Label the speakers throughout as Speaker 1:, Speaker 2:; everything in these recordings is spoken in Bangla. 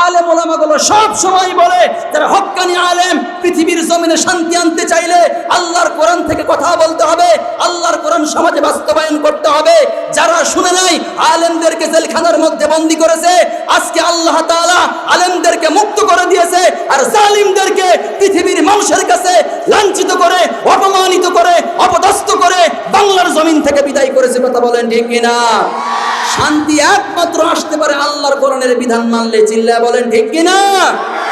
Speaker 1: আলেম ওলামাগুলো সব সময় বলে যারা হক্কানি আলেম পৃথিবীর জমিনে শান্তি আনতে চাইলে আল্লাহর কোরআন থেকে কথা বলতে হবে, আল্লাহর কোরআন সমাজে বাস্তবায়ন করতে হবে। যারা শুনে নাই আলেমদেরকে জেলখানার মধ্যে বন্দী করেছে, আজকে আল্লাহ তাআলা আলেমদেরকে মুক্ত করে দিয়েছে, আর জালিমদেরকে পৃথিবীর মানুষের কাছে লাঞ্ছিত করে, অপমানিত করে, অপদস্থ করে বাংলার জমিন থেকে বিদায় করেছে। কথা বলেন ঠিক কিনা? শান্তি একমাত্র আসতে পারে আল্লাহর কোরআনের বিধান মানলে। চিল্লায় বলেন ঠিক কিনা?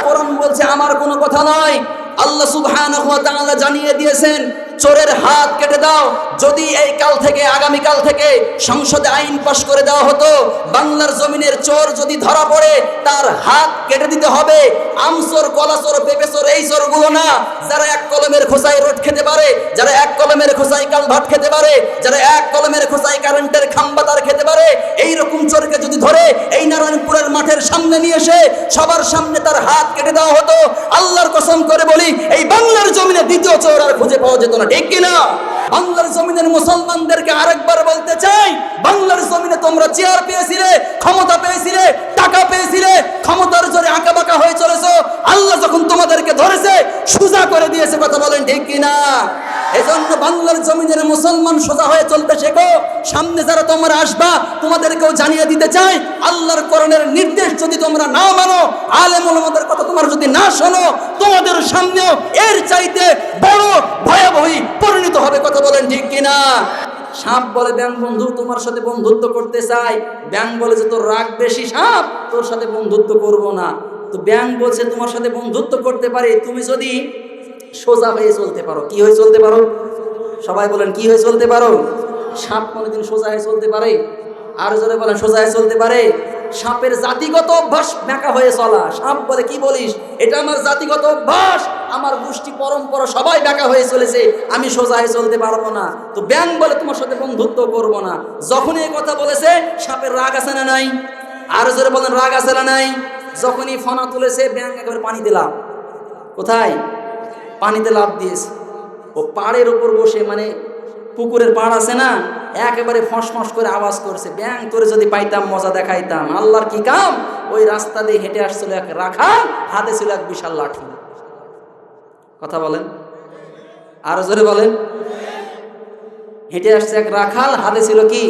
Speaker 1: কোরআন বলছে আমার কোনো কথা নয়। আল্লাহ সুবহানাহু ওয়া তাআলা জানিয়ে দিয়েছেন চোরের হাত কেটে দাও। যদি এই কাল থেকে আগামী কাল থেকে সংসদে আইন পাশ করে দেওয়া হতো, বাংলার জমিনের চোর যদি ধরা পড়ে তার হাত কেটে দিতে হবে। আমচোর, কলাচোর, পেঁপেচোর এই চোরগুলো না, যারা এক কলমের খোঁচায় রোড খেতে পারে, যারা এক কলমের খোঁচায় কালভার্ট খেতে পারে, যারা এক কলমের খোঁচায় কারেন্টের খাম্বা তার খেতে পারে, এইরকম চোরকে যদি ধরে এই নারায়ণপুরের মাঠের সামনে নিয়ে এসে সবার সামনে তার হাত কেটে দেওয়া হতো, আল্লাহর কসম করে বলি এই বাংলার জমিনে দ্বিতীয় চোর আর খুঁজে পাওয়া যেত না। ঠিক কিনা? বাংলার জমিনের মুসলমানদেরকে আরেকবার বলতে চাই, বাংলার জমিনে তোমরা চেয়ার পেয়েছিলে, ক্ষমতা পেয়েছিলে, টাকা পেয়েছিলে, ক্ষমতার জোরে আঁকা বাঁকা হয়ে চলেছো। আল্লাহ যখন তোমাদেরকে ধরেছে সোজা করে দিয়েছে। কথা বলেন ঠিক কিনা? এজন্য বাংলার জমিনের মুসলমান সোজা হয়ে চলতে শেখো। সামনে যারা তোমরা আসবা তোমাদেরকেও জানিয়ে দিতে চাই, আল্লাহর কোরআনের নির্দেশ যদি তোমরা না মানো, আলেম ওলামাদের কথা তোমরা যদি না শোনো, তোমাদের সামনেও এর চাইতে বড় ভয়াবহী পরিণত হবে। কথা বলেন ঠিক কিনা? সাপ বলে ব্যাং বন্ধু তোমার সাথে বন্ধুত্ব করতে চাই, ব্যাং বলে যে তোর রাগ বেশি সাপ, তোর সাথে বন্ধুত্ব করব না। তো ব্যাং বলছে তোমার সাথে বন্ধুত্ব করতে পারি তুমি যদি সোজা হয়ে চলতে পারো। কি হয়ে চলতে পারো? সবাই বলেন কি হয়ে চলতে পারো? সাপ কোনোদিন সোজা হয়ে চলতে পারে? আর জোরে বলেন সোজা হয়ে চলতে পারে? সাপের জাতিগত অভ্যাস ব্যাকা হয়ে চলা। সাপ বলে কি বলিস, এটা আমার জাতিগত অভ্যাস, আমার গোষ্ঠী পরম্পরা সবাই ব্যাকা হয়ে চলেছে, আমি সোজা হয়ে চলতে পারবো না। তো ব্যাং বলে তোমার সাথে বন্ধুত্ব করব না। যখনই এই কথা বলেছে সাপের রাগ আছে না নাই? আর জোরে বলেন রাগ আছে না নাই? যখনই ফনা তুলেছে ব্যাং একেবারে পানি দিলাম। কোথায়? পানিতে লাফ দিয়েছে। ও পাড়ের উপর বসে, মানে পুকুরের পাড় আছে না, একেবারে ফসফস করে আওয়াজ করছে, ব্যাং তোরে যদি পাইতাম মজা দেখাইতাম। আল্লাহর কি কাম, ওই রাস্তা দিয়ে হেঁটে আসছিল এক রাখাল, হাতে ছিল এক বিশাল লাঠি। কথা বলেন, আরো জোরে বলেন। হেঁটে আসছে এক রাখাল, হাতে ছিল কি?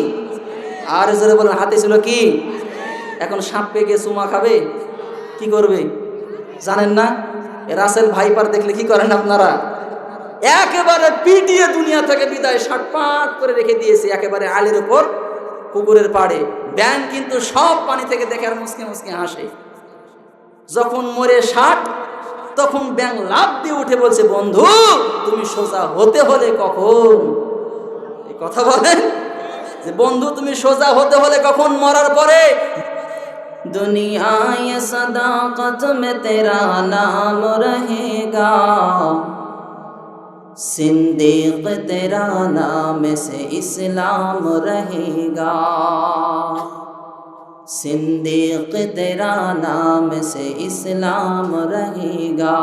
Speaker 1: আর জোরে বলেন, হাতে ছিল কি? এখন সাপ পেয়ে গিয়ে চুমা খাবে, কি করবে জানেন না? রাসেল ভাইপার দেখলে কি করেন আপনারা? একেবারে পিটিয়ে দুনিয়া থেকে বিদায় ষাটপাট করে রেখে দিয়েছে একেবারে আলের উপর পুকুরের পাড়ে। ব্যাং কিন্তু সব পানি থেকে দেখে আর মুসকে মুসকে হাসে। যখন মরে ষাট, তখন ব্যাং লাফ দিয়ে উঠে বলছে, বন্ধু তুমি সোজা হতে হলে কখন? এই কথা বলেন যে বন্ধু তুমি সোজা হতে হলে কখন? মরার পরে। দুনিয়ায় সদাকত মে তেরা নাম রহেগা, सिद्दीक़ तेरा नाम से इस्लाम रहेगा, सिद्दीक़ तेरा नाम से इस्लाम रहेगा,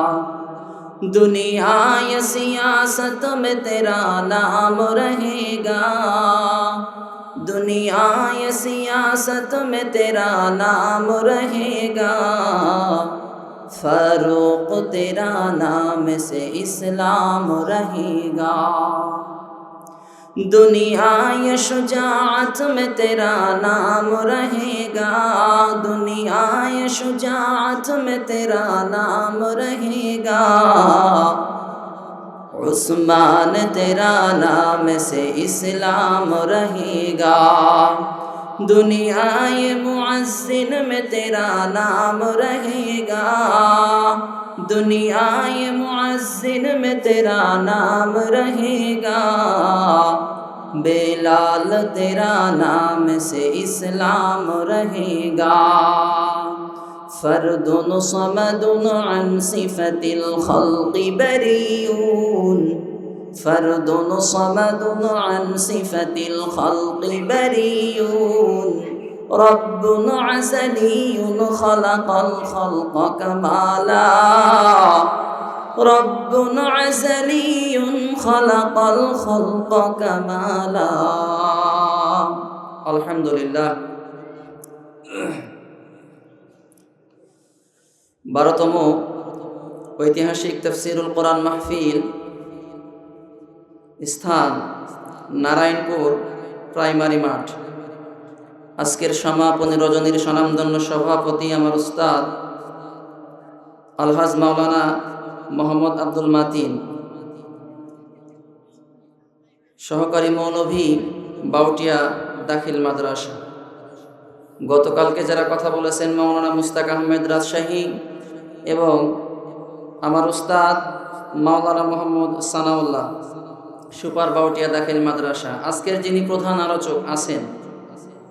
Speaker 1: दुनिया या सियासत में तेरा नाम रहेगा, दुनिया या सियासत में तेरा नाम रहेगा, फारूक तेरा नाम से इस्लाम रहेगा, दुनिया ये शुजाअत में तेरा नाम रहेगा, दुनिया ये शुजाअत में तेरा नाम रहेगा, उस्मान तेरा नाम से इस्लाम रहेगा, दुनिया ये मुअज्जिन में तेरा नाम रहेगा, दुनिया ये मुअज्जिन में तेरा नाम रहेगा, बेलाल तेरा नाम से इस्लाम रहेगा, फर्दुन समदुन अन सिफतिल खल्क़ि बरीऊन, फर्दुन समदुन अन सिफतिल खल्क़ि बरीऊन, रब्बुन अज़लियुन खलक़ल खल्क़ कमाला, रब्बुन अज़लियुन खलक़ल खल्क़ कमाला। अल्हम्दुलिल्लाह। 12তম ঐতিহাসিক তাফসীরুল কোরআন মাহফিল, স্থান নারায়ণপুর প্রাইমারি মাঠ। আজকের সমাপনী রজনীর স্বনামধন্য সভাপতি আমার উস্তাদ আলহাজ মাওলানা মোহাম্মদ আব্দুল মাতিন, সহকারী মৌলভী বাউটিয়া দাখিল মাদ্রাসা। গতকালকে যারা কথা বলেছেন মাওলানা মুস্তাক আহমেদ রাজশাহী এবং আমার উস্তাদ মাওলানা মোহাম্মদ সানাউল্লাহ, সুপার বাউটিয়া দাখিল মাদ্রাসা। আজকের যিনি প্রধান আলোচক আছেন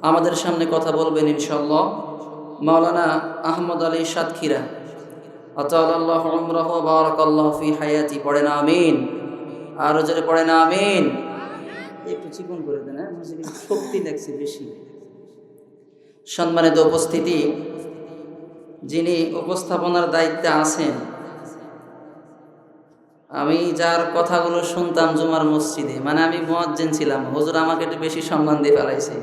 Speaker 1: আমাদের সামনে কথা বলবেন ইনশাআল্লাহ মাওলানা আহমদ আলী সাতক্ষীরা, আতাল্লাহু উমরাহু ওয়া বারাকাল্লাহু ফি হায়াতি। পড়েন আমিন। আরো জোরে পড়েন আমিন। একটু চিকন করে দেন, শক্তি লাগছে বেশি। সম্মানিত উপস্থিতি, যিনি উপস্থাপনার দায়িত্বে আছেন, আমি যার কথাগুলো শুনতাম জুমার মসজিদে, মানে আমি মুয়াজ্জিন ছিলাম, হুজুর আমাকে একটু বেশি সম্মান দিয়ে ফেলাইছে।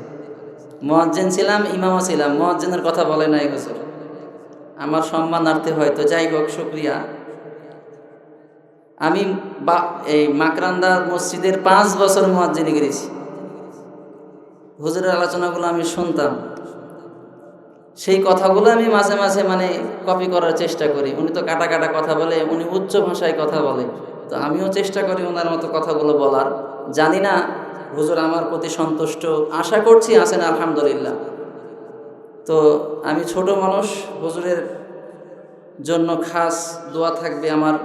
Speaker 1: মুয়াজ্জিন ছিলাম, ইমামও ছিলাম, মুয়াজ্জিনের কথা বলে নাই হুজুর, আমার সম্মানার্থে হয়তো। যাই হোক, শুকরিয়া। আমি এই মাকরান্দার মসজিদের 5 বছর মুয়াজ্জিনি করেছি। হুজুরের আলোচনাগুলো আমি শুনতাম, সেই কথাগুলো আমি মাঝে মাঝে মানে কপি করার চেষ্টা করি। উনি তো কাটা কাটা কথা বলে, উনি উচ্চ ভাষায় কথা বলে, তো আমিও চেষ্টা করি ওনার মতো কথাগুলো বলার। জানি না হুজুর আমার প্রতি সন্তুষ্ট, আশা করছি আছেন আলহামদুলিল্লাহ। তো আমি ছোট মানুষ, হুজুরের জন্য খাস দোয়া থাকবে আমার,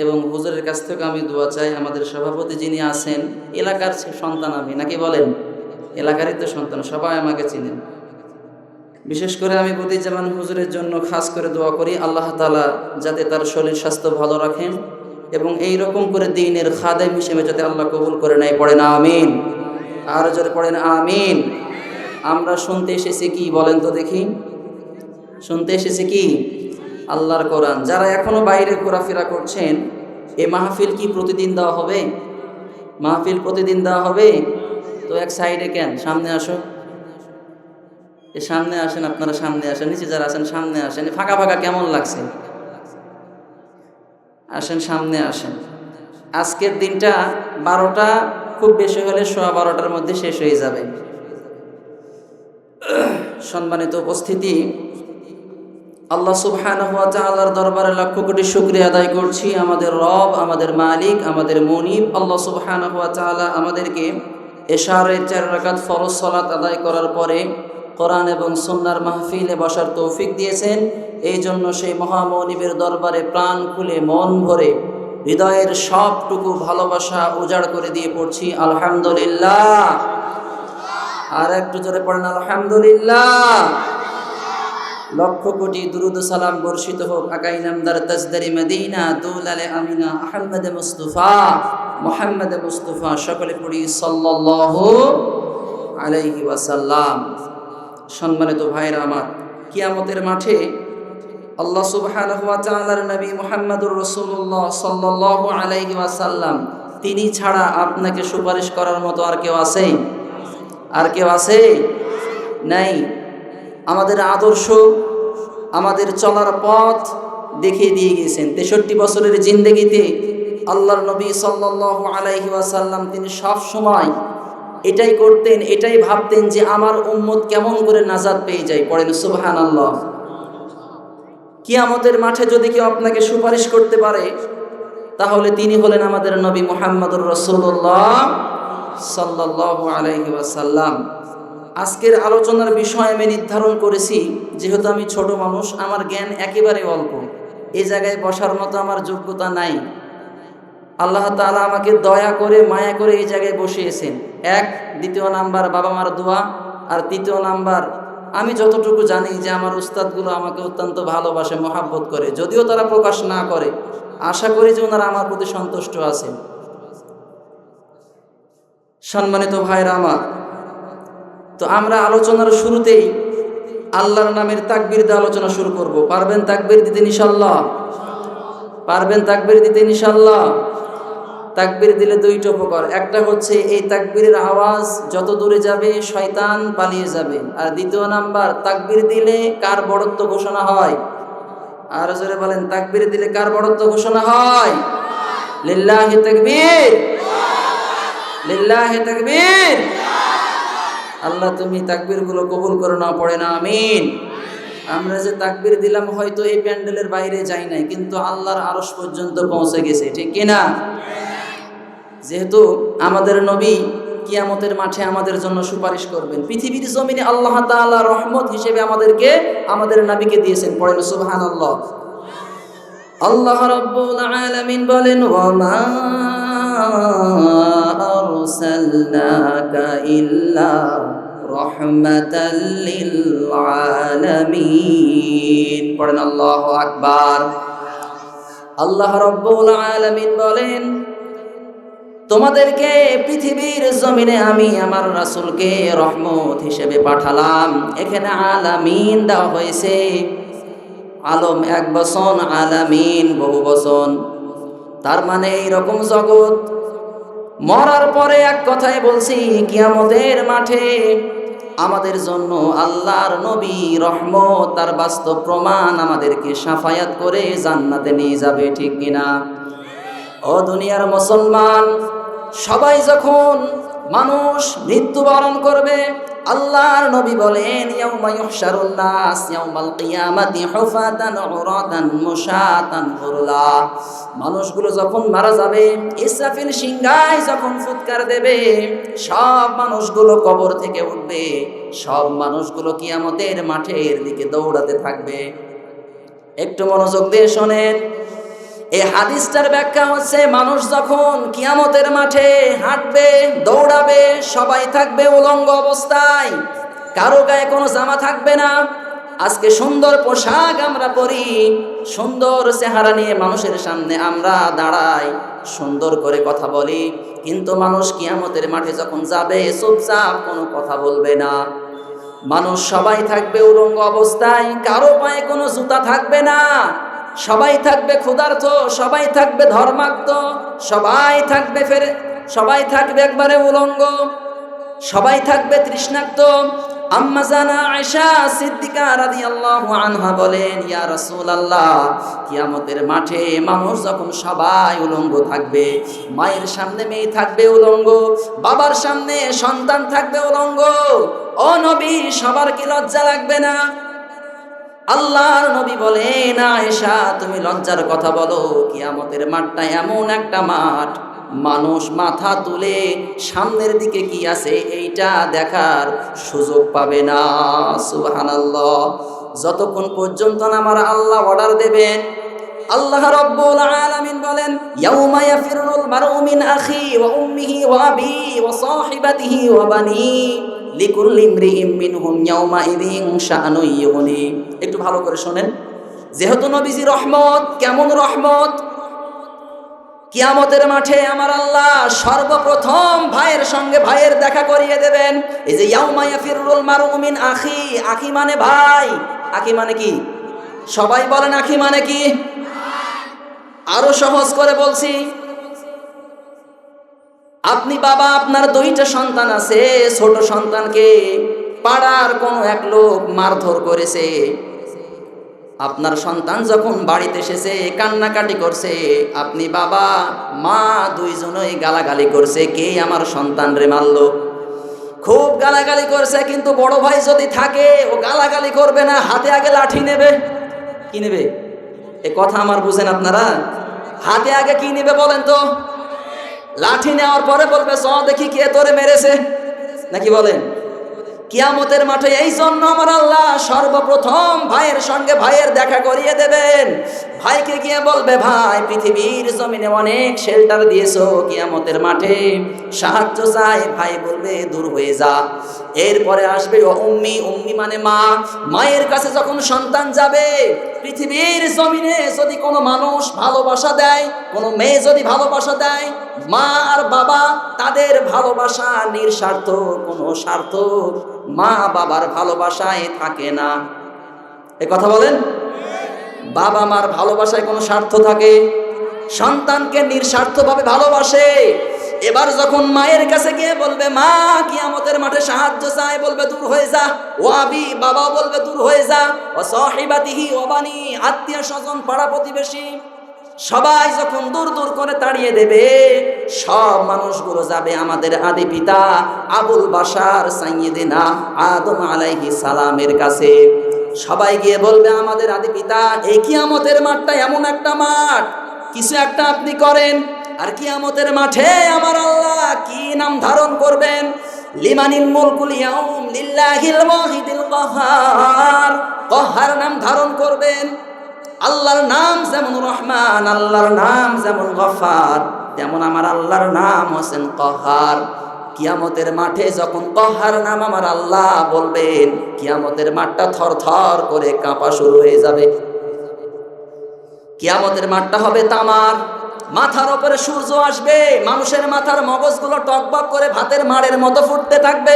Speaker 1: এবং হুজুরের কাছ থেকে আমি দোয়া চাই। আমাদের সভাপতি যিনি আছেন, এলাকার সন্তান আমি, নাকি বলেন? এলাকারই তো সন্তান, সবাই আমাকে চিনেন। বিশেষ করে আমি বদিউজ্জামান হুজুরের জন্য খাস করে দোয়া করি, আল্লাহ তাআলা যাতে তার শরীর স্বাস্থ্য ভালো রাখেন এবং এই রকম করে দ্বীনের খাদেম হিসেবে যাতে আল্লাহ কবুল করে নেয়। পড়েন আমিন। আর জোরে পড়েন আমিন। আমরা শুনতে এসেছি কি বলেন তো দেখি? শুনতে এসেছি কি? আল্লাহর কোরআন। যারা এখনো বাইরে ঘোরাফেরা করছেন, এই মাহফিল কি প্রতিদিন দেওয়া হবে? মাহফিল প্রতিদিন দেওয়া হবে? তো এক সাইডে কেন? সামনে আসো, সামনে আসেন, আপনারা সামনে আসেন। নিচে যারা আছেন সামনে আসেন। ফাঁকা ফাঁকা কেমন লাগছে? আসেন, সামনে আসেন। আজকের দিনটা 12টা, খুব বেশি হলে 12:15 মধ্যে শেষ হয়ে যাবে। সম্মানিত উপস্থিতি, আল্লাহ সুবহানাহু ওয়া তাআলার দরবারে লক্ষ কোটি শুকরিয়া আদায় করছি। আমাদের রব, আমাদের মালিক, আমাদের মুনিব আল্লাহ সুবহানাহু ওয়া তাআলা আমাদেরকে এশারের 4 রাকাত ফরজ সালাত আদায় করার পরে কোরআন এবং সুন্নাহর মাহফিলে বসার তৌফিক দিয়েছেন। এই জন্য সেই মহামনিবের দরবারে প্রাণ খুলে, মন ভরে, হৃদয়ের সবটুকু ভালোবাসা উজাড় করে দিয়ে পড়ছি আলহামদুলিল্লাহ। আর একটু জোরে পড়েন আলহামদুলিল্লাহ। লক্ষ কোটি দুরুদ সালাম বর্ষিত হোক আকাই নামদার তাজদারি মদিনা দুলালে আমিনা আহমদ মুস্তাফা মুহাম্মদ মুস্তাফা। সকলে পড়ি সাল্লাল্লাহু আলাইহি ওয়াসাল্লাম। সম্মানিত ভাইরা আমার, কিয়ামতের মাঠে আল্লাহ সুবহানাহু ওয়া তাআলার নবী মুহাম্মদুর রাসূলুল্লাহ সাল্লাল্লাহু আলাইহি ওয়াসাল্লাম, তিনি ছাড়া আপনাকে সুপারিশ করার মতো আর কেউ আছে? আর কেউ আছে? নাই। আমাদের আদর্শ, আমাদের চলার পথ দেখিয়ে দিয়ে গেছেন। 63 বছরের জিন্দেগিতে আল্লাহর নবী সাল্লাল্লাহু আলাইহি ওয়াসাল্লাম তিনি সব সময় এটাই করতেন, এটাই ভাবতেন যে আমার উম্মত কেমন করে নাজাত পেয়ে যায়। পড়েন সুবহানাল্লাহ। কিয়ামতের মাঠে যদি কেউ আপনাকে সুপারিশ করতে পারে, তাহলে তিনি হলেন আমাদের নবী মুহাম্মদুর রাসূলুল্লাহ সাল্লাল্লাহু আলাইহি ওয়াসাল্লাম। আজকের আলোচনার বিষয় আমি নির্ধারণ করেছি, যেহেতু আমি ছোট মানুষ, আমার জ্ঞান একেবারে অল্প, এই জায়গায় বসার মতো আমার যোগ্যতা নাই। আল্লাহ তাআলা আমাকে দয়া করে, মায়া করে এই জায়গায় বসিয়েছেন। দ্বিতীয় নাম্বার বাবা মার দোয়া, আর তৃতীয় নাম্বার আমি যতটুকু জানি যে আমার উস্তাদগুলো আমাকে অত্যন্ত ভালোবাসে, মহাব্বত করে, যদিও তারা প্রকাশ না করে। আশা করি যে ওনারা আমার প্রতি সন্তুষ্ট আছেন। সম্মানিত ভাইরা আমার, তো আমরা আলোচনার শুরুতেই আল্লাহর নামের তাকবীর দিয়ে আলোচনা শুরু করব। পারবেন তাকবীর দিতে ইনশাআল্লাহ? পারবেন তাকবীর দিতে ইনশাআল্লাহ? তাকবীর দিলে দুইটা উপকার। একটা হচ্ছে এই তাকবীরের আওয়াজ যত দূরে যাবে শয়তান পালিয়ে যাবে। আর দ্বিতীয় নাম্বার, তাকবীর দিলে কার বড়ত্ব ঘোষণা হয়? আর জোরে বলেন, তাকবীর দিলে কার বড়ত্ব ঘোষণা হয়? লিল্লাহি তাকবীর, লিল্লাহি তাকবীর। আল্লাহ তুমি তাকবীর গুলো কবুল করো না, পড়ে না আমিন। আমরা যে তাকবীর দিলাম হয়তো এই প্যান্ডেলের বাইরে যাই নাই, কিন্তু আল্লাহর আরশ পর্যন্ত পৌঁছে গেছে, ঠিক কিনা? যেহেতু আমাদের নবী কিয়ামতের মাঠে আমাদের জন্য সুপারিশ করবেন, পৃথিবীর জমিনে আল্লাহ তাআলা রহমত হিসেবে আমাদেরকে আমাদের নবীকে দিয়েছেন। পড়েন সুবহানাল্লাহ। আল্লাহ রাব্বুল আলামিন বলেন, ওয়ামা আরসালনাকা ইল্লা রাহমাতাল লিল আলামিন। পড়েন আল্লাহু আকবার। আল্লাহ রাব্বুল আলামিন বলেন, তোমাদেরকে পৃথিবীর জমিনে আমি আমার রাসূলকে রহমত হিসেবে পাঠালাম। এখানে আলামিন দেওয়া হয়েছে, আলম এক বচন, আলামিন বহু বচন। তার মানে এইরকম জগৎ মরার পরে এক কথাই বলছি, কিয়ামতের মাঠে আমাদের জন্য আল্লাহর নবী রহমত, তার বাস্তব প্রমাণ আমাদেরকে শাফায়াত করে জান্নাতে নিয়ে যাবে, ঠিক কিনা? ও দুনিয়ার মুসলমান, সবাই যখন মানুষ মৃত্যুবরণ করবে, আল্লাহর নবী বলেন, ইয়াউমা ইউহশারুন নাস ইয়াউমাল কিয়ামাতি হুফাতান উরাতান মুশাতান ফুরলা। মানুষগুলো যখন মারা যাবে, ইসরাফিল সিংহায় যখন ফুৎকার দেবে, সব মানুষগুলো কবর থেকে উঠবে, সব মানুষগুলো কিয়ামতের মাঠের দিকে দৌড়াতে থাকবে। একটু মনোযোগ দিয়ে শোনেন, এই হাদিসটার ব্যাখ্যা হচ্ছে, মানুষ যখন কিয়ামতের মাঠে হাঁটবে, দৌড়াবে, সবাই থাকবে উলঙ্গ অবস্থায়, কারো গায়ে কোনো জামা থাকবে না। আজকে সুন্দর পোশাক আমরা পরি, সুন্দর চেহারা নিয়ে মানুষের সামনে আমরা দাঁড়াই, সুন্দর করে কথা বলি, কিন্তু মানুষ কিয়ামতের মাঠে যখন যাবে, চুপচাপ কোনো কথা বলবে না। মানুষ সবাই থাকবে উলঙ্গ অবস্থায়, কারো পায়ে কোনো জুতা থাকবে না, সবাই থাকবে ক্ষুধার্ত, সবাই থাকবে ধর্মাক্ত, সবাই থাকবে একবারে উলঙ্গ, সবাই থাকবে তৃষ্ণাক্ত। আম্মা জানা আয়েশা সিদ্দিকা রাদিয়াল্লাহু আনহা বলেন, ইয়া রাসূলুল্লাহ, কিয়ামতের মাঠে মানুষ যখন সবাই উলঙ্গ থাকবে, মায়ের সামনে মেয়ে থাকবে উলঙ্গ, বাবার সামনে সন্তান থাকবে উলঙ্গ, ও নবী, সবার কি লজ্জা লাগবে না? আল্লাহর নবী বলেন, আয়েশা তুমি লজ্জার কথা বলো, কিয়ামতের মাঠটা এমন একটা মাঠ, মানুষ মাথা তুলে সামনের দিকে কি আছে এইটা দেখার সুযোগ পাবে না। সুবহানাল্লাহ। যতক্ষণ পর্যন্ত না আমার আল্লাহ অর্ডার দেবেন, আল্লাহ রাব্বুল আলামিন বলেন, ইয়াউমা ইয়াফিরুল মারউ মিন আখি ওয়া উম্মিহি ওয়া আবিহি ওয়া সাহিবাতিহি ওয়া বানি লিকুল্লি ইমরিইম মিনহুম ইয়াউমা ইযিন শাআনুন ইউগনি। একটু ভালো করে শুনেন, যেহেতু নবীজি রহমত, কেমন রহমত, কিয়ামতের মাঠে আমার আল্লাহ সর্বপ্রথম ভাইয়ের সঙ্গে ভাইয়ের দেখা করিয়ে দেবেন। এই যে ইয়াউমা ইয়াফিরুল মারউ মিন আখি, আখি মানে ভাই, আখি মানে কি? সবাই বলেন আখি মানে কি? আরো সহজ করে বলছি, আপনি বাবা, আপনার দুইটা সন্তান আছে, ছোট সন্তানকে পাড়ার কোনো এক লোক মারধর করেছে, আপনার সন্তান যখন বাড়িতে এসেছে কান্নাকাটি করছে, আপনি বাবা মা দুইজনই গালাগালি করছে, কে আমার সন্তান রে মারলো, খুব গালাগালি করছে। কিন্তু বড় ভাই যদি থাকে, ও গালাগালি করবে না, হাতে আগে লাঠি নেবে। কি নেবে? এ কথা আমার বুঝেন আপনারা? হাতে আগে কি নেবে বলেন তো? লাঠি নেওয়ার পরে বলবে, চ দেখি কে তোরে মেরেছে, নাকি বলেন? কিয়ামতের মাঠে এই জন্য আমার আল্লাহ সর্বপ্রথম ভাইয়ের সঙ্গে ভাইয়ের দেখা করিয়ে দেবেন। ভাইকে গিয়ে বলবে, ভাই পৃথিবীর জমিনে অনেক শেল্টার দিয়েছো, কিয়ামতের মাঠে সাহায্য চাই। ভাই বলবে, দূর হয়ে যা। এরপরে আসবে ও উম্মি, উম্মি মানে মা। মায়ের কাছে যখন সন্তান যাবে, পৃথিবীর জমিনে যদি কোনো মানুষ ভালোবাসা দেয়, কোনো মেয়ে যদি ভালোবাসা দেয়, মা আর বাবা তাদের ভালোবাসা নিঃস্বার্থ, কোনো স্বার্থ মা বাবার ভালোবাসায় থাকে না। এ কথা বলেন, বাবা মার ভালোবাসায় কোনো স্বার্থ থাকে? সন্তানকে নিঃস্বার্থভাবে ভালোবাসে। এবার যখন মায়ের কাছে গিয়ে বলবে, মা কিয়ামতের মাঠে সাহায্য চাই, বলবে দূর হয়ে যা। ও আবি, বাবা বলবে দূর হয়ে যা। ও সাহিবাতিহি ও বানি, আত্মীয় স্বজন পাড়া প্রতিবেশী সবাই যখন দূর দূর করে তাড়িয়ে দেবে, সব মানুষগুলো যাবে আমাদের আদি পিতা আবুল বাশার সাইয়্যিদিনা আদম আলাইহিস সালামের কাছে। সবাই গিয়ে বলবে, আমাদের আদি পিতা, এই কিয়ামতের মাঠটা এমন একটা মাঠ, কিছু একটা আপনি করেন। আর কিয়ামতের মাঠে আমার আল্লাহ কি নাম ধারণ করবেন? লিমানিল মুলকুল ইয়াউম লিল্লাহিল ওয়াহিদিল কাহ্হার, কাহ্হার নাম ধারণ করবেন। আল্লাহর নাম যেমন রহমান, আল্লাহর নাম যেমন গফফার, তেমন আমার আল্লাহর নাম হোসেন কাহ্হার। কিয়ামতের মাঠে যখন কাহ্হার নাম আমার আল্লাহ বলবেন, কিয়ামতের মাঠটা থরথর করে কাঁপা শুরু হয়ে যাবে। কিয়ামতের মাঠটা হবে তামার, মাথার উপরে সূর্য আসবে, মানুষের মাথার মগজগুলো টকবক করে ভাতের মাড়ের মতো ফুটতে থাকবে।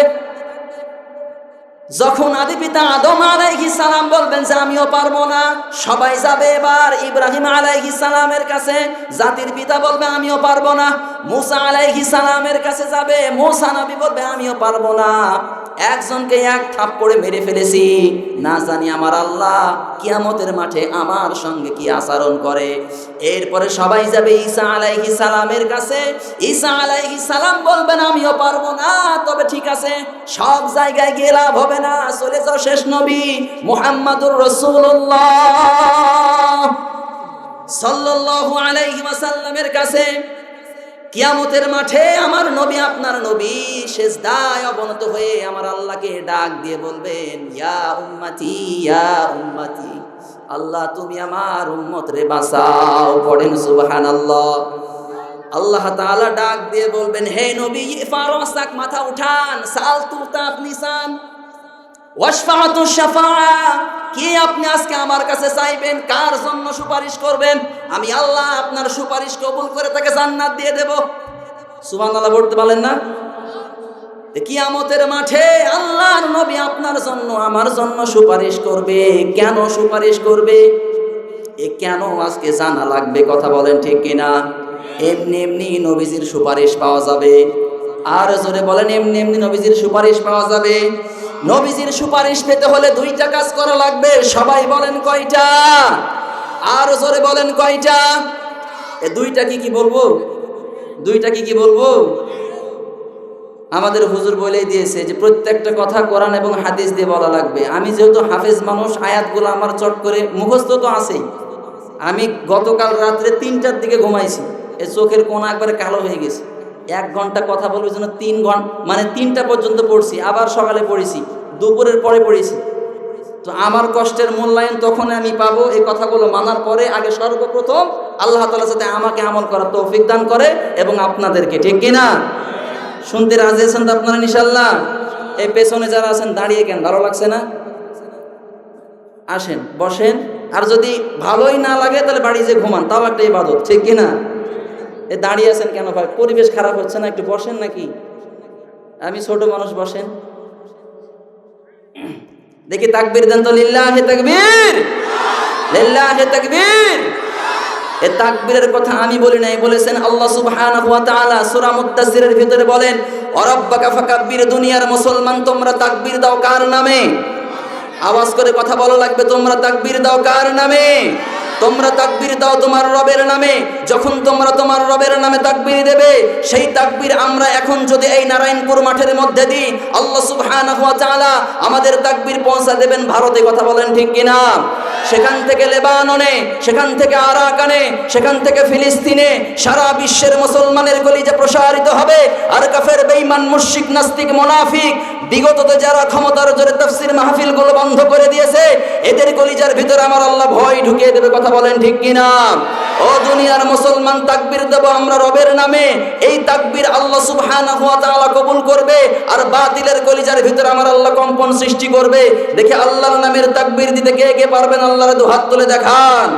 Speaker 1: যখন আদি পিতা আদম আলাইহিস সালাম বলবেন যে আমিও পারবো না, সবাই যাবে এবার ইব্রাহিম আলাইহিস সালামের কাছে, জাতির পিতা বলবে আমিও পারবো না। মুসা আলাইহিস সালামের কাছে যাবে, মুসা নবী বলবে আমিও পারবো না। একজনকে এক থাপ্পড়ে মেরে ফেলেছি, না জানি আমার আল্লাহ কিয়ামতের মাঠে আমার সঙ্গে কি আচরণ করে। এরপরে সবাই যাবে ঈসা আলাইহিস সালামের কাছে, ঈসা আলাইহিস সালাম বলবেন আমিও পারবো না। তবে ঠিক আছে, সব জায়গায় গিয়ে লাভ হবে না, চলে যাও শেষ নবী মুহাম্মাদুর রাসূলুল্লাহ সাল্লাল্লাহু আলাইহি ওয়াসাল্লামের কাছে। কিয়ামতের মাঠে আমার নবী, আপনার নবী সেজদায় অবনত হয়ে আমার আল্লাহকে ডাক দিয়ে বলবেন, ইয়া উম্মতি, ইয়া উম্মতি, আল্লাহ তুমি আমার উম্মত রে বাঁচাও। পড়েন সুবহানাল্লাহ। আল্লাহ তাআলা ডাক দিয়ে বলবেন, হে নবী ফারাসাক, মাথা উঠান, সালতু তাফনিসান ওয়াশফাআতু শাফাআ, কি আপনি আজকে আমার কাছে চাইবেন? কার জন্য সুপারিশ করবেন? আমি আল্লাহ আপনার সুপারিশ কবুল করে তাকে জান্নাত দিয়ে দেব। সুবহানাল্লাহ বলতে পারলেন না? কিয়ামতের মাঠে আল্লাহর নবী আপনার জন্য আমার জন্য সুপারিশ করবে। কেন সুপারিশ করবে? এ কেন আজকে জানা লাগবে, কথা বলেন ঠিক কিনা? এমনি এমনি নবীজির সুপারিশ পাওয়া যাবে? আর জোরে বলেন, এমনি এমনি নবীজির সুপারিশ পাওয়া যাবে? নবীজির সুপারিশ পেতে হলে দুইটা কাজ করা লাগবে। সবাই বলেন কয়টা? আর জোরে বলেন কয়টা? এ দুইটা কি কি বলবো? দুইটা কি কি বলবো? আমাদের হুজুর বলেই দিয়েছে যে প্রত্যেকটা কথা কোরআন এবং হাদিস দিয়ে বলা লাগবে। আমি যেহেতু হাফেজ মানুষ, আয়াতগুলো আমার চট করে মুখস্থ তো আছেই। আমি গতকাল রাত্রে 3টার দিকে ঘুমাইছি, এ চোখের কোণা একবারে কালো হয়ে গেছে। 1 ঘন্টা কথা বলবো জন্য 3 ঘন্টা, মানে 3টা পর্যন্ত পড়ছি, আবার সকালে পড়েছি, দুপুরের পরে পড়েছি। তো আমার কষ্টের মূল্যায়ন তখন আমি পাবো এই কথাগুলো মানার পরে। আগে সর্বপ্রথম আল্লাহ তাআলা যাতে আমাকে আমল করার তৌফিক দান করে এবং আপনাদেরকে, ঠিক কিনা? শুনতে রাজি আছেন তো আপনারা ইনশাআল্লাহ? এই পেছনে যারা আছেন দাঁড়িয়ে কেন, ভালো লাগছে না? আসেন বসেন, আর যদি ভালোই না লাগে তাহলে বাড়ি যে ঘুমান, তাও একটা ইবাদত, ঠিক কিনা? এ দাঁড়িয়ে আছেন কেন ভাই? পরিবেশ খারাপ হচ্ছে না? একটু বসেন নাকি? আমি ছোট মানুষ, বসেন। দেখি তাকবীর দেন তো, লিল্লাহি তাকবীর, লিল্লাহি তাকবীর। এই তাকবীরের কথা আমি বলি নাই, বলেছেন আল্লাহ সুবহানাহু ওয়া তাআলা সূরা মুদ্দাসসিরের ভিতরে বলেন, ওয়া রাব্বাকা ফাকাব্বির। দুনিয়ার মুসলমান তোমরা তাকবীর দাও কার নামে? আওয়াজ করে কথা বলা লাগবে, তোমরা তাকবীর দাও কার নামে? তোমরা তাকবীর দাও তোমার রবের নামে। যখন তোমরা তোমার রবের নামে তাকবীর দেবে, সেই তাকবীর আমরা এখন যদি এই নারায়ণপুর মাঠের মধ্যে দিই, আল্লাহ সুবহানাহু ওয়া তাআলা আমাদের তাকবীর পৌঁছা দেবেন ভারতে, কথা বলেন ঠিক কিনা? সেখান থেকে লেবাননে, সেখান থেকে আরাকানে, সেখান থেকে ফিলিস্তিনে, সারা বিশ্বের মুসলমানের কলিজা প্রসারিত হবে। আর কাফের, বেঈমান, মুশরিক, নাস্তিক, মুনাফিক বিগততে যারা ক্ষমতার জোরে তাফসীর মাহফিলগুলো বন্ধ করে দিয়েছে, এদের কলিজার ভিতরে আমার আল্লাহ ভয় ঢুকিয়ে দেবে, কথা বলেন ঠিক কিনা? ও দুনিয়ার মুসলমান, তাকবীর দেব আমরা রবের নামে। এই তাকবীর আল্লাহ সুবহানাহু ওয়া তাআলা কবুল করবে, আর বাতিলের কলিজার ভিতরে আমার আল্লাহ কম্পন সৃষ্টি করবে। দেখে আল্লাহর নামের তাকবীর দিতে কে কে পারবেন? আল্লাহর দু হাত তুলে দেখান।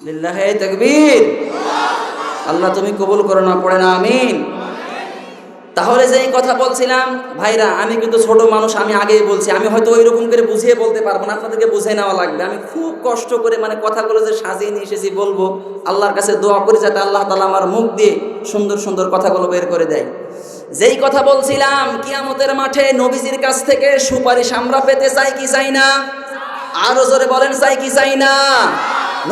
Speaker 1: লিল্লাহে তাকবীর। আল্লাহ তুমি কবুল করো না, পড়ে না আমিন। তাহলে যেই কথা বলছিলাম ভাইরা, আমি কিন্তু ছোট মানুষ, আমি আগেই বলছি, আমি হয়তো ওই রকম করে বুঝিয়ে বলতে পারবো না, আপনাদেরকে বুঝে নেওয়া লাগবে। আমি খুব কষ্ট করে মানে কথাগুলো যে সাজিয়ে নিয়ে এসেছি বলবো, আল্লাহর কাছে দোয়া করি যাতে আল্লাহ তাআলা আমার মুখ দিয়ে সুন্দর সুন্দর কথাগুলো বের করে দেয়। যেই কথা বলছিলাম, কিয়ামতের মাঠে নবীজির কাছ থেকে সুপারিশ আমরা পেতে চাই কি চাই না? আরো জোরে বলেন, চাই কি চাই না?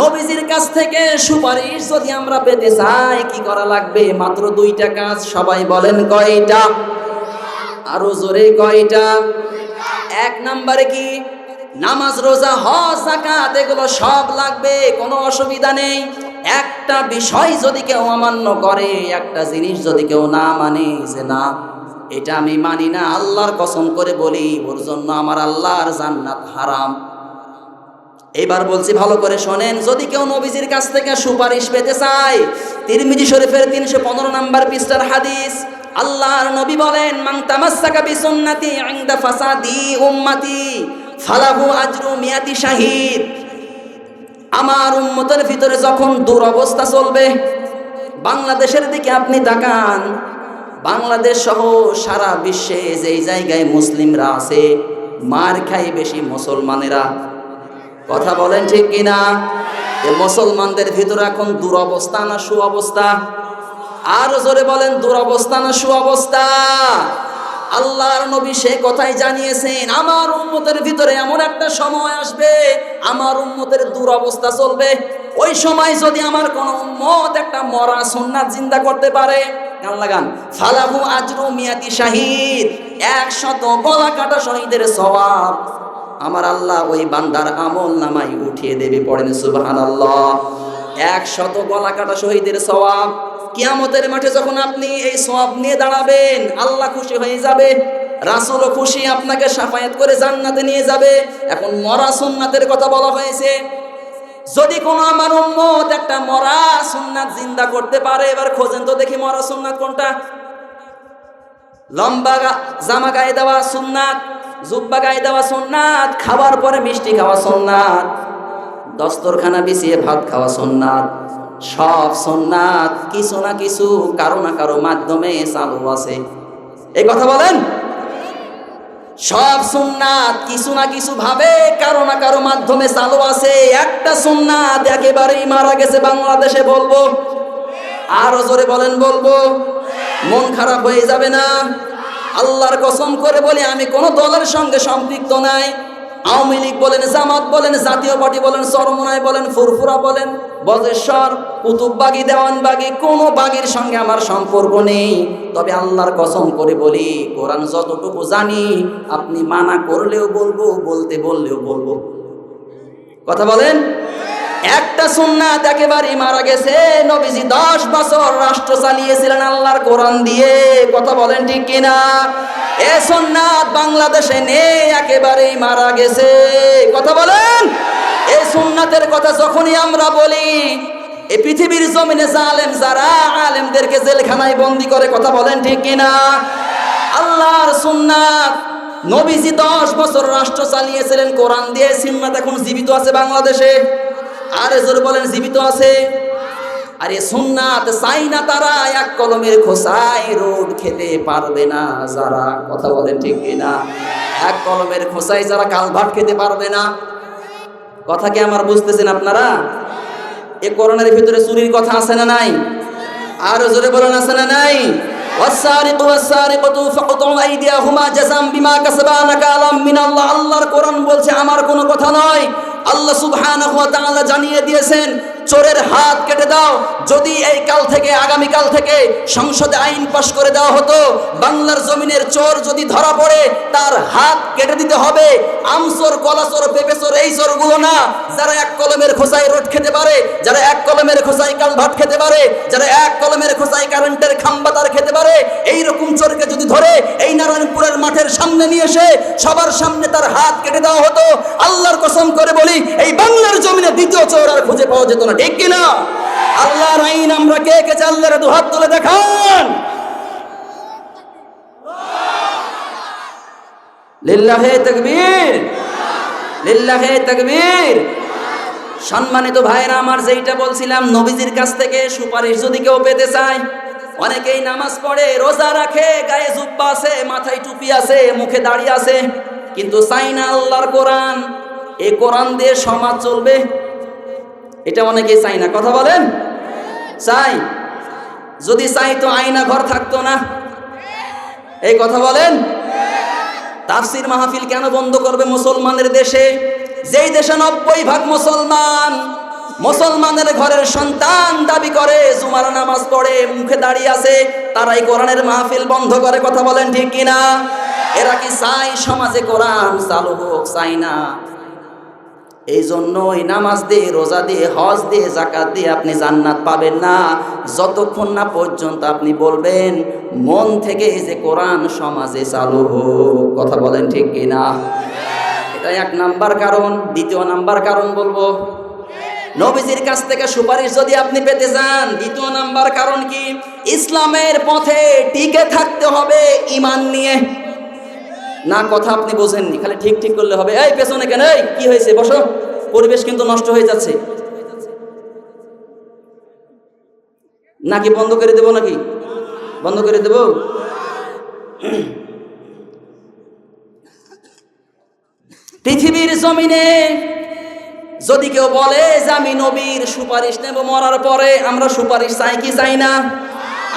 Speaker 1: নবীজির কাছ থেকে সুপারিশ যদি আমরা পেতে চাই কি করা লাগবে? মাত্র 2টা কাজ। সবাই বলেন কয়টা? আরো জোরে কয়টা? 1 নম্বরে কি? নামাজ, রোজা, হজ, যাকাত, এগুলো সব লাগবে, কোনো অসুবিধা নেই। একটা বিষয় যদি কেউ অমান্য করে, একটা জিনিস যদি কেউ না মানে, যে না এটা আমি মানি না, আল্লাহর কসম করে বলি ওর জন্য আমার আল্লাহর জান্নাত হারাম। এবার বলছি ভালো করে শোনেন, যদি কেউ নবীজির কাছ থেকে সুপারিশ পেতে চায়, তিরমিজি শরীফের 315 নম্বর পৃষ্ঠার হাদিস, আল্লাহর নবী বলেন, মান তামাসসাকা বিসুন্নতি ইনদা ফাসাদি উম্মতি ফালাহু আজরু মিয়াতি শাহিদ। আমার উম্মতের ভিতরে যখন দুরবস্থা চলবে, বাংলাদেশের দিকে আপনি তাকান, বাংলাদেশ সহ সারা বিশ্বে যেই জায়গায় মুসলিমরা আছে, মার খায় বেশি মুসলমানেরা। কথা বলেন ঠিক কিনা? মুসলমানদের ভিতরে এখন দুরবস্থা না সুঅবস্থা? আরো জোরে বলেন, দুরবস্থা না সুঅবস্থা? আল্লাহর নবী সে কথাই জানিয়েছেন, আমার উম্মতের ভিতরে এমন একটা সময় আসবে, আমার উম্মতের দুরবস্থা চলবে। ওই সময় যদি আমার কোন উম্মত একটা মরা সুন্নাত জিন্দা করতে পারে, গান লাগান, ফালাহু আজরু মিয়াতি শাহিদ, 100 গলা কাটা শহীদের সওয়াব আমার আল্লাহ ওই বান্দার আমল নামায় উঠিয়ে দেবে। পড়েন সুবহানাল্লাহ। 100 গলা কাটা শহীদের সওয়াব। কিয়ামতের মাঠে যখন আপনি এই সওয়াব নিয়ে দাঁড়াবেন, আল্লাহ খুশি হয়ে যাবে, রাসূলও খুশি, আপনাকে শাফায়াত করে জান্নাতে নিয়ে যাবে। এখন মরা সুন্নাতের কথা বলা হয়েছে, যদি কোনো আমার উম্মত একটা মরা সুন্নাত জিন্দা করতে পারে, এবার খোঁজেন তো দেখি মরা সুন্নাত কোনটা? লম্বা জামা গায়ে দেওয়া সুন্নাত, জুব্বা গায়ে দেওয়া সুন্নাত, খাবার পরে মিষ্টি খাওয়া সুন্নাত, দস্তরখানা বিছিয়ে ভাত খাওয়া সুন্নাত, সব সুন্নাত কিছু না কিছু কারো না কারো মাধ্যমে চালু আছে। এই কথা বলেন, সব সুন্নাত কিছু না কিছু ভাবে কারো না কারো মাধ্যমে চালু আছে। একটা সুন্নাত একেবারেই মারা গেছে বাংলাদেশে, বলবো? আরো জোরে বলেন, বলবো? মন খারাপ হয়ে যাবে না? আল্লাহর কসম করে বলি, আমি কোন দলের সঙ্গে সম্পৃক্ত নাই। আওয়ামী লীগ বলেন, জামাত বলেন, জাতীয় পার্টি বলেন, চরমনাই বলেন, ফুরফুরা বলেন, বজ্রেশ্বর, কুতুববাগী, দেওয়ানবাগী, কোনো বাগীর সঙ্গে আমার সম্পর্ক নেই। তবে আল্লাহর কসম করে বলি, কোরআন যতটুকু জানি, আপনি মানা করলেও বলবো, বলতে বললেও বলবো। কথা বলেন। একটা সুন্নাত একেবারেই মারা গেছে। নবীজি 10 বছর রাষ্ট্র চালিয়েছিলেন আল্লাহর কোরআন দিয়ে। কথা বলেন ঠিক কিনা? এ সুন্নাত বাংলাদেশে নেই, একেবারেই মারা গেছে। কথা বলেন। এই সুন্নাতের কথা যখনই আমরা বলি, এই পৃথিবীর জমিনে জালেম যারা আলেমদেরকে জেলখানায় বন্দী করে, কথা বলেন ঠিক কিনা? আল্লাহর সুন্নাত, নবীজি 10 বছর রাষ্ট্র চালিয়েছিলেন কোরআন দিয়ে। সুন্নাত এখন জীবিত আছে বাংলাদেশে। আরে জোরে বলেন, জীবিত আছে। আরে সুন্নাত চাই না তারা, এক কলমের খোসায় রোদ খেতে পারবে না যারা। কথা বলেন ঠিক কিনা? এক কলমের খোসায় যারা কাল ভাত খেতে পারবে না। কথা কি আমার বুঝতেছেন আপনারা? এই কোরআনের ভিতরে চুরির কথা আছে না নাই? আরো জোরে বলেন, আছে না নাই? ওয়াসসারিকু ওয়াসসারিকাতু ফাকতু আইদিয়াহুমা জাযাম বিমা কাসাবা নাকালাম মিনাল্লাহ। আল্লাহর কোরআন বলছে, আমার কোনো কথা নয়। আল্লাহ সুবহানাহু ওয়া তাআলা জানিয়ে দিয়েছেন, চোরের হাত কেটে দাও। যদি এই কাল থেকে, আগামী কাল থেকে সংসদে আইন পাশ করে দেওয়া হতো, বাংলার জমিনের চোর যদি ধরা পড়ে তার হাত কেটে দিতে হবে। আমচোর, কলাচোর, পেঁপেচোর, এই চোরগুলো না, যারা এক কলমের খোসায় রোড খেতে পারে, যারা এক কলমের খোসায় কাল ভাত খেতে পারে, যারা এক কলমের খোসায় কারেন্টের খাম্বা তার খেতে পারে, এইরকম চোরকে যদি ধরে এই নারায়ণপুরের মাঠের সামনে নিয়ে এসে সবার সামনে তার হাত কেটে দেওয়া হতো, আল্লাহর কসম করে বলি, এই বাংলার জমিনে দ্বিতীয় চোর আর খুঁজে পাওয়া যেত না। ঠিক কিনা? আল্লাহর আইন আমরা কে কে আল্লাহর দুহাত তুলে দেখান। লিল্লাহে তাকবীর, লিল্লাহে তাকবীর। সম্মানিত ভাইরা আমার, যেইটা বলছিলাম, নবীজির কাছ থেকে সুপারিশ যদি কেউ পেতে চায়, অনেকেই নামাজ পড়ে, রোজা রাখে, গায়ে জুব্বা আছে, মাথায় টুপি আছে, মুখে দাড়ি আছে, কিন্তু চাই না আল্লাহর কোরআন। এই কোরআন দিয়ে সমাজ চলবে, এটা অনেকেই চাই না। কথা বলেন, চাই? যদি চাই তো আয়না ঘর থাকতো না। এই কথা বলেন। তাফসির মাহফিল কেন বন্ধ করবে মুসলমানের দেশে, যেই দেশে 90% মুসলমান, মুসলমানের ঘরের সন্তান দাবি করে, জুমার নামাজ পড়ে, মুখে দাঁড়িয়ে আছে, তারাই কোরআনের মাহফিল বন্ধ করে? কথা বলেন ঠিক কিনা? এরা কি চাই সমাজে কোরআন চালু হোক? চাই না। এই জন্যই নামাজ দিয়ে, রোজা দিয়ে, হজ দিয়ে, যাকাত দিয়ে আপনি জান্নাত পাবেন না যতক্ষণ না পর্যন্ত আপনি বলবেন মন থেকে যে কোরআন সমাজে চালু হোক। কথা বলেন ঠিক কিনা? এটা এক নাম্বার কারণ। দ্বিতীয় নাম্বার কারণ বলবো, নবীজির কাছ থেকে সুপারিশ যদি আপনি পেতে চান, দ্বিতীয় নাম্বার কারণ কি? ইসলামের পথে টিকে থাকতে হবে ঈমান নিয়ে। না, কথা আপনি বোঝেননি, খালি ঠিক ঠিক করলে হবে। এই পেছনে কেন, এই কি হয়েছে, বসো, পরিবেশ কিন্তু নষ্ট হয়ে যাচ্ছে। নাকি বন্ধ করে দেব? নাকি বন্ধ করে দেব? পৃথিবীর জমিনে যদি কেউ বলে যে আমি নবীর সুপারিশ নেব মরার পরে, আমরা সুপারিশ চাই কি চাই না?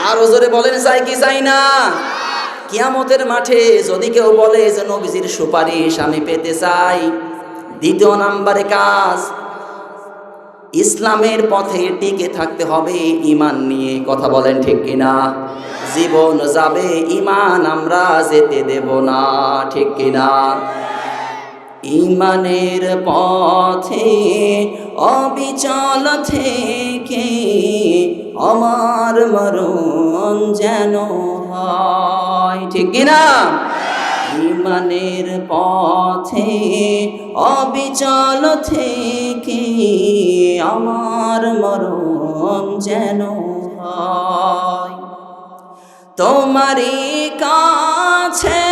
Speaker 1: আরো জোরে বলেন, চাই কি চাই না? কিয়ামতের মাঠে যদি কেউ বলে যে নবীজির সুপারিশ আমি পেতে চাই, দ্বিতীয় নাম্বারে কাজ, ইসলামের পথে টিকে থাকতে হবে ঈমান নিয়ে। কথা বলেন ঠিক কিনা? জীবন যাবে, ঈমান আমরা যেতে দেব না। ঠিক কিনা? ঈমানের পথে অবিচল থেকে আমার মরণ যেন হয়। ঠিক কিনা? ঈমানের পথে অবিচল থেকে আমার মরণ যেন হয়। তোমারই কাছে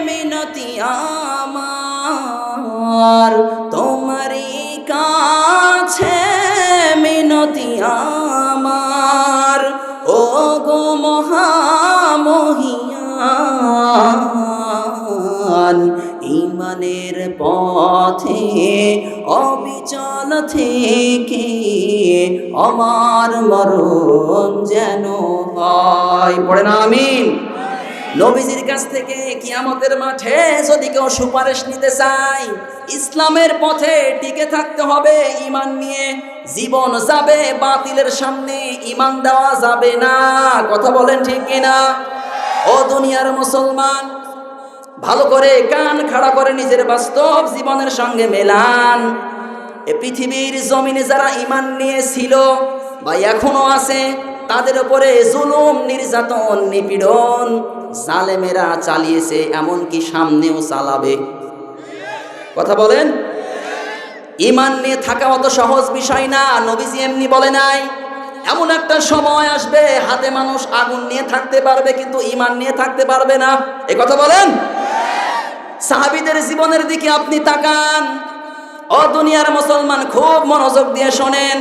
Speaker 1: মিনতি আমার, তোমারই কাছে মিনতি আমার, ও গো মহামহিয়ান। ঈমানের পথে অবিচল থেকে আমার মরণ যেন হয়। পড়ে না আমিন? নবীজির কাছ থেকে কিয়ামতের মাঠে যদি কেউ সুপারিশ নিতে চায়, ইসলামের পথে টিকে থাকতে হবে ঈমান নিয়ে। জীবন যাবে, বাতিলের সামনে ঈমান দেওয়া যাবে না। কথা বলেন ঠিক কিনা? ও দুনিয়ার মুসলমান, ভালো করে কান খাড়া করে নিজের বাস্তব জীবনের সঙ্গে মেলান। এ পৃথিবীর জমিনে যারা ঈমান নিয়ে ছিল বা এখনো আছে, তাদের উপরে জুলুম, নির্যাতন, নিপীড়ন জালেমেরা চালিয়েছে, এমনকি সামনেও চালাবে। কথা বলেন। ঈমান নিয়ে থাকা অত সহজ বিষয় না। নবীজি এমনি বলে নাই। এমন একটা সময় আসবে হাতে মানুষ আগুন নিয়ে থাকতে পারবে কিন্তু ঈমান নিয়ে থাকতে পারবে না। এই কথা বলেন। সাহাবীদের জীবনের দিকে আপনি তাকান। ও দুনিয়ার মুসলমান, খুব মনোযোগ দিয়ে শোনেন।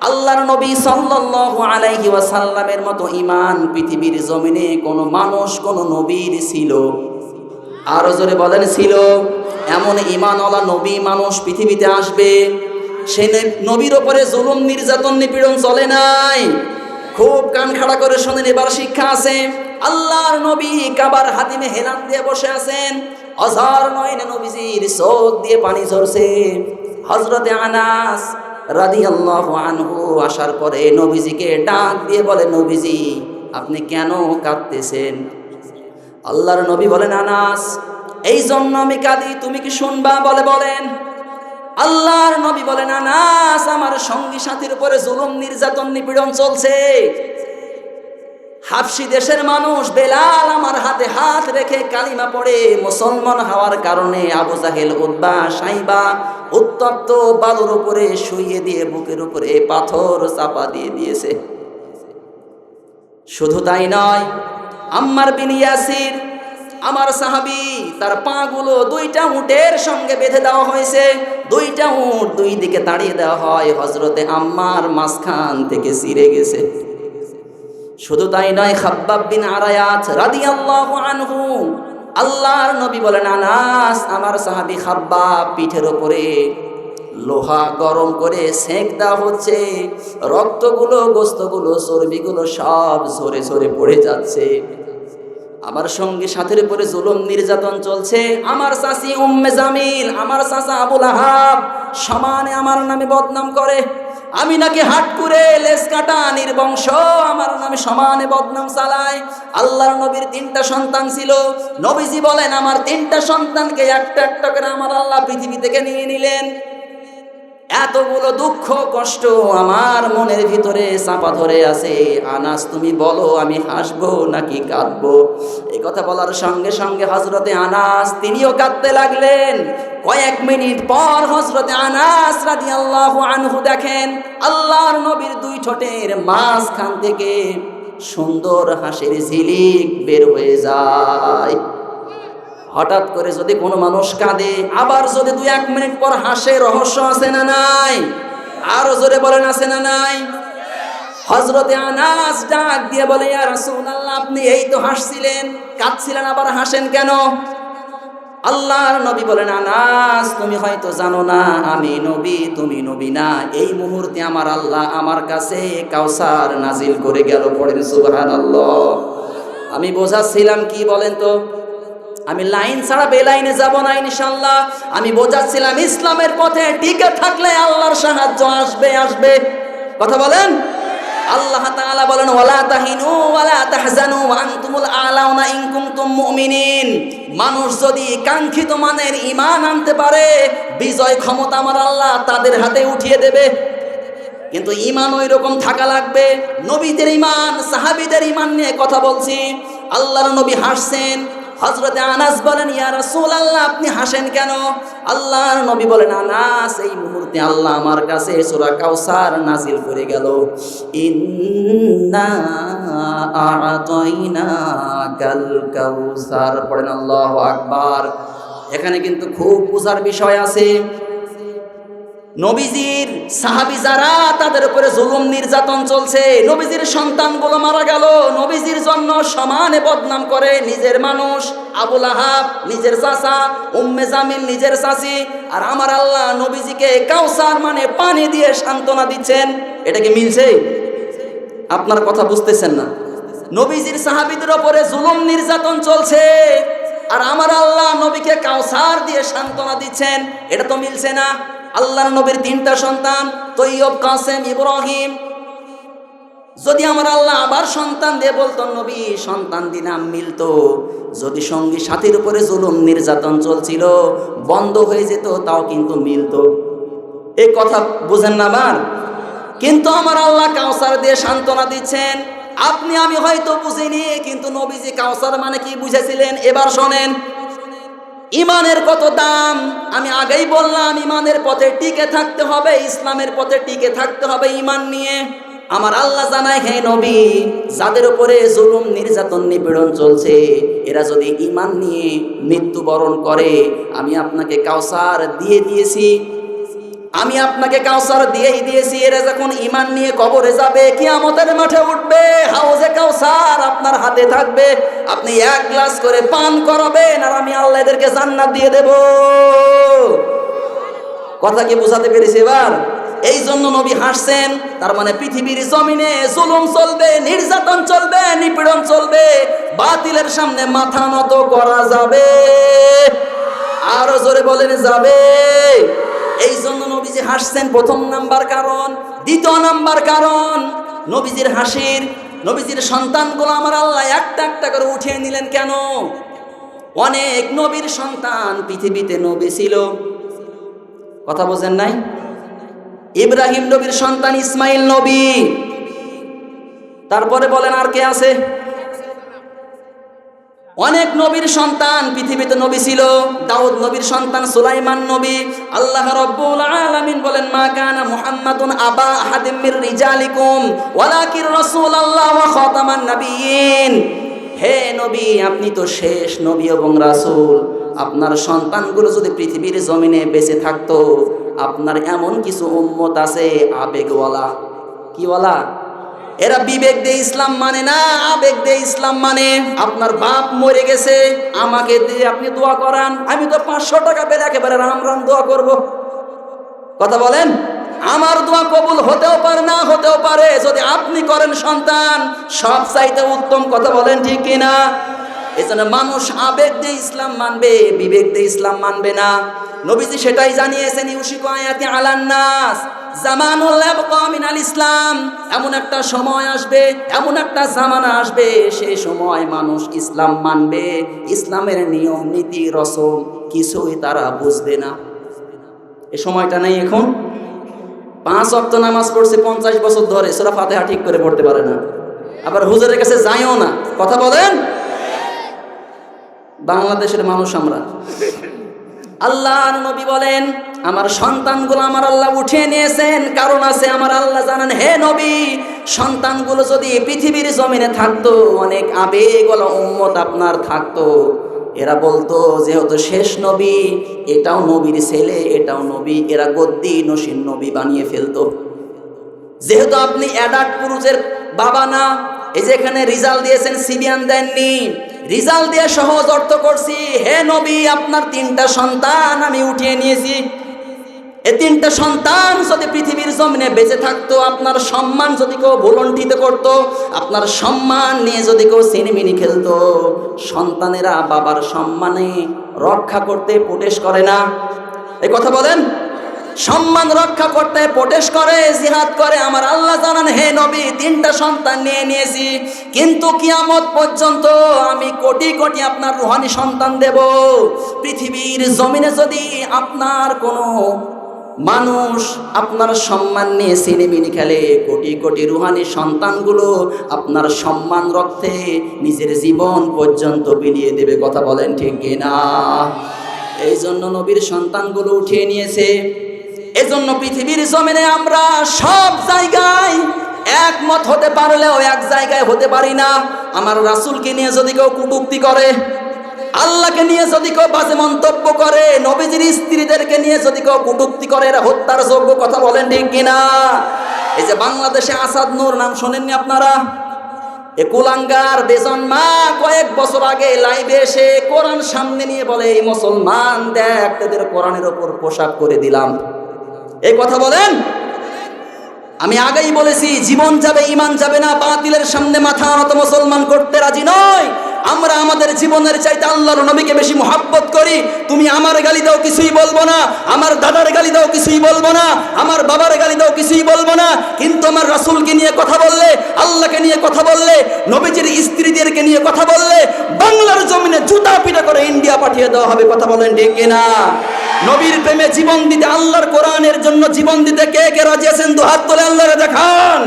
Speaker 1: আল্লাহর নবী সাল্লাল্লাহু আলাইহি ওয়াসাল্লামের মতো ঈমান পৃথিবীর জমিনে কোন মানুষ, কোন নবীর ছিল? আরো জোরে বলেন, ছিল? এমন ঈমানওয়ালা নবী মানুষ পৃথিবীতে আসবে, সেই নবীর উপরে জুলুম, নির্যাতন, নিপীড়ন চলে নাই। খুব কান খাড়া করে শোনেন, এবার শিক্ষা আছে। আল্লাহর নবী কাবার হাতিমে হেলান দিয়ে বসে আছেন, অঝর নয়নে নবীজির চোখ দিয়ে পানি ঝরছে। হযরতে আনাস রাদিয়াল্লাহু আনহু আসার পরে নবীজিকে ডাক দিয়ে বলে, নবীজি আপনি কেন কাঁদতেছেন? আল্লাহর নবী বলেন, আনাস এই জন্য আমি কাঁদি, তুমি কি শুনবা? বলেন। আল্লাহর নবী বলেন, আনাস আমার সঙ্গী সাথীর উপরে জুলুম, নির্যাতন, নিপীড়ন চলছে। হাবশী দেশের মানুষ বেলাল আমার হাতে হাত রেখে কালিমা পড়ে মুসলমান হওয়ার কারণে আবু জাহেল, উতবা, সাইবা উত্তপ্ত বালুর উপরে শুইয়ে দিয়ে বুকের উপরে পাথর চাপা দিয়ে দিয়েছে। শুধু তাই নয়, আম্মার বিন ইয়াসির আমার সাহাবী তার পাগুলো দুইটা উটের সঙ্গে বেঁধে দেওয়া হয়েছে, দুইটা উট দুই দিকে তাড়িয়ে দেওয়া হয়, হযরতে আম্মার মাঝখান থেকে ছিঁড়ে গেছে। শুধু তাই নয়, খাব্বাব বিন আরায়াত রাদিয়াল্লাহু আনহু, আল্লাহর নবী বলেন, আনাস আমার সাহাবী খাব্বাব পিঠের উপরে লোহা গরম করে সেঁক দেওয়া হচ্ছে, রক্তগুলো গোস্তগুলো চর্বিগুলো সব ঝরে ঝরে পড়ে যাচ্ছে। আমার সঙ্গে সাথের উপরে জুলুম নির্যাতন চলছে। আমার চাচি উম্মে জামিল, আমার চাচা আবুল আহাব সমানে আমার নামে বদনাম করে, আমি নাকি হাট করে লেজ কাটা নির্বংশ, আমার নামে সমানে বদনাম চালায়। আল্লাহর নবীর 3টা সন্তান ছিল, নবীজি বলেন আমার 3টা সন্তানকে একটা একটা করে আমার আল্লাহ পৃথিবী থেকে নিয়ে নিলেন। এতগুলো দুঃখ কষ্ট আমার মনের ভিতরে চাপা ধরে আছে, আনাস তুমি বলো আমি হাসবো নাকি কাঁদবো? এই কথা বলার সঙ্গে সঙ্গে হযরতে আনাস তিনিও কাঁদতে লাগলেন। কয়েক মিনিট পর হযরতে আনাস রাদিয়াল্লাহু আনহু দেখেন আল্লাহর নবীর 2 ঠোঁটের মাঝখান থেকে সুন্দর হাসির ঝিলিক বের হয়ে যায়। হঠাৎ করে যদি কোনো মানুষ কাঁদে, আবার যদি 2-1 মিনিট পর হাসে, রহস্য আছে না নাই? আরো জোরে বলেন আছে না নাই? হযরতে আনাস ডাক দিয়ে বলে, ইয়া রাসূলুল্লাহ আপনি এই তো হাসছিলেন, কাঁদছিলেন, আবার হাসেন কেন? আল্লাহর নবী বলেন, আনাস তুমি হয়তো জানো না আমি নবী, তুমি নবী না। এই মুহূর্তে আমার আল্লাহ আমার কাছে কাউসার নাজিল করে গেল। পড়েন সুবহানাল্লাহ। আমি বোঝাচ্ছিলাম কি বলেন তো? আমি লাইন ছাড়া বেলাইনে যাব না ইনশাআল্লাহ। আমি বোঝাচ্ছিলাম ইসলামের পথে টিকে থাকলে আল্লাহর সাহায্য আসবে আসবে। কথা বলেন। আল্লাহ তাআলা বলেন, ওয়ালা তাহিনু ওয়ালা তাহজানু ওয়া আনতুমুল আ'লাউনা ইন কুনতুম মুমিনিন। মানুষ যদি কাঙ্ক্ষিত মানের ঈমান আনতে পারে, বিজয় ক্ষমতা আমার আল্লাহ তাদের হাতে উঠিয়ে দেবে। কিন্তু ঈমান ওই রকম থাকা লাগবে। নবীদের ঈমান, সাহাবীদের ঈমান নিয়ে কথা বলছি। আল্লাহর নবী হাসছেন। হযরতে আনাস বলেন, ইয়া রাসূলুল্লাহ আপনি হাসেন কেন? আল্লাহর নবী বলেন, আনাস এই মুহূর্তে আল্লাহ আমার কাছে সূরা কাউসার নাজিল করে গেল। ইন্না আ'তাইনাকাল কাউসার। পড়েন আল্লাহু আকবার। এখানে কিন্তু খুব বোঝার বিষয় আছে। নবীজির সাহাবী যারা, তাদের উপরে জুলুম নির্যাতন চলছে, নবীজির সন্তানগুলো মারা গেল, নবীজির জন্য সমানে বদনাম করে নিজের মানুষ আবুল আহাব, নিজের চাচা, উম্মে জামিল নিজের চাচি, আর আমার আল্লাহ নবীজিকে কাউসার মানে পানি দিয়ে সান্ত্বনা দিচ্ছেন। এটা কি মিলছে? আপনার কথা বুঝতেছেন না। নবীজির সাহাবীদের উপরে জুলুম নির্যাতন চলছে, আর আমার আল্লাহ নবীকে কাউসার দিয়ে সান্ত্বনা দিচ্ছেন, এটা তো মিলছে না। আল্লাহর নবীর 3টা সন্তান তৈয়ব, কাসেম, ইব্রাহিম। যদি আমার আল্লাহ আবার সন্তান দিয়ে বলতো নবী সন্তান দিনাম, মিলতো। যদি সঙ্গী সাথীর উপরে জুলুম নির্যাতন চলছিল বন্ধ হয়ে যেত, তাও কিন্তু মিলতো। এই কথা বুঝেন না আবার? কিন্তু আমার আল্লাহ কাউসার দিয়ে সান্ত্বনা দিচ্ছেন। আপনি আমি হয়তো বুঝিনি, কিন্তু নবীজি কাউসার মানে কি বুঝেছিলেন এবার শোনেন। ইমানের কত দাম আমি আগেই বললাম। ইমানের পথে টিকে থাকতে হবে, ইসলামের পথে টিকে থাকতে হবে ইমান নিয়ে। আমার আল্লাহ জানায়, হে নবী, যাদের উপরে জুলুম নির্যাতন নিপীড়ন চলছে, এরা যদি ইমান নিয়ে মৃত্যুবরণ করে, আমি আপনাকে কাউসার দিয়ে দিয়েছি, আমি আপনাকে কাউসার দিয়েই দিয়েছি। এরা যখন ইমান নিয়ে কবরে যাবে, কিয়ামতের মাঠে উঠবে, হাউজে কাউসার আপনার হাতে থাকবে, আপনি 1 গ্লাস করে পান করাবেন, আর আমি আল্লাহ এদেরকে জান্নাত দিয়ে দেব। কথা কি বোঝাতে পেরেছি এবার? এই জন্য নবী হাসছেন। তার মানে পৃথিবীর জমিনে জুলুম চলবে, নির্যাতন চলবে, নিপীড়ন চলবে, বাতিলের সামনে মাথা নত করা যাবে। আরো জোরে বলেন যাবে। এই জন্য নবীজি হাসছেন, প্রথম নাম্বার কারণ। দ্বিতীয় নাম্বার কারণ, নবীজির হাসির, নবীজির সন্তানগুলো আমার আল্লাহ একটা একটা করে উঠিয়ে নিলেন কেন? অনেক নবীর সন্তান পৃথিবীতে নবী ছিল, কথা বোঝেন নাই? ইব্রাহিম নবীর সন্তান ইসমাইল নবী। তারপরে বলেন আর কে আছে? অনেক নবীর সন্তান পৃথিবীতে নবী ছিল। দাউদ নবীর সন্তান সুলাইমান নবী। আল্লাহ রাব্বুল আলামিন বলেন, মা কানা মুহাম্মাদুন আবা আহাদিম মির রিজালিকুম ওয়ালাকিন রাসূলুল্লাহ ওয়া খাতামান নাবিয়্যিন। হে নবী, আপনি তো শেষ নবী এবং রাসূল, আপনার সন্তানগুলো যদি পৃথিবীর জমিনে বেঁচে থাকতো, আপনার এমন কিছু উম্মত আছে আবেগওয়ালা। কিওয়ালা? এরা বিবেক দিয়ে ইসলাম মানে না, আবেগ দিয়ে ইসলাম মানে। আপনার বাপ মরে গেছে, আমাকে দিয়ে আপনি দোয়া করান, আমি তো 500 টাকা পেলে একেবারে রাম রাম দোয়া করব। কথা বলেন, আমার দোয়া কবুল হতেও পারে না হতেও পারে, যদি আপনি করেন সন্তান সব চাইতে উত্তম। কথা বলেন ঠিক কিনা? এজন্য মানুষ আবেগ দিয়ে ইসলাম মানবে, বিবেক দিয়ে ইসলাম মানবে না। নবীজি সেটাই জানিয়েছেন, ইউশিকু আয়াতি আলান নাস জামানুল ইয়াবকা মিনাল ইসলাম। এমন একটা সময় আসবে, এমন একটা জামানা আসবে, সেই সময় মানুষ ইসলাম মানবে, ইসলামের নিয়ম নীতি রসম কিছুই তারা বুঝবে না। এই সময়টা নেই এখন। 5 ওয়াক্ত নামাজ পড়ছে 50 বছর ধরে, সূরা ফাতিহা ঠিক করে পড়তে পারে না, আবার হুজুরের কাছে যাইও না। কথা বলেন, বাংলাদেশের মানুষ আমরা। আল্লাহর নবী বলেন, আমার সন্তানগুলো আমার আল্লাহ উঠিয়ে নিয়েছেন, কারণ আছে আমার আল্লাহ জানেন। হে নবী, সন্তানগুলো যদি পৃথিবীর জমিনে থাকতো, অনেক আবেগওয়ালা উম্মত আপনার থাকতো, এরা বলতো যেহেতু শেষ নবী, এটাও নবীর ছেলে, এটাও নবী, এরা গদ্দি নসীন নবী বানিয়ে ফেলতো। যেহেতু আপনি অ্যাডাল্ট পুরুষের বাবা না, এই যে এখানে রিজাল্ট দিয়েছেন, সিবিয়ান দেননি, রিজাল্ট দিয়ে সহজ অর্থ করছি, হে নবী, আপনার 3টা সন্তান আমি উঠিয়ে নিয়েছি। এই 3টা সন্তান যদি পৃথিবীর জমিনে বেঁচে থাকতো, আপনার সম্মান যদি কেউ ভুলণ্ঠিত করত, আপনার সম্মান নিয়ে যদি কেউ সিনেমিনি খেলতো, সন্তানেরা বাবার সম্মানে রক্ষা করতে প্রোটেস্ট করে না? এই কথা বলেন, সম্মান রক্ষা করতে প্রোটেস্ট করে, জিহাদ করে। আমার আল্লাহ জানান, হে নবী, 3টা সন্তান নিয়ে নিয়েছি, কিন্তু কিয়ামত পর্যন্ত আমি কোটি কোটি আপনার রুহানি সন্তান দেব। পৃথিবীর জমিনে যদি আপনার কোনো মানুষ আপনার সম্মান নিয়ে সিনেমিনি খেলে, কোটি কোটি রুহানি সন্তানগুলো আপনার সম্মান রক্ষে নিজের জীবন পর্যন্ত বিলিয়ে দেবে। কথা বলেন ঠিক কিনা? এই জন্য নবীর সন্তানগুলো উঠিয়ে নিয়েছে। এজন্য পৃথিবীর জমিনে আমরা সব জায়গায় একমত হতে পারলেও এক জায়গায় হতে পারি না। আমার রাসূলকে নিয়ে যদি কেউ কটূক্তি করে, আল্লাহকে নিয়ে যদি কেউ বাজে মন্তব্য করে, নবীজির স্ত্রীদেরকে নিয়ে যদি কেউ কটূক্তি করে, এরা হত্যার যোগ্য। কথা বলেন ঠিক কিনা? এই যে বাংলাদেশে আসাদ নূর নাম শোনেননি আপনারা? এ কুলাঙ্গার বেজন্মা কয়েক বছর আগে লাইভে এসে কোরআন সামনে নিয়ে বলে, এই মুসলমান দেখ, তাদের কোরআনের ওপর পোশাক করে দিলাম। এই কথা বলেন। আমি আগেই বলেছি, জীবন যাবে ঈমান যাবে না, বাতিলের সামনে মাথা নত মুসলমান করতে রাজি নয়। আমরা আমাদের জীবনের চাইতে আল্লাহর নবীকে বেশি মুহাব্বত করি। তুমি আমার গালি দাও, কিছুই বলবো না, আমার দাদার গালি দাও, কিছুই বলবো না, আমার বাবার গালি দাও, কিছুই বলবো না, কিন্তু আমার রাসূলকে নিয়ে কথা বললে, আল্লাহকে নিয়ে কথা বললে, নবীজির স্ত্রীদেরকে নিয়ে কথা বললে, বাংলার জমিনে জুতা পিটা করে ইন্ডিয়া পাঠিয়ে দেওয়া হবে। কথা বলেন ঠিক কিনা? নবীর প্রেমে জীবন দিতে, আল্লাহর কোরআনের জন্য জীবন দিতে কে কে রাজি আছেন? দুহাত তুলে আল্লাহরে দেখান।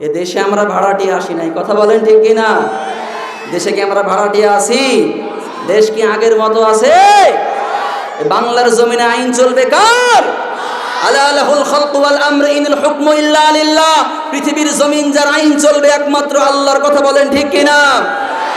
Speaker 1: এ দেশে আমরা ভাড়াটিয়া আসি নাই। কথা বলেন ঠিক কিনা? দেশে কি আমরা ভাড়াটিয়া আছি? দেশ কি আগের মতো আছে? বাংলার জমিনে আইন চলবে কার? আলা লাহুল খালকু ওয়াল আমরু ইনিল হুকমু ইল্লা লিল্লাহ। পৃথিবীর জমিন যার আইন চলবে একমাত্র আল্লাহর। কথা বলেন ঠিক কিনা?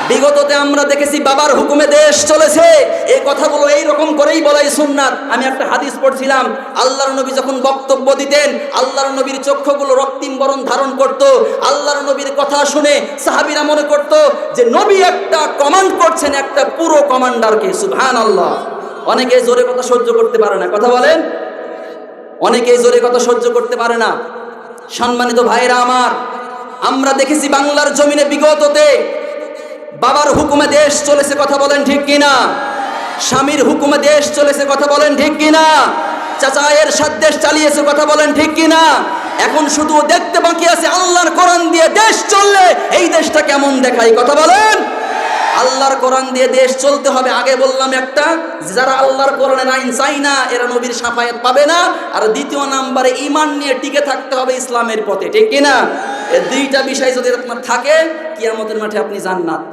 Speaker 1: বিগততে আমরা দেখেছি বাবার হুকুমে দেশ চলেছে। এই কথাগুলো এইরকম করেই বলাই সুন্নাত। আমি একটা হাদিস পড়ছিলাম, আল্লাহর নবী যখন বক্তব্য দিতেন, আল্লাহর নবীর চক্ষুগুলো রক্তিম বরণ ধারণ করত। আল্লাহর নবীর কথা শুনে সাহাবীরা মনে করত যে নবী একটা কমান্ড করছেন একটা পুরো কমান্ডারকে। সুবহানাল্লাহ। অনেকে জোরে কথা সহ্য করতে পারে না। কথা বলেন, অনেকে জোরে কথা সহ্য করতে পারে না। সম্মানিত ভাইরা আমার, আমরা দেখেছি বাংলার জমিনে বিগততে বাবার হুকুমে দেশ চলেছে। কথা বলেন ঠিক কিনা? স্বামীর হুকুমে দেশ চলেছে। কথা বলেন ঠিক কিনা? চাচা এর সাথ দেশ চালিয়েছে। কথা বলেন ঠিক কিনা? এখন শুধু দেখতে বাকি আছে আল্লাহর কোরআন দিয়ে দেশ চললে এই দেশটা কেমন দেখায়। কথা বলেন। আল্লাহর কোরআন দিয়ে দেশ চলতে হবে। আগে বললাম একটা, যারা আল্লাহর কোরআনের আইন চাই না এরা নবীর শাফায়াত পাবে না। আর দ্বিতীয় নাম্বারে ঈমান নিয়ে টিকে থাকতে হবে ইসলামের পথে। ঠিক কিনা? এই দুইটা বিষয় যদি আপনার থাকে, কিয়ামতের মাঠে আপনি জান্নাত।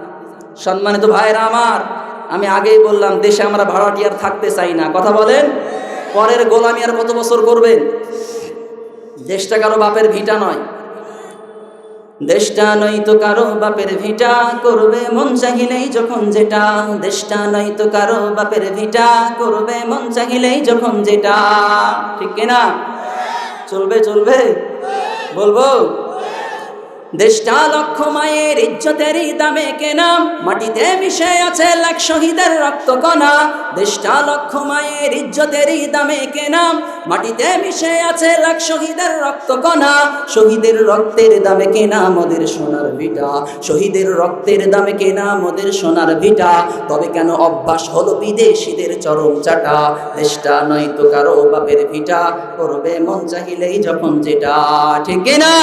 Speaker 1: সম্মানিত ভাইরা আমার, আমি আগেই বললাম দেশে আমরা ভাড়াটিয়ার থাকতে চাই না। কথা বলেন, পরের গোলামি আর কত বছর করবেন? দেশটা কারো বাপের ভিটা নয়, দেশটা নয়তো কারো বাপের ভিটা, করবে মন চাহিলেই যখন যেটা। দেশটা নয়তো কারো বাপের ভিটা, করবে মন চাহিলেই যখন যেটা। ঠিক কিনা? চলবে চলবে, বলবো। দেশটা লক্ষ মায়ের ইজ্জতেরই দামে কেনা, মাটিতে মিশে আছে লাখ শহীদের রক্ত কণা। দেশটা লক্ষ মায়ের ইজ্জতেরই দামে কেনা, মাটিতে মিশে আছে লাখ শহীদের রক্ত কণা। শহীদের রক্তের দামে কেনা মোদের সোনার ভিটা, শহীদের রক্তের দামে কেনা মোদের সোনার ভিটা। তবে কেন অভ্যাস হলো বিদেশিদের চরম চাটা? দেশটা নয়তো কারো বাপের ভিটা, করবে মন চাহিলেই যখন যেটা। ঠিক কিনা?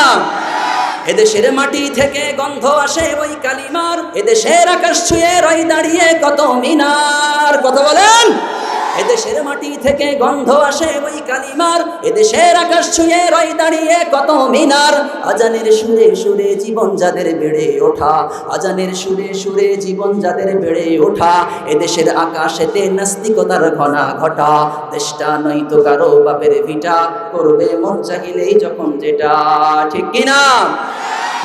Speaker 1: এদেশের মাটি থেকে গন্ধ আসে ওই কালিমার, এদেশের আকাশ ছুঁয়ে রয় দাঁড়িয়ে কত মিনার। কথা বলেন। এদেশের মাটি থেকে গন্ধ আসে ওই কালিমার, এদেশের আকাশ ছুঁয়ে রয় দাঁড়িয়ে কত মিনার। আজানের সুরে সুরে জীবন যাদের বেড়ে ওঠা, আজানের সুরে সুরে জীবন যাদের বেড়ে ওঠা। এদেশের আকাশেতে নাস্তিকতার ঘনা ঘটা। দেশটা নয়তো কারো বাপের ভিটা, করবে মন চাহিলেই যখন যেটা। ঠিক কিনা?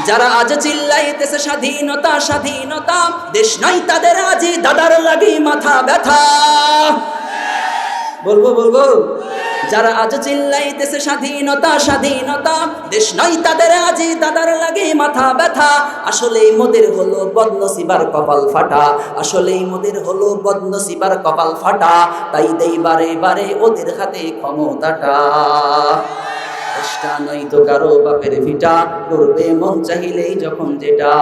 Speaker 1: যারা আজ চিল্লাইতেছে স্বাধীনতা স্বাধীনতা, দেশ নাই তাদের আজি দাদার লাগি মাথা ব্যথা। বলবো বলবো। যারা আজ চিল্লাইতেছে স্বাধীনতা স্বাধীনতা, দেশ নাই তাদের আজি দাদার লাগি মাথা ব্যথা। আসলেই মোদের হলো বদনসিবার কপাল ফাটা, আসলেই মোদের হলো বদনসিবার কপাল ফাটা। তাই দেই বারে বারে ওদের হাতে ক্ষমতাটা। দেশটা নয়তো কারো বাপের ভিটা, করবে মন চাহিলেই যখন যেটা।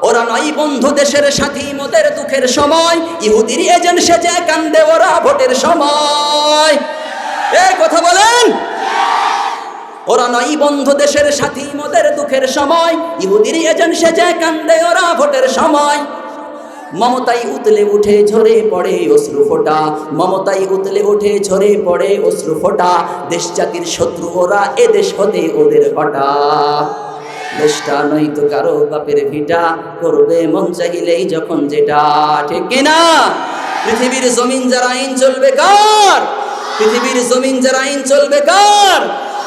Speaker 1: ওরা নয় বন্ধু দেশের সাথী মোদের দুঃখের সময়, ইহুদির এজেন্ট সেজে কান্দে ওরা ভোটের সময়। এই কথা বলেন। ওরা নয় বন্ধু দেশের সাথী মোদের দুঃখের সময়, ইহুদির এজেন্ট সেজে কান্দে ওরা ভোটের সময়। মমতাই উতলে উঠে ঝরে পড়ে অশ্রু ফোঁটা, মমতাই উতলে উঠে ঝরে পড়ে অশ্রু ফোঁটা। দেশ জাতির শত্রু ওরা, এ দেশ হতে ওদের হটা। দেশটা নয়তো কারো বাপের ভিটা, করবে মন চাহিলেই যখন যেটা। ঠিক কিনা? পৃথিবীর জমিন যারা আইন চলবে কার? পৃথিবীর জমিন যারা আইন চলবে কার?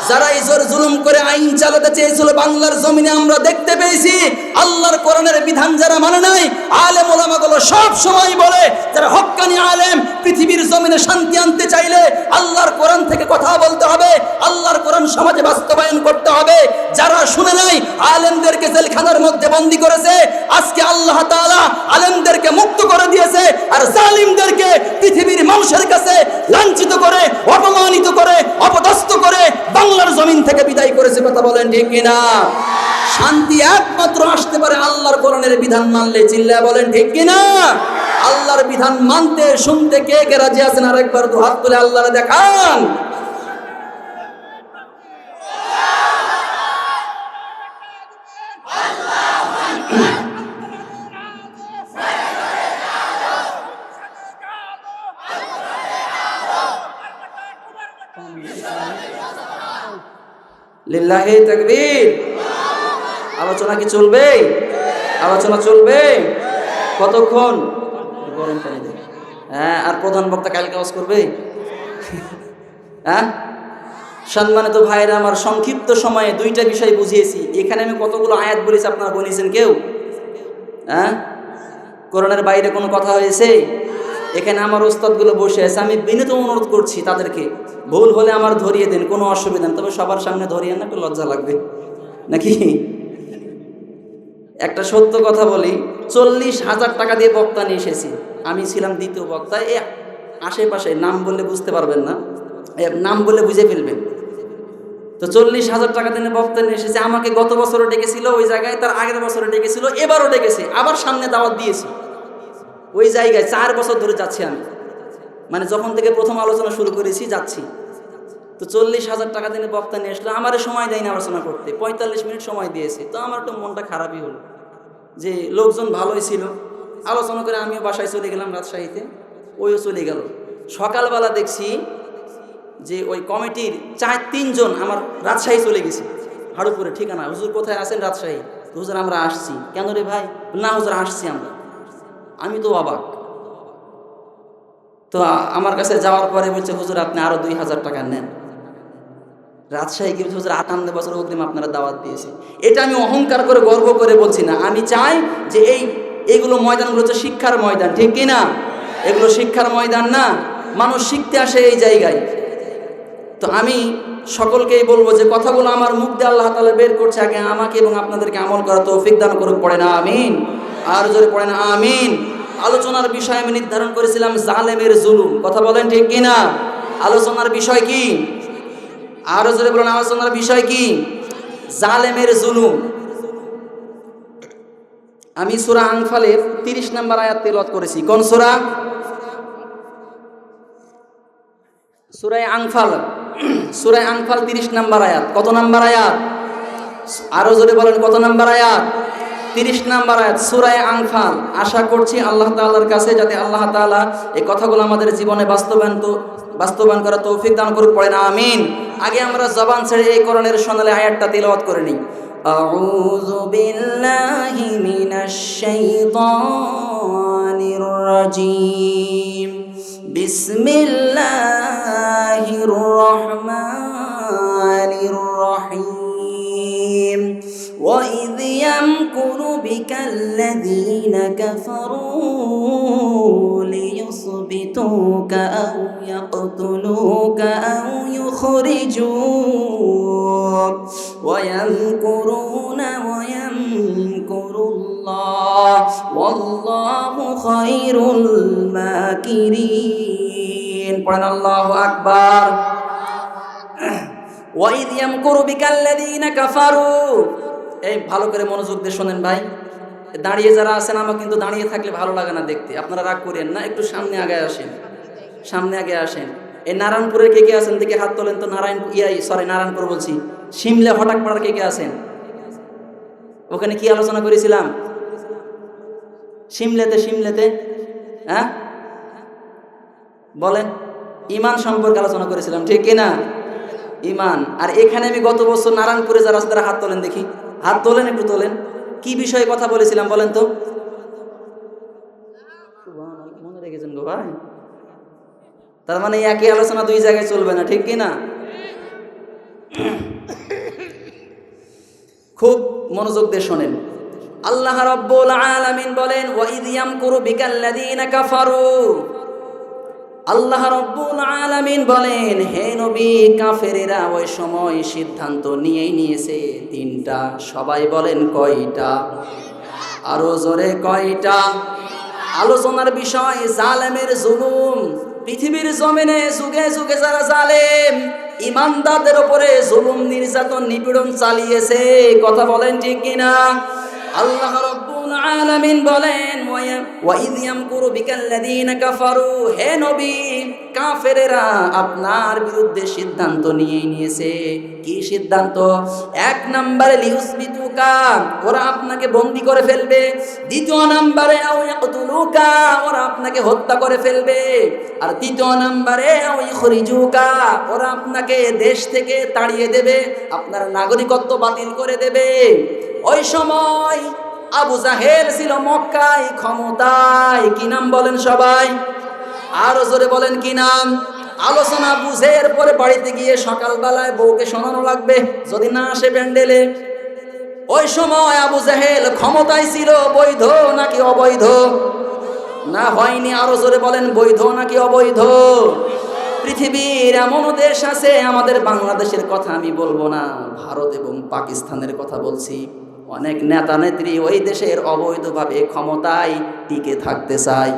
Speaker 1: যারা ইজোর জুলুম করে আইন চালাতে চেয়েছিল বাংলার জমিনে আমরা দেখতে পেয়েছি। আল্লাহর কোরআনের বিধান যারা মানে নাই, আলেম ওলামাগুলো সব সময় বলে যারা হক্কানি আলেম, পৃথিবীর জমিনে শান্তি আনতে চাইলে আল্লাহর কোরআন থেকে কথা বলতে হবে, আল্লাহর কোরআন সমাজে বাস্তবায়ন করতে হবে। যারা শুনে নাই, আলেমদেরকে জেলখানার মধ্যে বন্দী করেছে। আজকে আল্লাহ তাআলা আলেমদেরকে মুক্ত করে দিয়েছে, আর জালিমদেরকে পৃথিবীর মানুষের কাছে লাঞ্ছিত করে, অপমানিত করে, অপদস্থ করে বাংলার জমিন থেকে বিদায় করেছে। কথা বলেন ঠিক কিনা? শান্তি একমাত্র আসতে পারে আল্লাহর কোরআনের বিধান মানলে। চিল্লায়া বলেন ঠিক কিনা? আল্লাহর বিধান মানতে শুনতে কে কে রাজি আছেন? আর একবার দু হাত তুলে আল্লাহরে দেখান। লিল্লাহি তাকবীর। আলোচনা কি চলবে? আলোচনা চলবে। কতক্ষণ? গরম পানি দেবে। হ্যাঁ, আর প্রধান বক্তা কালকে ওয়াজ করবে। হ্যাঁ, সম্মানিত ভাইরা আমার, সংক্ষিপ্ত সময়ে দুইটা বিষয় বুঝিয়েছি। এখানে আমি কতগুলো আয়াত বলেছি আপনারা বলেছেন কেউ? হ্যাঁ, কোরআনের বাইরে কোনো কথা হয়েছে? এখানে আমার ওস্তাদগুলো বসে আছে, আমি বিনীত অনুরোধ করছি তাদেরকে, ভুল হলে আমার ধরিয়ে দেন, কোনো অসুবিধা নেই, তবে সবার সামনে ধরিয়ে না, একটু লজ্জা লাগবে নাকি? একটা সত্য কথা বলি, 40,000 টাকা দিয়ে বক্তা নিয়ে এসেছি। আমি ছিলাম দ্বিতীয় বক্তা। এ আশেপাশে নাম বললে বুঝতে পারবেন না, নাম বললে বুঝে ফেলবেন। তো 40,000 টাকা দিয়ে বক্তা নিয়ে এসেছে। আমাকে গত বছরও ডেকেছিল ওই জায়গায়, তার আগের বছরও ডেকেছিল, এবারও ডেকেছে, আবার সামনে দাওয়াত দিয়েছি। ওই জায়গায় 4 বছর ধরে যাচ্ছি আমি, মানে যখন থেকে প্রথম আলোচনা শুরু করেছি যাচ্ছি। তো 40,000 টাকা দিয়ে বক্তা নিয়ে আসলো, আমারে সময় দেয়নি আলোচনা করতে, 45 মিনিট সময় দিয়েছে। তো আমার একটু মনটা খারাপই হলো যে লোকজন ভালোই ছিল। আলোচনা করে আমিও বাসায় চলে গেলাম রাজশাহীতে, ওইও চলে গেল। সকালবেলা দেখছি যে ওই কমিটির 4-3 জন আমার রাজশাহী চলে গেছে, হাড়ুপুরে ঠিকানা। হুজুর কোথায় আছেন? রাজশাহী। হুজুর আমরা আসছি। কেন রে ভাই? না হুজুর আসছি আমরা। আমি তো অবাক। তো আমার কাছে যাওয়ার পরে বলছে, হুজুর আপনি আরো 2000 টাকা নেন। রাজশাহী গিয়ে হুজুর 58 বছর অগ্রিম আপনারা দাওয়াত দিয়েছে। এটা আমি অহংকার করে গর্ব করে বলছি না, আমি চাই যে এইগুলো ময়দানগুলো হচ্ছে শিক্ষার ময়দান, ঠিক কিনা? এগুলো শিক্ষার ময়দান না, মানুষ শিখতে আসে এই জায়গায়। তো আমি সকলকেই বলবো যে কথাগুলো আমার মুখ দিয়ে আল্লাহ তাআলা বের করছে, আগে আমাকে এবং আপনাদেরকে আমল করা তৌফিক দান করুক। পড়ে না আমিন, আর জোরে পড়ে না আমিন। আলোচনার বিষয় আমি নির্ধারণ করেছিলাম জালেমের জুলুম, কথা বলেন ঠিক কিনা? আলোচনার বিষয় কি? আরো জোরে বলেন, আলোচনার বিষয় কি? জালেমের জুলুম। আমি সূরা আনফালের 30 নম্বর আয়াত তেলাওয়াত করেছি। কোন সূরা? সূরা আনফাল, সূরা আনফাল 30 নম্বর আয়াত। কত নম্বর আয়াত? আরো জোরে বলেন, কত নম্বর আয়াত? 30 নম্বর আয়াত সূরা আনফাল। আশা করছি আল্লাহ তাআলার কাছে যাতে আল্লাহ তাআলা এই কথাগুলো আমাদের জীবনে বাস্তবায়ন করা তৌফিক দান করুক। পড়ে না আমিন। আগে আমরা জবান ছেড়ে এই কোরআনের সোনালী আয়াতটা তেলাওয়াত করে নিই। আউযু বিল্লাহি মিনাশ শাইতানির রাজীম। বিসমিল্লাহির রহমানির রহিম। وَإِذْ يَمْكُرُ بِكَ الَّذِينَ كَفَرُوا لِيُثْبِتُوكَ أَوْ يَقْتُلُوكَ أَوْ يُخْرِجُوكَ وَيَمْكُرُونَ وَيَمْكُرُ اللَّهُ وَاللَّهُ خَيْرُ الْمَاكِرِينَ। পড়েন আল্লাহু আকবার। وَإِذْ يَمْكُرُ بِكَ الَّذِينَ كَفَرُوا। এই ভালো করে মনোযোগ দিয়ে শোনেন ভাই। দাঁড়িয়ে যারা আছেন, আমার কিন্তু দাঁড়িয়ে থাকলে ভালো লাগে না দেখতে, আপনারা রাগ করেন না, একটু সামনে আগে আসেন, সামনে আগে আসেন। এই নারায়ণপুরের কে কে আছেন দেখে হাত তোলেন তো। নারায়ণপুর বলছি, শিমলে হঠাৎ পাড়ার কে কে আছেন? ওখানে কি আলোচনা করেছিলাম? শিমলেতে হ্যাঁ বলেন, ঈমান সম্পর্কে আলোচনা করেছিলাম, ঠিক কিনা? ঈমান। আর এখানে আমি গত বছর নারায়ণপুরে যারা আছে তারা হাত তোলেন দেখি, হাত তোলেন, একটু তোলেন। কি বিষয়ে কথা বলেছিলাম বলেন তো? মনে রেখেছেন গো ভাই? তার মানে একই আলোচনা দুই জায়গায় চলবে না, ঠিক কিনা? খুব মনোযোগ দিয়ে শোনেন। আল্লাহ রাব্বুল আলামিন বলেন, ওয়াইদ ইয়ামকুরু বিকাল্লাযীনা কাফারু। আল্লাহ রাব্বুল আলামিন বলেন, হে নবী, কাফেরেরা ওই সময় সিদ্ধান্ত নিয়েছে তিনটা। সবাই বলেন কয়টা? আরো জোরে কয়টা? আলোচনার বিষয় জালেমের জুলুম। পৃথিবীর জমিনে যুগে যুগে যারা জালেম ইমানদারদের উপরে জুলুম, নির্যাতন, নিপীড়ন চালিয়েছে, কথা বলেন ঠিক কিনা? আল্লাহ রাব্বুল আলামিন বলেন, ওয়াইদ ইয়ামকুরু বিকাল্লাযীনা কাফারু। হে নবী, কাফেরেরা আপনার বিরুদ্ধে সিদ্ধান্ত নিয়েছে। কি সিদ্ধান্ত? এক নম্বরে লিউসবিতুকা, ওরা আপনাকে বন্দী করে ফেলবে। দ্বিতীয় নম্বরে আও ইয়াকতুলুকা, ওরা আপনাকে হত্যা করে ফেলবে। আর তৃতীয় নম্বরে আও ইখরিজুকা, ওরা আপনাকে দেশ থেকে তাড়িয়ে দেবে, আপনার নাগরিকত্ব বাতিল করে দেবে। ওই সময় আবু জাহেল ছিল মক্কায় ক্ষমতায়। কি নাম বলেন সবাই? আরো জোরে বলেন কি নাম? আলোচনা বুঝে এরপরে বাড়িতে গিয়ে সকালবেলায় বউকে শোনানো লাগবে, যদি না আসে প্যান্ডেলে। ওই সময় আবু জাহেল ক্ষমতায় ছিল, বৈধ নাকি অবৈধ? না হয়নি, আরো জোরে বলেন, বৈধ নাকি অবৈধ? পৃথিবীর এমনও দেশ আছে, আমাদের বাংলাদেশের কথা আমি বলবো না, ভারত এবং পাকিস্তানের কথা বলছি, অনেক নেতা নেত্রী ওই দেশের অবৈধভাবে ক্ষমতায় টিকে থাকতে চায়।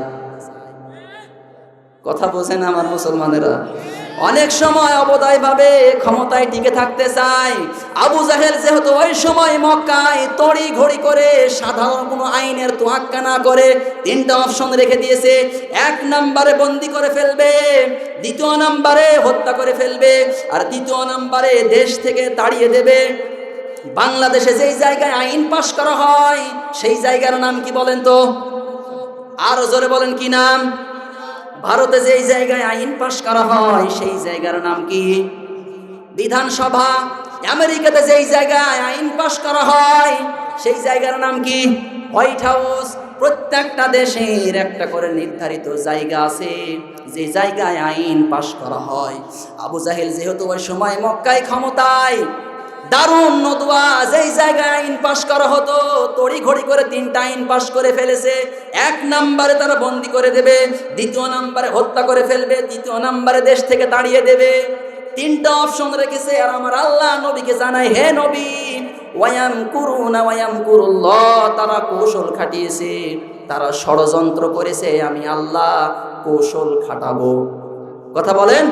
Speaker 1: কথা বোঝেন আমার মুসলমানেরা? অনেক সময় অবৈধভাবে ক্ষমতায় টিকে থাকতে চায়। আবু জাহেল যেহেতু ওই সময় মক্কায় তড়ি ঘড়ি করে সাধারণ কোনো আইনের তোয়াক্কা না করে তিনটা অপশন রেখে দিয়েছে। এক নম্বরে বন্দী করে ফেলবে, দ্বিতীয় নম্বরে হত্যা করে ফেলবে, আর তৃতীয় নম্বরে দেশ থেকে তাড়িয়ে দেবে। বাংলাদেশে যেই জায়গায় আইন পাশ করা হয় সেই জায়গার নাম কি বলেন তো? আরো জোরে বলেন কি নাম? ভারতে যেই জায়গায় আইন পাশ করা হয় সেই জায়গার নাম কি? বিধানসভা। আমেরিকাতে যেই জায়গায় আইন পাশ করা হয় সেই জায়গার নাম কি? White house. প্রত্যেকটা দেশের একটা করে নির্ধারিত জায়গা আছে, যে জায়গায় আইন পাশ করা হয়। আবু জাহেল যেহেতু ওই সময় মক্কায় ক্ষমতায়, দারুণ নদুয়া, যেই জায়গায় আইন পাশ করা হতো তড়ি ঘড়ি করে 3টা আইন পাশ করে ফেলেছে। 1 নম্বরে তারা বন্দি করে দেবে, 2য় নম্বরে হত্যা করে ফেলবে, 3য় নম্বরে দেশ থেকে তাড়িয়ে দেবে। 3টা অপশন রেখেছে। আর আমার আল্লাহ নবীকে জানায়, হে নবী, ওয়ায়ামকুরুনা ওয়ায়ামকুরুল্লাহ, তারা কৌশল খাটিয়েছে, তারা ষড়যন্ত্র করেছে, আমি আল্লাহ কৌশল খাটাবো। কথা বলেন।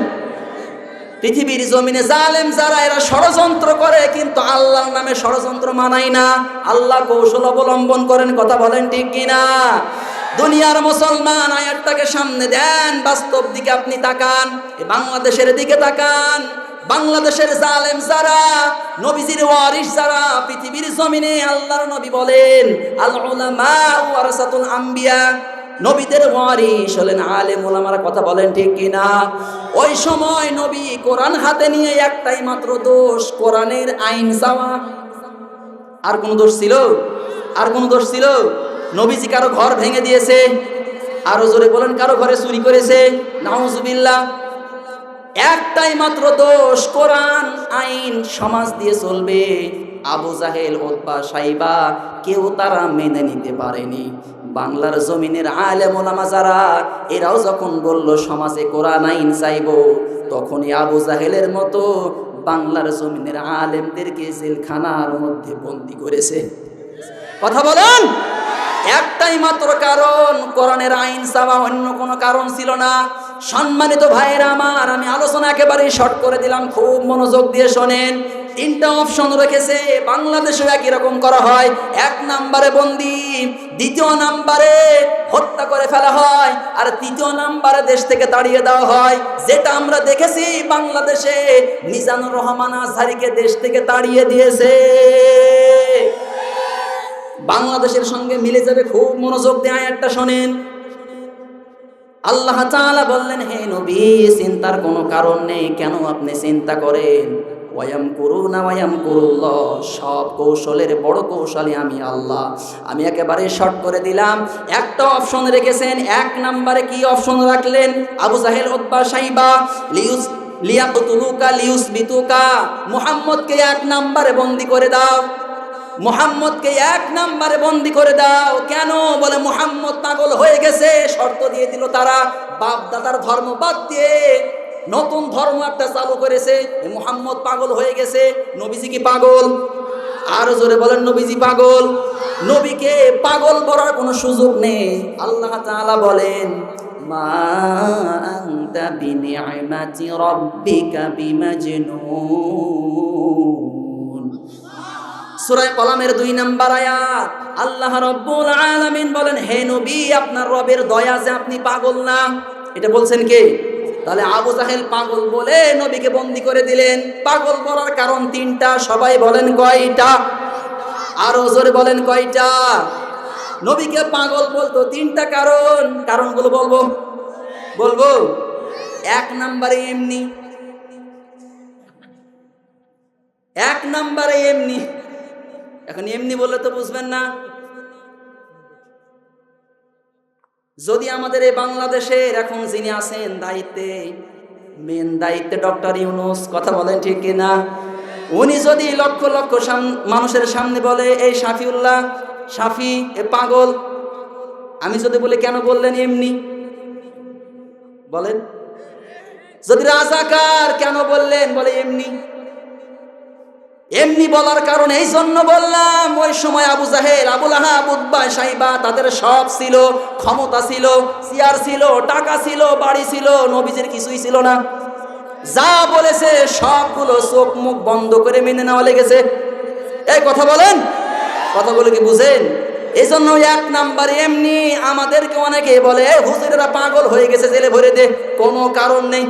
Speaker 1: পৃথিবীর জমিনে জালেম যারা, এরা ষড়যন্ত্র করে, কিন্তু আল্লাহর নামে ষড়যন্ত্র মানায় না, আল্লাহ কৌশল অবলম্বন করেন। কথা বলেন ঠিক কিনা? দুনিয়ার মুসলমান, আয়াতটাকে সামনে দেন, বাস্তব দিকে আপনি তাকান, এই বাংলাদেশের দিকে তাকান। বাংলাদেশের জালেম যারা, নবীজির ওয়ারিস যারা, পৃথিবীর জমিনে আল্লাহর নবী বলেন, আল উলামা ওয়ারাসাতুল আম্বিয়া, নবীদের ওয়ারিস হলেন আলেম ওলামারা। কথা বলেন ঠিক কিনা? ওই সময় নবী কোরআন হাতে নিয়ে একটাই মাত্র দোষ, কোরআনের আইন চাওয়া। আর কোন দোষ ছিল? আর কোন দোষ ছিল? নবীজি কারো ঘর ভেঙে দিয়েছে? আরো জোরে বলেন, কারো ঘরে চুরি করেছে? নাউজুবিল্লাহ। একটাই মাত্র দোষ, কোরআন আইন সমাজ দিয়ে চলবে। আবু জাহেল, উতবা, সাইবা, কেউ তারা মেনে নিতে পারেনি। বাংলার জমিনের আলেম ওলামা যারা, এরাও যখন বলল সমাজে কোরআন আইন চাইবো, তখনই আবু জাহেলের মতো বাংলার জমিনের আলেমদেরকে জেলখানার মধ্যে বন্দী করেছে। কথা বলেন। একটাই মাত্র কারণ, কোরআনের আইন চাওয়া, অন্য কোনো কারণ ছিল না। সম্মানিত ভাইয়েরা আমার, আমি আলোচনা একেবারেই শর্ট করে দিলাম, খুব মনোযোগ দিয়ে শোনেন। 3টা অপশন রেখেছে। বাংলাদেশেও একই রকম করা হয়। 1 নম্বরে বন্দি, 2য় নম্বরে হত্যা করে ফেলা হয়, আর 3য় নম্বরে দেশ থেকে তাড়িয়ে দেওয়া হয়। যেটা আমরা দেখেছি বাংলাদেশে, মিজানুর রহমান আজহারীকে দেশ থেকে তাড়িয়ে দিয়েছে। বাংলাদেশের সঙ্গে মিলে যাবে, খুব মনোযোগ দিয়ে আয়াতটা শোনেন। আল্লাহ তাআলা বললেন, হে নবী, চিন্তার কোনো কারণ নেই, কেন আপনি চিন্তা করেন? ওয়ায়ামকুরুনা ওয়ায়ামকুরুল্লাহ, সব কৌশলের বড় কৌশলী আমি আল্লাহ। আমি একেবারে শর্ট করে দিলাম। একটা অপশন রেখেছেন। 1 নম্বরে কি অপশন রাখলেন? আবু জাহেল, উতবা, সাইবা, লিয়াকতুলুকা লিউসবিতুকা, মুহাম্মদকে 1 নম্বরে বন্দী করে দাও। মুহাম্মদকে 1 নম্বরে বন্দী করে দাও। কেন? বলে মুহাম্মদ পাগল হয়ে গেছে। শর্ত দিয়ে দিল তারা, বাপ দাদার ধর্ম বাদ দিয়ে নতুন ধর্ম একটা চালু করেছে। মুহাম্মদ পাগল হয়ে গেছে। নবীজি কি পাগল? আর জোরে বলেন, নবীজি পাগল? নবীকে পাগল বলার কোনো সুযোগ নেই। আল্লাহ তাআলা বলেন, মা আনতা বিনিআমাতি রাব্বিকা বিমাজনুন। সূরা কলমের 2 নম্বর আয়াত। আল্লাহ রাব্বুল আলামিন বলেন, হে নবী, আপনার রবের দয়া যে আপনি পাগল না। এটা বলছেন কে? তাহলে আবু জাহেল পাগল বলে নবীকে বন্দী করে দিলেন। পাগল বলার কারণ 3টা। সবাই বলেন কয়টা? আরো জোরে বলেন কয়টা? নবীকে পাগল বলতো 3টা কারণ। কারণগুলো বলবো। 1 নম্বরে এমনি। 1 নম্বরে এমনি। এখন এমনি বললে তো বুঝবেন না। যদি আমাদের এই বাংলাদেশের এখন যিনি আছেন দায়িত্বে, মেন দায়িত্বে ডক্টর ইউনূস, কথা বলেন ঠিক কিনা? উনি যদি লক্ষ লক্ষ মানুষের সামনে বলে, এই শাফিউল্লাহ, শাফি এ পাগল, আমি যদি বলি কেন বললেন এমনি, বলেন। যদি রাজাকার, কেন বললেন, বলে এমনি। এমনি বলার কারণ এই জন্য বললাম, ওই সময় আবু জাহেল, আবু লাহাব, উতবা, সাইবা, তাদের সব ছিল, ক্ষমতা ছিল, চেয়ার ছিল, টাকা ছিল, বাড়ি ছিল। নবীজির কিছুই ছিল না। যা বলেছে সবগুলো চোখ মুখ বন্ধ করে মেনে নেওয়া লেগেছে। এই কথা বলেন, কথাগুলো কি বুঝেন? এই জন্য 1 নাম্বার এমনি। আমাদেরকে অনেকে বলে, হুজুরেরা পাগল হয়ে গেছে, জেলে ভরে দে। কোনো কারণ নেই,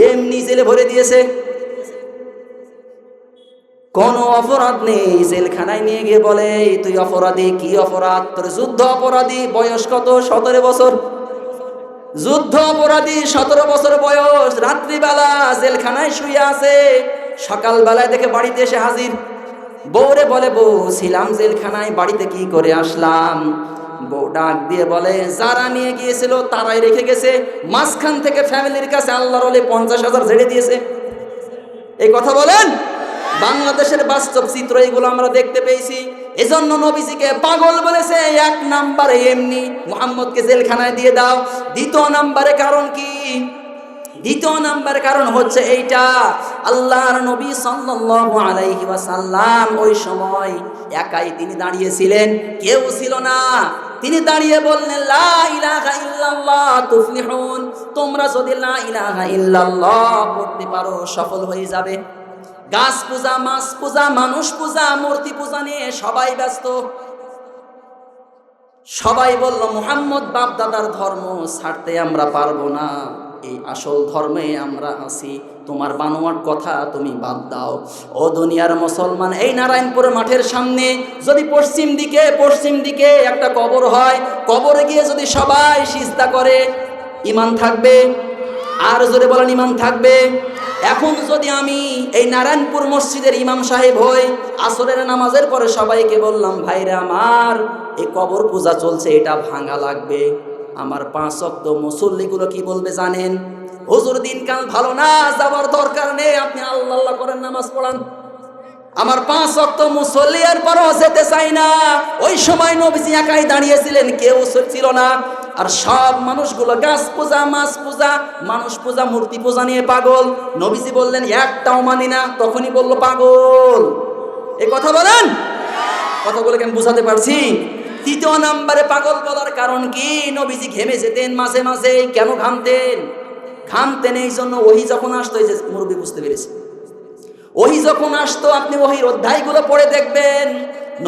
Speaker 1: এমনি জেলে ভরে দিয়েছে। কোনো অপরাধ নেই, জেলখানায় নিয়ে গিয়ে বলে, তুই অপরাধী। কি অপরাধ? তোর যুদ্ধ অপরাধী। বয়স কত? 17 বছর। যুদ্ধ অপরাধী, 17 বছর বয়স। রাত্রিবেলা জেলখানায় শুয়ে আছে, সকালবেলায় দেখে বাড়িতে এসে হাজির। বউরে বলে, বউ, ছিলাম জেলখানায়, বাড়িতে কি করে আসলাম? বউ ডাক দিয়ে বলে, যারা নিয়ে গিয়েছিল তারাই রেখে গেছে, মাঝখান থেকে ফ্যামিলির কাছে আল্লাহর ওলি 50,000 ঝেড়ে দিয়েছে। এই কথা বলেন। বাংলাদেশের বাস্তব চিত্র এগুলো আমরা দেখতে পেয়েছি। এজন্য নবীজিকে পাগল বলেছে। এক নাম্বারে এমনি মুহাম্মদকে জেলখানায় দিয়ে দাও। দ্বিতীয় নাম্বারে কারণ কি? দ্বিতীয় নাম্বার কারণ হচ্ছে এইটা, আল্লাহর নবী সাল্লাল্লাহু আলাইহি ওয়াসাল্লাম ওই সময় একাই তিনি দাঁড়িয়েছিলেন, কেউ ছিল না। তিনি দাঁড়িয়ে বললেন, লা ইলাহা ইল্লাল্লাহ তুফলিহুন, তোমরা যদি লা ইলাহা ইল্লাল্লাহ পড়তে পারো সফল হয়ে যাবে। গাছ পূজা, মাছ পূজা, মানুষ পূজা, মূর্তি পূজা নিয়ে সবাই ব্যস্ত। সবাই বলল, মুহাম্মদ বাপ দাদার ধর্ম ছাড়তে আমরা পারবো না, এই আসল ধর্মে আমরা আছি, তোমার বানোয়াট কথা তুমি বাদ দাও। ও দুনিয়ার মুসলমান, এই নারায়ণপুর মাঠের সামনে যদি পশ্চিম দিকে একটা কবর হয়, কবরে গিয়ে যদি সবাই সিজদা করে, ঈমান থাকবে? আর জোরে বলেন, ঈমান থাকবে? এখন যদি আমি এই নারায়ণপুর মসজিদের ইমাম সাহেব হই, আসরের নামাজের পরে সবাইকে বললাম, ভাইরা আমার এই কবর পূজা চলছে, এটা ভাঙা লাগবে। আমার 5 ওয়াক্ত মুসল্লিগুলো কি বলবে জানেন? হুজুর দিনকাল ভালো না, যাওয়ার দরকার নেই, আপনি আল্লাহ আল্লাহ করেন, নামাজ পড়ান। আমার 5 ওয়াক্ত মুসল্লি এর পরও যেতে চাই না। ওই সময় নবীজি একাই দাঁড়িয়েছিলেন, কেউ ছিল না। আর সব মানুষগুলো গাছ পূজা, মাছ পূজা, মানুষ পূজা, মূর্তি পূজা নিয়ে পাগল। নবীজি বললেন, একটাও মানি না। তখনই বললো পাগল। এই কথা বলেন, কথাগুলো কেন বুঝাতে পারছি? তৃতীয় নাম্বারে পাগল বলার কারণ কি? নবীজি ঘেমে যেতেন মাঝে মাঝে। কেন ঘামতেন? ঘামতেন এই জন্য, ওহী যখন আসতো, এই যে মুরব্বী বুঝতে পেরেছি, ওহী যখন আসতো, আপনি ওহীর অধ্যায়গুলো পড়ে দেখবেন,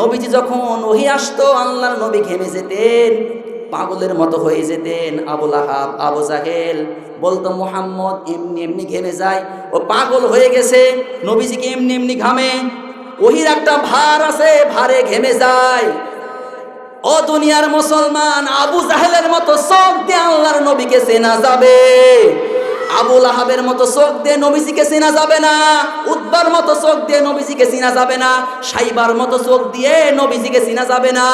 Speaker 1: নবীজি যখন ওহী আসতো, আল্লাহর নবী ঘেমে যেতেন, পাগলের মতো হয়ে যেতেন। আবু লাহাব, আবু জাহেল বলতো, মুহাম্মদ এমনি এমনি ঘেমে যায়, ও পাগল হয়ে গেছে। নবীজিকে এমনি এমনি ঘামে, ওহীর একটা ভার আছে, ভারে ঘেমে যায়। ও দুনিয়ার মুসলমান, আবু জাহেলের মতো চোখ দিয়ে আল্লাহর নবীকে চেনা যাবে, আবু লাহাবের মতো চোখ দিয়ে নবীজিকে চেনা যাবে না, উতবার মতো চোখ দিয়ে নবীজিকে চেনা যাবে না, সাইবার মতো চোখ দিয়ে নবীজিকে চেনা যাবে না।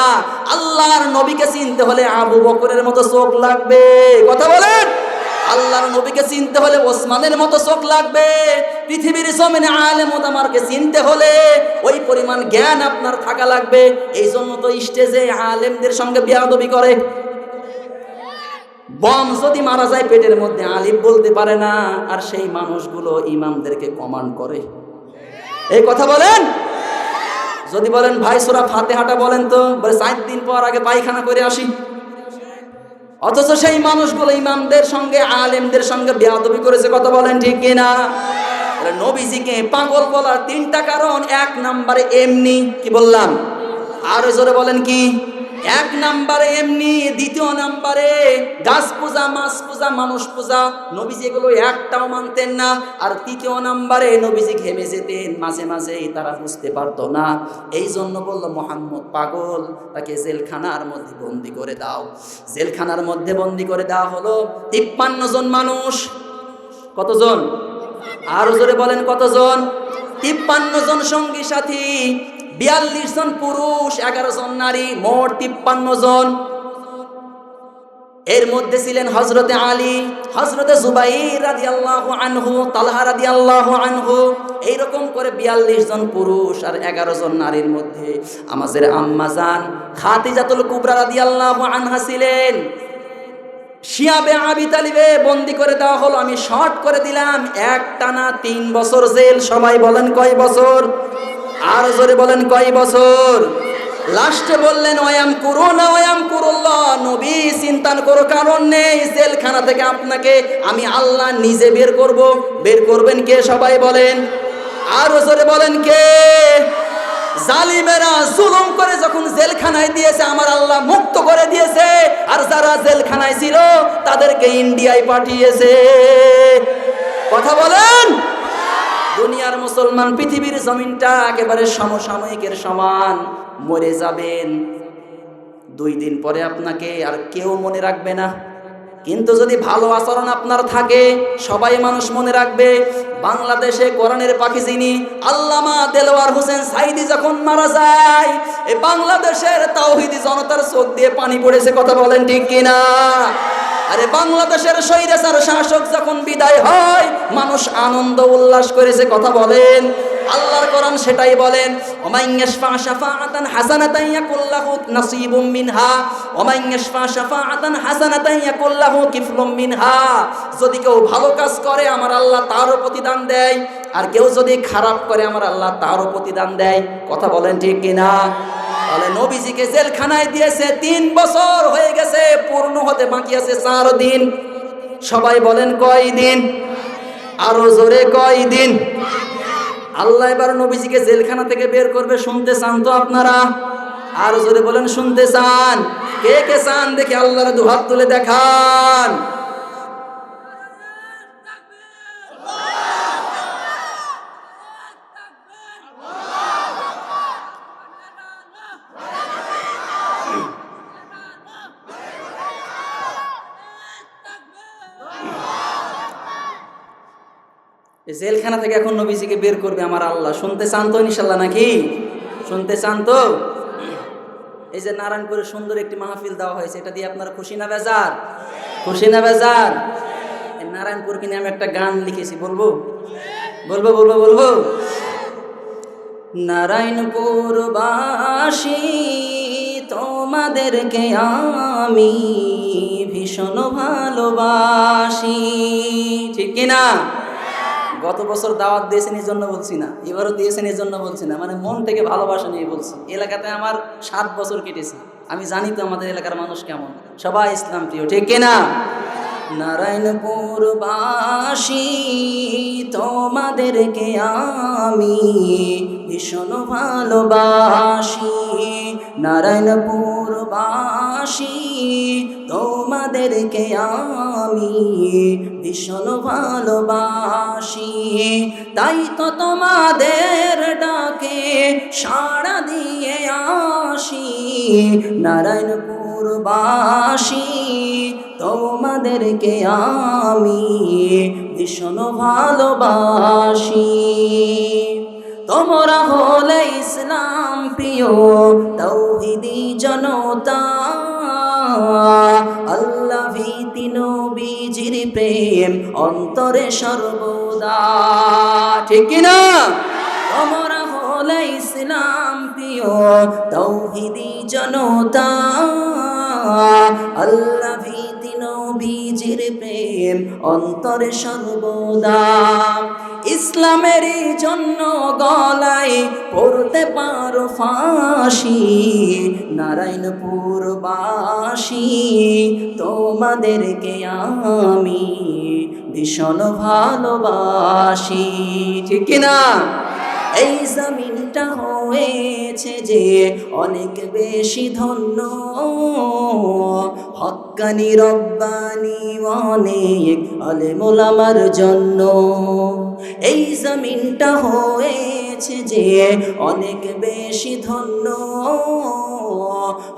Speaker 1: আল্লাহর নবীকে চিনতে হলে আবু বকরের মতো চোখ লাগবে। কথা বলেন। আল্লাহর নবীকে চিনতে হলে ওসমানের মতো চোখ লাগবে। পৃথিবীর জমিনে আলেম ওলামাকে চিনতে হলে ওই পরিমাণ জ্ঞান আপনার থাকা লাগবে। এই জন্য তো স্টেজে আলেমদের সঙ্গে বেয়াদবি করে। বম যদি মারা যায় পেটের মধ্যে, আলিফ বলতে পারে না, আর সেই মানুষগুলো ইমামদেরকে কমান্ড করে। এই কথা বলেন। যদি বলেন, ভাই সূরা ফাতিহাটা বলেন তো, বলে 4 দিন পর আগে পায়খানা করে আসি। অথচ সেই মানুষগুলো ইমামদের সঙ্গে, আলেমদের সঙ্গে বেয়াদবি করেছে। কথা বলেন ঠিক কিনা? নবীজিকে পাগল বলার 3টা কারণ। 1 নম্বরে এমনি, কি বললাম? আর জোরে বলেন কি? 1 নম্বরে এমনি, দ্বিতীয় নম্বরে গাছ পূজা, মাছ পূজা, মানুষ পূজা, নবীজি এগুলো একটাও মানতেন না। আর তৃতীয় নম্বরে নবীজি ঘেমে যেতেন মাঝে মাঝেই, তারা বুঝতে পারতো না। এই জন্য বলল, মুহাম্মদ পাগল, তাকে জেলখানার মধ্যে বন্দি করে দাও। জেলখানার মধ্যে বন্দি করে দেওয়া হলো 53 জন মানুষ। কতজন? আরো জোরে বলেন, কতজন? 53 জন সঙ্গী সাথী, 42 জন পুরুষ, 11 জন নারী, মোট 53 জন। এর মধ্যে ছিলেন হযরতে আলী, হযরতে জুবাইর রাদিয়াল্লাহু আনহু, তালহা রাদিয়াল্লাহু আনহু। এইরকম করে 42 জন পুরুষ আর 11 জন নারীর মধ্যে আমাদের আম্মা জান খাদিজাতুল কুবরা রাদিয়াল্লাহু আনহা ছিলেন। শিয়াবে আবি তালিবে বন্দি করে দেওয়া হলো। আমি শর্ট করে দিলাম, একটানা 3 বছর জেল। সবাই বলেন কয় বছর? আর জোরে বলেন কয় বছর? লাস্টে বললেন, ওয়াম কুরুনা ওয়াম কুরুল্লাহ, নবী চিন্তার কোনো কারণ নেই, জেলখানা থেকে আপনাকে আমি আল্লাহ নিজে বের করব। বের করবেন কে? সবাই বলেন। আর জোরে বলেন কে? জালিমেরা জুলুম করে যখন জেলখানায় দিয়েছে, আমার আল্লাহ মুক্ত করে দিয়েছে। আর যারা জেলখানায় ছিল তাদেরকে ইন্ডিয়ায় পাঠিয়েছে। কথা বলেন। দুনিয়ার মুসলমান, পৃথিবীর জমিনটা একেবারে সমসাময়িকের সমান। মরে যাবেন, 2 দিন পরে আপনাকে আর কেউ মনে রাখবে না। কিন্তু যদি ভালো আচরণ আপনার থাকে, সবাই মানুষ মনে রাখবে। বাংলাদেশে কোরআনের পাখি যিনি আল্লামা দেলোয়ার হোসেন সাইদি যখন মারা যায়, এই বাংলাদেশের তাওহীদি জনতার চোখ দিয়ে পানি পড়েছে, কথা বলেন ঠিক কিনা? আরে বাংলাদেশের স্বৈরাচার শাসক যখন বিদায় হয়, মানুষ আনন্দ উল্লাস করেছে, কথা বলেন। আল্লাহর কোরআন সেটাই বলেন, ওমান ইয়াশফা শাফাআতান হাসানাতান ইয়াকুল লাহু নাসিবুম মিনহা ওমান ইয়াশফা শাফাআতান হাসানাতান ইয়াকুল লাহু কিফলুম মিনহা। যদি কেউ ভালো কাজ করে আমার আল্লাহ তারও প্রতিদান দেয়, আর কেউ যদি খারাপ করে আমার আল্লাহ তারও প্রতিদান দেয়, কথা বলেন ঠিক কিনা? তাহলে নবীজিকে জেলখানায় দিয়েছে 3 বছর হয়ে গেছে, পূর্ণ হতে বাকি আছে 4 দিন। সবাই বলেন কয় দিন? আরো জোরে কয় দিন? আল্লাহ এবার নবীজিকে জেলখানা থেকে বের করবে, শুনতে চান তো আপনারা? আর জোরে বলেন শুনতে চান? কে কে চান দেখে আল্লাহর দুহাত তুলে দেখান। জেলখানা থেকে এখন নবীজিকে বের করবে আমার আল্লাহ, শুনতে চান তো ইনশাল্লাহ? নাকি শুনতে চান তো? এই যে নারায়ণপুরে সুন্দর একটি মাহফিল দেওয়া হয়েছে, এটা দিয়ে আপনারা খুশি না বেজার? খুশি না বেজার? নারায়ণপুরকে নিয়ে আমি একটা গান লিখেছি, বলবো বলবো বলবো বলবো নারায়ণপুরবাসী তোমাদেরকে আমি ভীষণ ভালোবাসি, ঠিক কিনা? গত বছর দাওয়াত দিয়েছেন এই জন্য বলছি না, এবারও দিয়েছেন এই জন্য বলছি না, মানে মন থেকে ভালোবাসা নিয়ে বলছি। এলাকাতে আমার 7 বছর কেটেছে, আমি জানি তো আমাদের এলাকার মানুষ কেমন, সবাই ইসলাম প্রিয়, ঠিক কিনা? নারায়ণপুরবাসী তোমাদেরকে আমি ভীষণ ভালোবাসি, নারায়ণপুরবাসী তোমাদেরকে আমি ভীষণ ভালোবাসি, তাই তো তোমাদের ডাকে সাড়া দিয়ে আসি, নারায়ণপুরবাসী তোমাদেরকে আমি ভীষণ ভালোবাসি। তোমরা হলে ইসলাম প্রিয় তাওহীদি জনতা, আল্লাহ ভীতি নবীজির প্রেম অন্তরে সর্বদা, ঠিক কিনা? তোমরা হলে ইসলাম প্রিয় তাওহীদি জনতা, আল্লাহ ভীতি নবীজির প্রেম অন্তরে সর্বদা, ইসলামের জন্য গলায় পড়তে পারো ফাঁসি, নারায়ণপুরবাসী তোমাদেরকে আমি ভীষণ ভালোবাসি, ঠিক কিনা? এই জমিনটা হয়েছে যে অনেক বেশি ধন্য, হক্কানি রব্বানি অনেক আলেম ওলামার জন্য, এই জমিনটা হয়েছে যে অনেক বেশি ধন্য,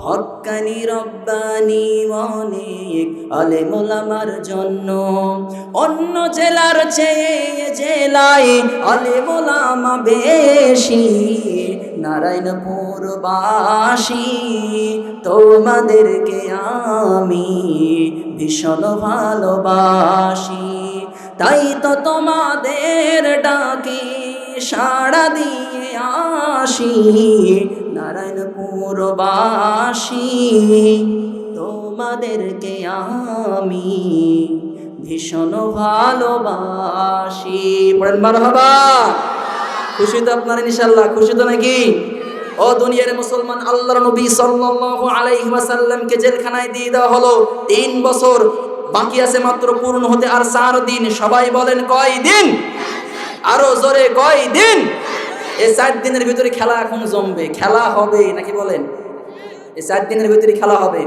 Speaker 1: হক্কানি রব্বানি অনেক আলেম ওলামার জন্য, অন্য জেলার চেয়ে জেলায় আলেম ওলামা বেশি, নারায়ণপুরবাসী তোমাদেরকে আমি ভীষণ ভালোবাসি, তাই তো তোমাদের ডাকে সাড়া দিয়ে আসি, নারায়ণপুরবাসী তোমাদেরকে আমি ভীষণ ভালোবাসি। পড়েন মারহাবা। খুশি তো আপনারা ইনশাআল্লাহ? খুশি তো নাকি? ও দুনিয়ার মুসলমান, আল্লাহর নবী সাল্লাল্লাহু আলাইহি ওয়াসাল্লামকে জেলখানায় দিয়ে দেওয়া হলো 3 বছর, বাকি আছে মাত্র পূর্ণ হতে আর 4 দিন। সবাই বলেন কয় দিন? আরো জোরে কয় দিন? এই 4 দিনের ভিতরে খেলা এখন জমবে, খেলা হবে নাকি বলেন? এই 4 দিনের ভিতরে খেলা হবে।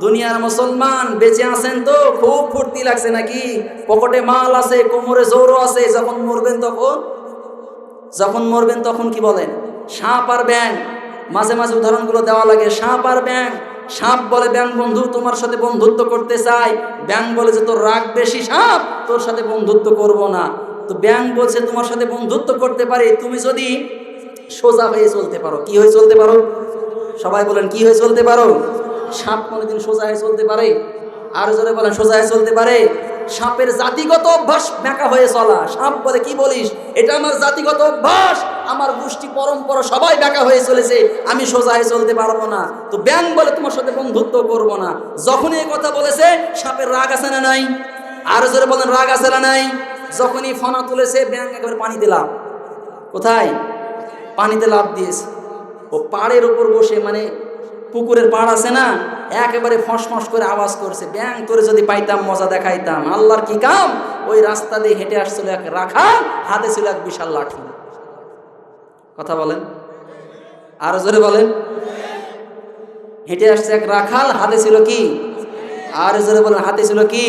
Speaker 1: দুনিয়ার মুসলমান বেঁচে আছেন তো খুব ফুর্তি লাগছে নাকি? পকেটে মাল আছে, কোমরে জোরও আছে, যখন মরবেন তখন কি বলেন? সাপ আর ব্যাঙ, মাঝে মাঝে উদাহরণগুলো দেওয়া লাগে। সাপ আর ব্যাঙ, সাপ বলে ব্যাঙ বন্ধু তোমার সাথে বন্ধুত্ব করতে চাই, ব্যাঙ বলে যে তোর রাগ বেশি সাপ, তোর সাথে বন্ধুত্ব করব না। তো ব্যাং বলছে তোমার সাথে বন্ধুত্ব করতে পারি তুমি যদি সোজা হয়ে চলতে পারো। কি হয়ে চলতে পারো? সবাই বলেন কি হয়ে চলতে পারো? সাপ কোনোদিন সোজা হয়ে চলতে পারে? আর জোরে বলেন সোজা হয়ে চলতে পারে? সাপের জাতিগত অভ্যাস ব্যাকা হয়ে চলা। সাপ বলে কি বলিস, এটা আমার জাতিগত অভ্যাস, আমার গোষ্ঠী পরম্পরা সবাই ব্যাকা হয়ে চলেছে, আমি সোজা হয়ে চলতে পারবো না। তো ব্যাং বলে তোমার সাথে বন্ধুত্ব করবো না। যখনই এই কথা বলেছে সাপের রাগ আছে না নাই? আর জোরে বলেন রাগ আছে না নাই? যখনই ফনা তুলেছে ব্যাং একেবারে পানিতে লাভ। কোথায়? পানিতে লাভ দিয়েছে। ও পাড়ের উপর বসে, মানে পুকুরের পাড় আছে না, একেবারে ফসফস করে আওয়াজ করছে, ব্যাং তোরে যদি পাইতাম মজা দেখাইতাম। আল্লাহর কি কাম, ওই রাস্তা দিয়ে হেঁটে আসছিল এক রাখাল, হাতে ছিল এক বিশাল লাঠি। কথা বলেন, আরো জোরে বলেন। হেঁটে আসছে এক রাখাল, হাতে ছিল কি? আরো জোরে বলেন, হাতে ছিল কি?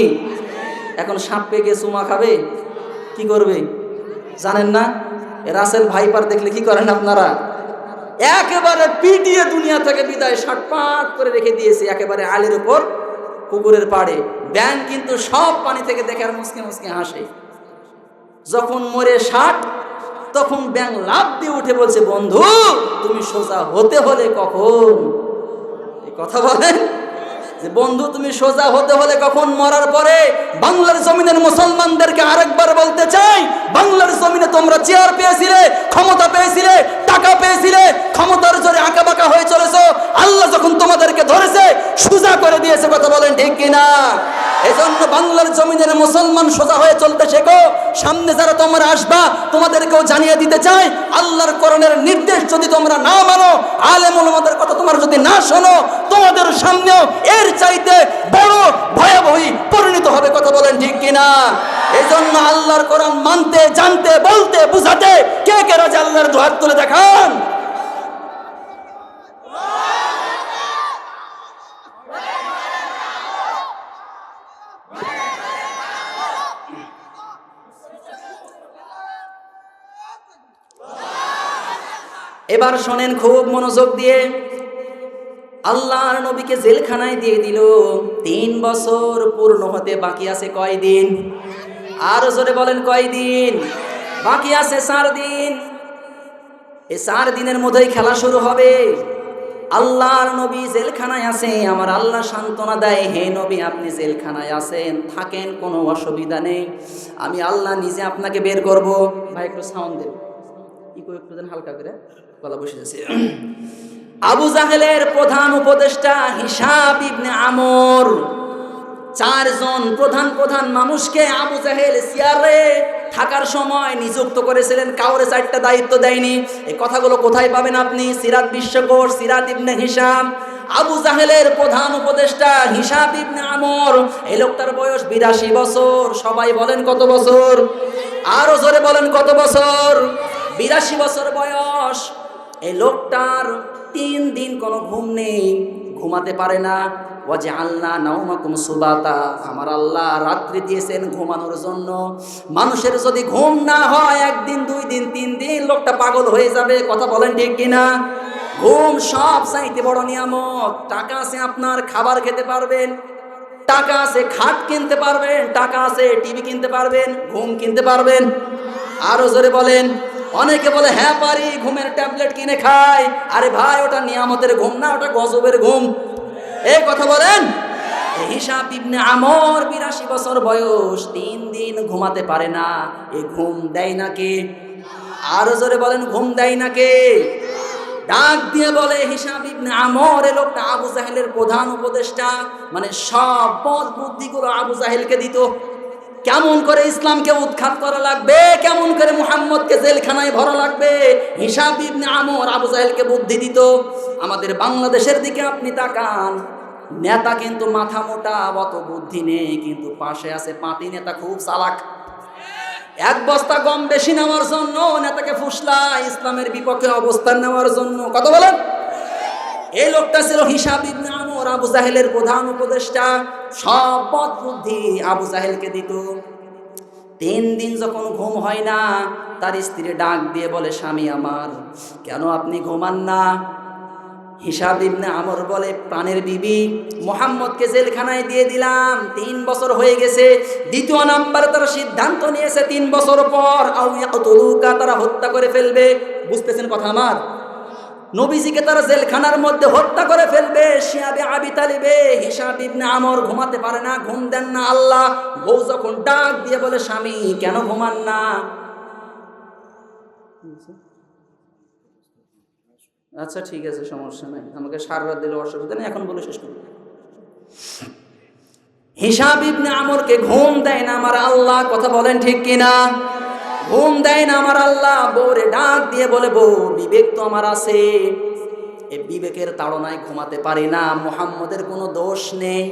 Speaker 1: এখন সাপ পেয়ে গিয়ে চুমা খাবে, কি করবে জানেন না? রাসেল ভাইপার দেখলে কি করেন আপনারা? একেবারে পিটিয়ে দুনিয়া থেকে বিদায় ষাটপাট করে রেখে দিয়েছে একেবারে আলের উপর পুকুরের পাড়ে। ব্যাং কিন্তু সব পানি থেকে দেখে আর মুসকে মুসকে হাসে। যখন মরে ষাট, তখন ব্যাং লাফ দিয়ে উঠে বলছে, বন্ধু তুমি সোজা হতে হলে কখন? এই কথা বলেন যে বন্ধু তুমি সোজা হতে হলে কখন? মরার পরে। বাংলার জমিনের মুসলমানদেরকে আরেকবার বলতে চাই, বাংলার জমিনে তোমরা চেয়ার পেয়েছিলে, ক্ষমতা পেয়েছিলে, টাকা পেয়েছিলে, ক্ষমতার জোরে আঁকা বাঁকা হয়ে চলেছো। আল্লাহ যখন তোমাদেরকে ধরেছে সোজা করে দিয়েছে। কথা বলেন ঠিক কিনা? এজন্য বাংলার জমিনের মুসলমান সোজা হয়ে চলতে শেখো। সামনে যারা তোমরা আসবা তোমাদেরকেও জানিয়ে দিতে চাই, আল্লাহর কোরআনের নির্দেশ যদি তোমরা না মানো, আলেম ওলামাদের কথা তোমরা যদি না শোনো, তোমাদের সামনেও এর চাইতে বড় ভয়াবহী পরিণত হবে। কথা বলেন ঠিক কিনা? এজন্য আল্লাহর কোরআন মানতে, জানতে, বলতে, বুঝাতে কে কে রাজি আল্লাহর দুহাত তুলে দেখান। এবার শোনেন খুব মনোযোগ দিয়ে। আল্লাহর নবীকে জেলখানায় দিয়ে দিল। 3 বছর পূর্ণ হতে বাকি আছে কয়দিন? আরো জোরে বলেন কয়দিন? বাকি আছে 4 দিন। এই 4 দিনের মধ্যেই খেলা শুরু হবে। আল্লাহর নবী জেলখানায় আছে। আমার আল্লাহ সান্ত্বনা দেয়, হে নবী আপনি জেলখানায় আছেন, থাকেন, কোনো অসুবিধা নেই, আমি আল্লাহ নিজে আপনাকে বের করব। ভাই একটু সাউন্ড দেন, একটু দেন হালকা করে, গলা বসে যাচ্ছে। আবু জাহেলের প্রধান উপদেষ্টা হিশাম ইবনে আমর 4 জন প্রধান মানুষকে আবু জাহেল চেয়ারে থাকার সময় নিযুক্ত করেছিলেন, কাউরে 4টা দায়িত্ব দেয়নি। এই কথাগুলো কোথায় পাবেন আপনি? সিরাত বিশ্বকোষ, সিরাত ইবনে হিশাম। আবু জাহেলের প্রধান উপদেষ্টা হিশাম ইবনে আমর, এই লোকটার বয়স 82 বছর। সবাই বলেন কত বছর? আরো জোরে বলেন কত বছর? 82 বছর বয়স। এই লোকটার 3 দিন কোনো ঘুম নেই, ঘুমাতে পারে না। ওয়াজআলনা নাওমাকুম সুবাতা, আমার আল্লাহ রাত্রি দিয়েছেন ঘুমানোর জন্য। মানুষের যদি ঘুম না হয় 1 দিন 2 দিন 3 দিন লোকটা পাগল হয়ে যাবে। কথা বলেন ঠিক কিনা? ঘুম সব চাইতে বড় নিয়ামত। টাকা আছে আপনার, খাবার খেতে পারবেন, টাকা আছে খাট কিনতে পারবেন, টাকা আছে টিভি কিনতে পারবেন, ঘুম কিনতে পারবেন। আরো জোরে বলেন। অনেকে বলে হ্যাঁ পারি, ঘুমের ট্যাবলেট কিনে খায়। আরে ভাই ওটা নিয়ামতের ঘুম না, ওটা গজবের ঘুম। এই কথা বলেন। হিশাম ইবনে আমর 82 বছর বয়স, 3 দিন ঘুমাতে পারে না। এই ঘুম দেয় না কে? আরো জোরে বলেন ঘুম দেয় না কে? ডাক দিয়ে বলে হিশাম ইবনে আমর, এ লোকটা আবু জাহেলের প্রধান উপদেষ্টা, মানে সব পথ বুদ্ধিগুলো আবু জাহেলকে দিত। কেমন করে ইসলামকে উৎখাত করা লাগবে, কেমন করে মুহাম্মদকে জেলখানায় ভরা লাগবে, হিশাম ইবনে আমর আবু জাহেলকে বুদ্ধি দিত। আমাদের বাংলাদেশের দিকে আপনি তাকান, নেতা কিন্তু মাথা মোটা, অত বুদ্ধি নেই, কিন্তু পাশে আছে পাতি নেতা খুব চালাক। 1 বস্তা গম বেশি নেওয়ার জন্য নেতাকে ফুসলা, ইসলামের বিপক্ষে অবস্থান নেওয়ার জন্য। কথা বলেন। এই লোকটা ছিল হিশাম ইবনে আমর, আবু জাহেলের প্রধান উপদেষ্টা। সব পথ বুদ্ধি আবু জাহেলকে দিত। 3 দিন যখন ঘুম হয় না, তার স্ত্রী ডাক দিয়ে বলে, স্বামী আমার, কেন আপনি ঘুমান না? হিসাব ইবনে আমর বলে, প্রাণের বিবি মুহাম্মদকে জেলখানায় দিয়ে দিলাম, 3 বছর হয়ে গেছে। দ্বিতীয় নাম্বারে তারা সিদ্ধান্ত নিয়েছে 3 বছর পর আও ইয়াকতুলুকা, তারা হত্যা করে ফেলবে। বুঝতেছেন কথা আমার? নবীজিকে তারা জেলখানার মধ্যে হত্যা করে ফেলবে। শিয়াবে আবি তালিবে হিসাব ইবনে আমর ঘুমাতে পারে না, ঘুম দেন না আল্লাহ। বউ যখন ডাক দিয়ে বলে, স্বামী কেন ঘুমান না? আচ্ছা ঠিক আছে, সমস্যা নাই, আমাকে সারা রাত দিলে অসুবিধা নেই, এখন বলে শেষ করব। হিসাব ইবনে আমরকে ঘুম দেয় না আমার আল্লাহ, কথা বলেন ঠিক কিনা? ঘুম দেয় না আমার আল্লাহ। বউরে ডাক দিয়ে বলে, বউ বিবেক তো আমার আছে, এই বিবেকের তাড়নায় ঘুমাতে পারি না, মুহাম্মদের কোনো দোষ নেই।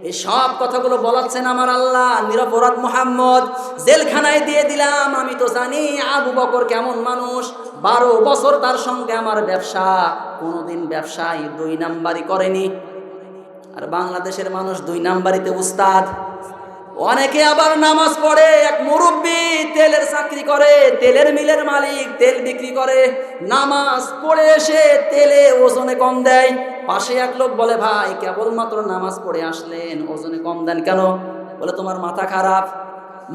Speaker 1: এই সব কথাগুলো বলাচ্ছেন আমার আল্লাহ। নিরপরাধ মুহাম্মদ জেলখানায় দিয়ে দিলাম। আমি তো জানি আবু বকর কেমন মানুষ, 12 বছর তার সঙ্গে আমার ব্যবসা, কোনোদিন ব্যবসায় 2 নাম্বারি করেনি। আর বাংলাদেশের মানুষ 2 নাম্বারিতে উস্তাদ। অনেকে আবার নামাজ পড়ে, এক মুরব্বি তেলের চাকরি করে, তেলের মিলের মালিক, তেল বিক্রি করে, নামাজ পড়ে এসে তেলে ওজনে কম দেয়। পাশে এক লোক বলে, ভাই কেবলমাত্র নামাজ পড়ে আসলেন, ওজনে কম দেন কেন? বলে, তোমার মাথা খারাপ,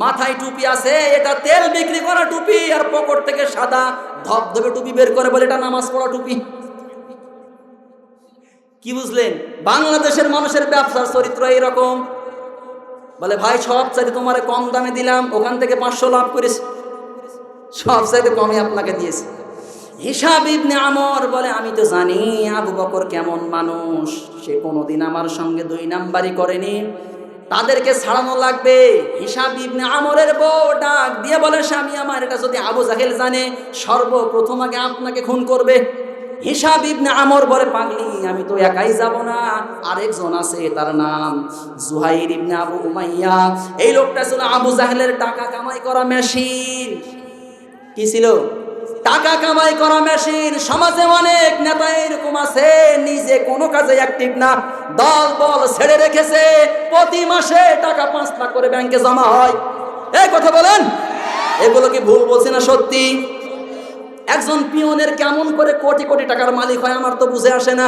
Speaker 1: মাথায় টুপি আছে, এটা তেল বিক্রি করা টুপি, আর পকেট থেকে সাদা ধবধবে টুপি বের করে বলে এটা নামাজ পড়া টুপি। কি বুঝলেন? বাংলাদেশের মানুষের ব্যবসার চরিত্র এইরকম। বলে, ভাই সব চাইতে তোমার কম দামে দিলাম, ওখান থেকে 500 লাভ করেছি, সব চাইতে কমে আপনাকে দিয়েছি। হিসাব ইবনে আমর বলে, আমি তো জানি আবু বকর কেমন মানুষ, সে কোনোদিন আমার সঙ্গে 2 নাম্বারি করেনি, তাদেরকে ছাড়ানো লাগবে। হিসাব ইবনে আমরের বউ ডাক দিয়ে বলে, স্বামী আমার, এটা যদি আবু জাহেল জানে, সর্বপ্রথম আগে আপনাকে খুন করবে। হিসাব ইবনে আমর বলে, পাগলি, আমি তো একাই যাব না, আরেকজন আছে, তার নাম জুহাইর ইবনে আবু উমাইয়া। এই লোকটা ছিল আবু জাহেলের টাকা কামাই করা মেশিন। কি ছিল? টাকা কামাই করা মেশিন। সমাজে অনেক নেতা এরকম আছে, নিজে কোনো কাজে অ্যাক্টিভ না, দল বল ছেড়ে রেখেছে, প্রতি মাসে টাকা 5 লাখ করে ব্যাংকে জমা হয়। এই কথা বলেন, এগুলো কি ভুল বলছি না সত্যি? একজন পিয়নের কেমন করে কোটি কোটি টাকার মালিক হয় আমার তো বুঝে আসে না।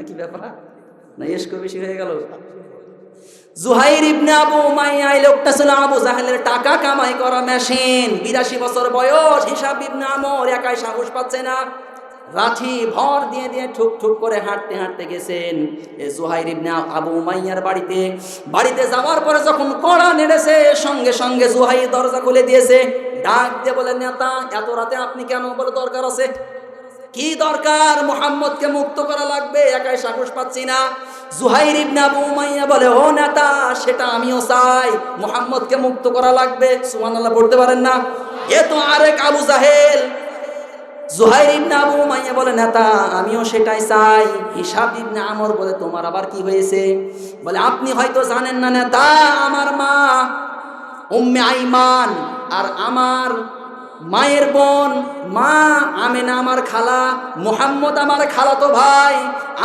Speaker 1: কি ব্যাপার, না এসকো বেশি হয়ে গেল? জুহাইর ইবনে আবু উমাইয়া, এই লোকটা ছিল আবু জাহেলের টাকা কামাই করা মেশিন। 82 বছর বয়স। হিসাব ইবনে আমর একাই সাহস পাচ্ছে না, লাঠি ভর দিয়ে দিয়ে ঠুক ঠুক করে হাঁটতে হাঁটতে গেছেন এই জুহাইর ইবনে আবু উমাইয়ার বাড়িতে। বাড়িতে যাওয়ার পরে যখন কড়া নেড়েছে, সঙ্গে সঙ্গে জুহাইর দরজা খুলে দিয়েছে। ডাক দিয়ে বলে, নেতা এত রাতে আপনি কেন? বলে, দরকার আছে। কি দরকার? মুহাম্মদকে মুক্ত করা লাগবে, একাই সাহস পাচ্ছি না। জুহাইর ইবনে আবু উমাইয়া বলে, ও নেতা, সেটা আমিও চাই, মুহাম্মদকে মুক্ত করা লাগবে। সুবহানাল্লাহ পড়তে পারেন না? এ তো আরেক আবু জাহেল। জুহাইর ইবনে আবু উমাইয়া বলে, নেতা আমিও সেটাই চাই। হিসাব ইবনে আমর বলে, তোমার আবার কি হয়েছে? বলে, আপনি হয়তো জানেন না নেতা, আমার মা উম্মে আইমান আর আমার মায়ের বোন মা আমেনা আমার খালা, মুহাম্মদ আমার খালাতো ভাই,